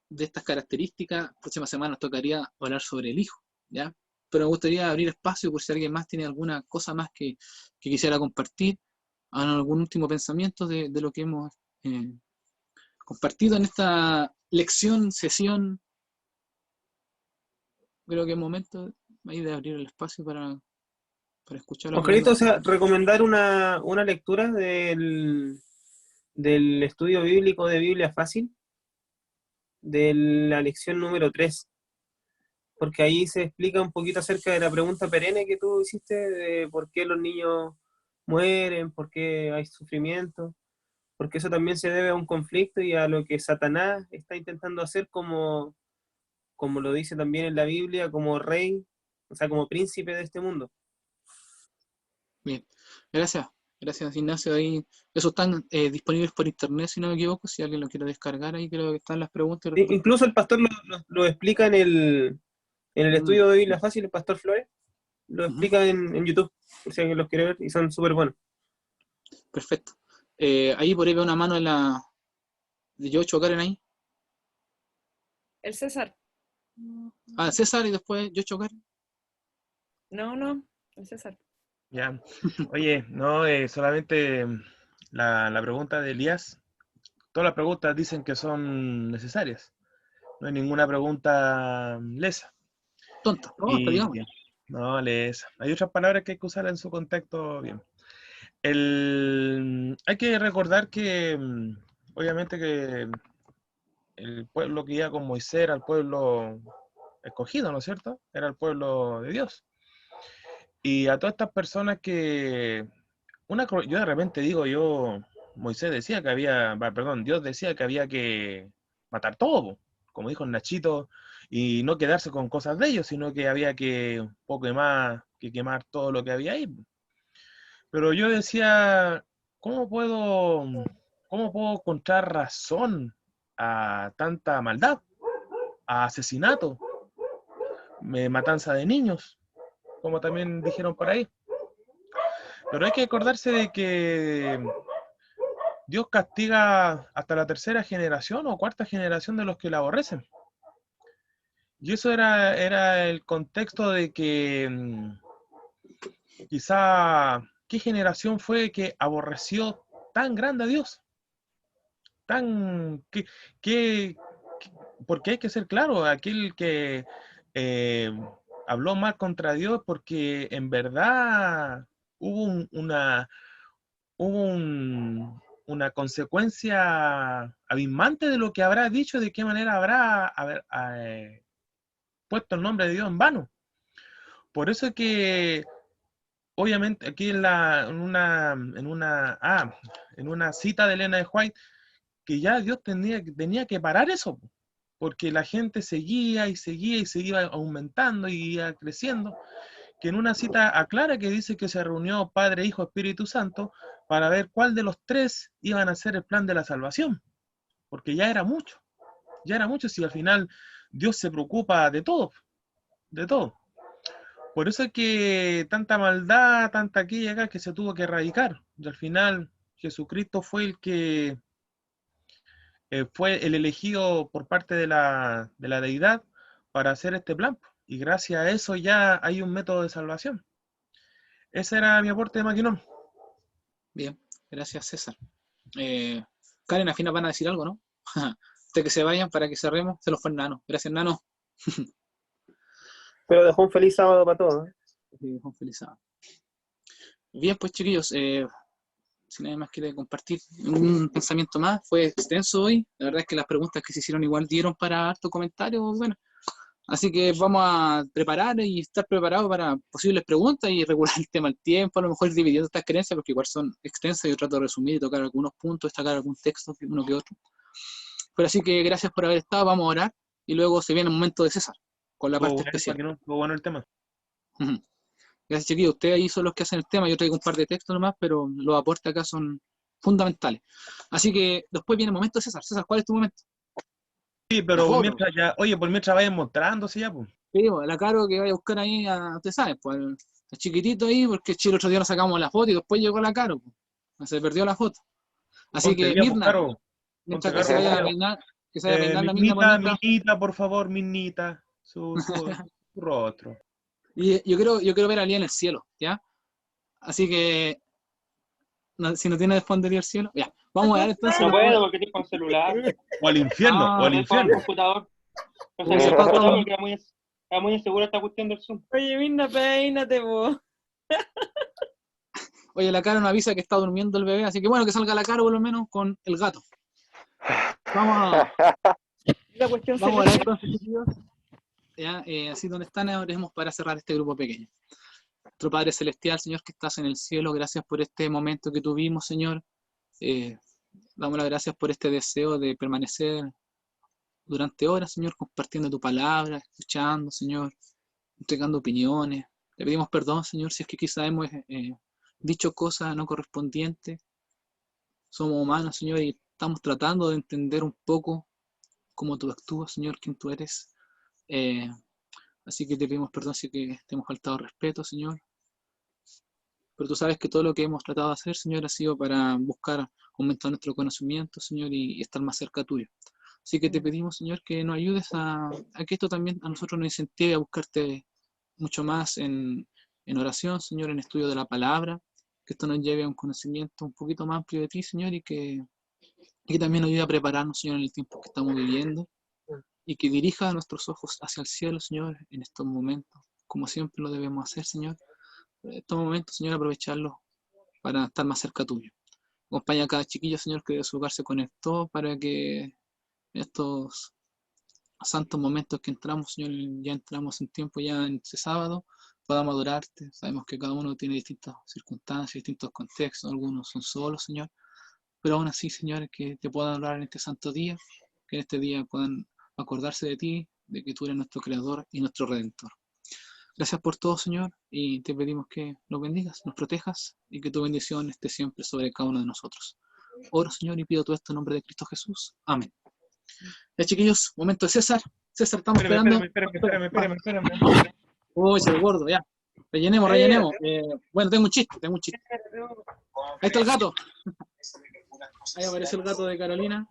D: de estas características. Próxima semana nos tocaría hablar sobre el Hijo, ¿ya? Pero me gustaría abrir espacio por si alguien más tiene alguna cosa más que quisiera compartir, algún último pensamiento de lo que hemos compartido en esta sesión. Creo que es momento ahí de abrir el espacio para escuchar.
M: Ojalá, o sea, recomendar una lectura del estudio bíblico de Biblia Fácil, de la lección número 3, porque ahí se explica un poquito acerca de la pregunta perenne que tú hiciste, de por qué los niños mueren, por qué hay sufrimiento, porque eso también se debe a un conflicto y a lo que Satanás está intentando hacer como lo dice también en la Biblia, como rey, o sea, como príncipe de este mundo.
D: Bien, gracias Ignacio. Ahí, esos están disponibles por internet, si no me equivoco, si alguien lo quiere descargar, ahí creo que están las preguntas.
M: Incluso el pastor lo explica en el estudio de Biblia Fácil, el pastor Flores, lo explica en YouTube, si alguien los quiere ver, y son súper buenos.
D: Perfecto. Ahí por ahí veo una mano de Yocho Karen ahí.
P: El César.
D: César y después Yocho Karen.
P: No, el César.
O: Ya. Oye, no, solamente la pregunta de Elías. Todas las preguntas dicen que son necesarias. No hay ninguna pregunta lesa.
D: Tonta, no, digamos.
O: No, lesa. Hay otras palabras que hay que usar en su contexto bien. Hay que recordar que, obviamente, que el pueblo que iba con Moisés era el pueblo escogido, ¿no es cierto? Era el pueblo de Dios. Y a todas estas personas que... yo de repente digo, Moisés decía que Dios decía que había que matar todo, como dijo el Nachito, y no quedarse con cosas de ellos, sino que había que un poco más que quemar todo lo que había ahí. Pero yo decía, ¿cómo puedo encontrar razón a tanta maldad, a asesinato, matanza de niños, como también dijeron por ahí? Pero hay que acordarse de que Dios castiga hasta la tercera generación o cuarta generación de los que la aborrecen. Y eso era el contexto de que quizá, ¿qué generación fue que aborreció tan grande a Dios? Porque hay que ser claro, aquel que habló mal contra Dios porque en verdad hubo una consecuencia abismante de lo que habrá dicho, de qué manera habrá puesto el nombre de Dios en vano. Por eso es que obviamente aquí en una cita de Elena de White, que ya Dios tenía que parar eso, porque la gente seguía y seguía aumentando y iba creciendo, que en una cita aclara que dice que se reunió Padre, Hijo, Espíritu Santo para ver cuál de los tres iban a hacer el plan de la salvación, porque ya era mucho si al final Dios se preocupa de todo. Por eso es que tanta maldad, tanta aquí y acá, que se tuvo que erradicar. Y al final Jesucristo fue el que fue el elegido por parte de la deidad para hacer este plan. Y gracias a eso ya hay un método de salvación. Ese era mi aporte de Maquinón.
D: Bien, gracias César. Karen, al final van a decir algo, ¿no? Hasta que se vayan para que cerremos, se los fue el Nano. Gracias, Nano.
M: Pero dejó un feliz sábado para todos.
D: Dejó un feliz sábado. Bien, pues chiquillos, si nadie más quiere compartir un pensamiento más, fue extenso hoy. La verdad es que las preguntas que se hicieron igual dieron para harto comentario. Bueno, Así que vamos a preparar y estar preparados para posibles preguntas y regular el tema al tiempo, a lo mejor ir dividiendo estas creencias, porque igual son extensas, yo trato de resumir y tocar algunos puntos, destacar algún texto, uno que otro. Pero así que gracias por haber estado, vamos a orar, y luego se viene el momento de César, con la parte especial.
O: Estuvo bueno el tema.
D: Gracias, chiquillos. Ustedes ahí son los que hacen el tema, yo traigo un par de textos nomás, pero los aportes acá son fundamentales. Así que después viene el momento de César. César, ¿cuál es tu momento?
O: Sí, pero por mientras ya, oye, por mientras vayan mostrándose ya, pues.
D: Sí, la Caro que vaya a buscar ahí, usted sabe, pues al chiquitito ahí, porque el otro día nos sacamos la foto y después llegó la Caro, pues. Se perdió la foto. Así
O: Ponte
D: que,
O: ya, pues,
D: Mirna,
O: Caro.
D: mientras
O: Ponte,
D: que se
O: Caro,
D: vaya a
O: Caro.
D: peinar, que se vaya a peinar la Mirna bonita.
O: Minita, por favor, Minita, su rostro.
D: Y yo quiero ver a Lía en el cielo, ¿ya? Así que, si no tiene respondería el cielo, ya. Vamos a ver entonces.
N: No puedo porque estoy con celular.
O: O al infierno, o al infierno.
N: Computador. O sea, el computador queda muy insegura esta cuestión del Zoom.
P: Oye, Mirna, peínate, vos.
D: Oye, la Caro nos avisa que está durmiendo el bebé, así que bueno, que salga la Caro por lo menos con el gato. Vamos a ver entonces, chiquillos. Ya, así donde están, oremos para cerrar este grupo pequeño. Nuestro Padre Celestial, Señor, que estás en el cielo, gracias por este momento que tuvimos, Señor. Damos las gracias por este deseo de permanecer durante horas, Señor, compartiendo tu palabra, escuchando, Señor, entregando opiniones. Le pedimos perdón, Señor, si es que quizá hemos dicho cosas no correspondientes. Somos humanos, Señor, y estamos tratando de entender un poco cómo tú actúas, Señor, quién tú eres. Así que te pedimos perdón si que te hemos faltado respeto, Señor. Pero tú sabes que todo lo que hemos tratado de hacer, Señor, ha sido para buscar aumentar nuestro conocimiento, Señor, y estar más cerca tuyo. Así que te pedimos, Señor, que nos ayudes a que esto también a nosotros nos incentive a buscarte mucho más en oración, Señor, en estudio de la palabra, que esto nos lleve a un conocimiento un poquito más amplio de ti, Señor, y que también nos ayude a prepararnos, Señor, en el tiempo que estamos viviendo, y que dirija nuestros ojos hacia el cielo, Señor, en estos momentos, como siempre lo debemos hacer, Señor. En estos momentos, Señor, aprovecharlos para estar más cerca tuyo. Acompaña a cada chiquillo, Señor, que de su hogar se conectó para que en estos santos momentos que entramos, Señor, ya entramos en tiempo ya en este sábado, podamos adorarte. Sabemos que cada uno tiene distintas circunstancias, distintos contextos, algunos son solos, Señor, pero aún así, Señor, que te puedan hablar en este santo día, que en este día puedan acordarse de ti, de que tú eres nuestro Creador y nuestro Redentor. Gracias por todo, Señor, y te pedimos que nos bendigas, nos protejas y que tu bendición esté siempre sobre cada uno de nosotros. Oro, Señor, y pido todo esto en nombre de Cristo Jesús. Amén. Ya, chiquillos, momento de César. César, estamos esperando.
O: Espérame.
D: Uy, se ve gordo, ya. Rellenemos. Bueno, tengo un chiste. Ahí está el gato. Ahí aparece el gato de Carolina.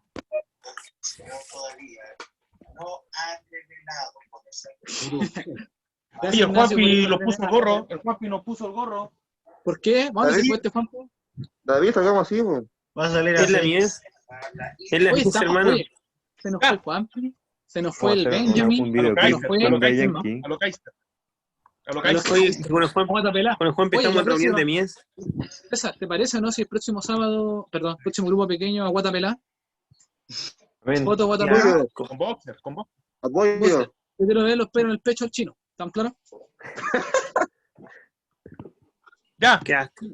O: Y el Juanpi nos puso el gorro. El Juanpi nos puso el gorro.
D: ¿Por qué? ¿Dónde se fue este Juanpi?
K: David, sacamos así, pues.
E: Va a salir
M: Es la
E: así.
M: mies. Es la mies, hermano.
D: Oye, se nos fue el Juanpi, se nos fue el Benjamin, se nos fue
O: a lo
M: Oye, con el Juan estamos en reunión de mies.
D: César, ¿te parece o no si el próximo sábado, próximo grupo pequeño a Guatapelá? Foto Guatapelá.
O: Con boxer.
K: Apoyo.
D: Yo quiero ver los pelos en el pecho al chino. ¿Están claros?
O: Ya.
M: Qué asco.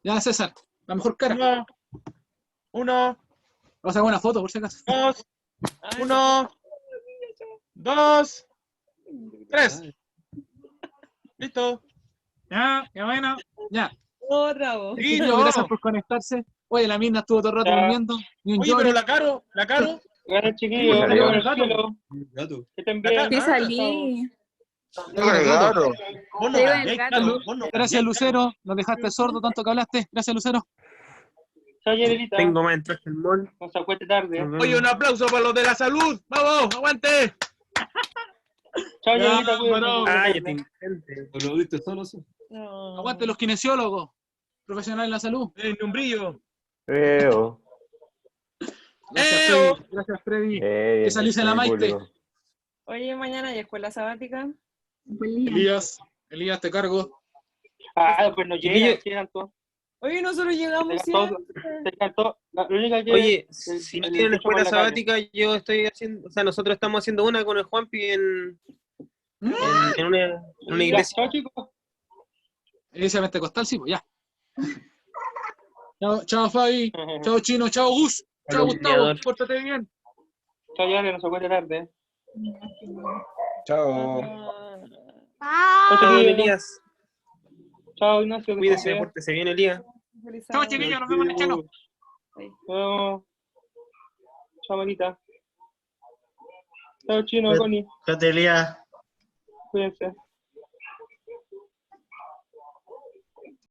D: Ya, César, la mejor cara.
O: Uno.
D: Vamos a hacer una foto, por si acaso.
O: 1, 2, 3. Listo.
D: Ya, qué bueno. Ya.
P: Oh, bravo.
D: Gracias por conectarse. Oye, la mina estuvo todo el rato durmiendo. Ni un
O: Oye, pero la Caro.
N: Bueno, chiquillos,
D: el
N: gato. Que estén bien.
B: Sí, salí.
D: Gracias, Lucero. Nos dejaste sordo tanto que hablaste. Gracias, Lucero.
N: Chao, Yerelita.
M: Tengo más entradas que el mall.
N: Nos acueste tarde.
O: Oye, un aplauso para los de la salud. ¡Vamos, aguante!
N: Chao, Yerelita.
R: ¿Lo viste solo? Sí.
D: Aguante los kinesiólogos. Profesionales en la salud.
O: Un brillo.
D: Gracias, Freddy. Que salís en la Maite.
P: Oye, mañana hay escuela sabática.
D: Elías, te cargo.
N: Pues no llegan todos.
P: Oye, nosotros llegamos
N: Te cantó, la única que
M: Oye,
N: el-
M: si no
N: el
M: tienen
N: 18
M: escuela
N: por la calle.
M: sabática, yo estoy haciendo, o sea, nosotros estamos haciendo una con el Juanpi en una
D: Ya,
M: iglesia.
D: chao, chicos. Iglesia Pentecostal, sí, pues ya. Chao, chao, Fabi. Chao, Chino. Chao, Gus. Chao, Gustavo. Pórtate bien.
N: Chao, ya que nos acuerde tarde.
T: Chao.
N: Chao,
M: Chao,
N: chiquillos.
M: Elías.
N: Chao, Ignacio. que
M: Cuídese,
N: estés bien.
M: pórtese bien, Elías.
D: Chao, chiquillos. Nos vemos en el chano.
N: Nos vemos. Chao, Manita. Chao, Chino,
E: Cuídate,
N: Connie.
E: Elías.
N: Cuídense.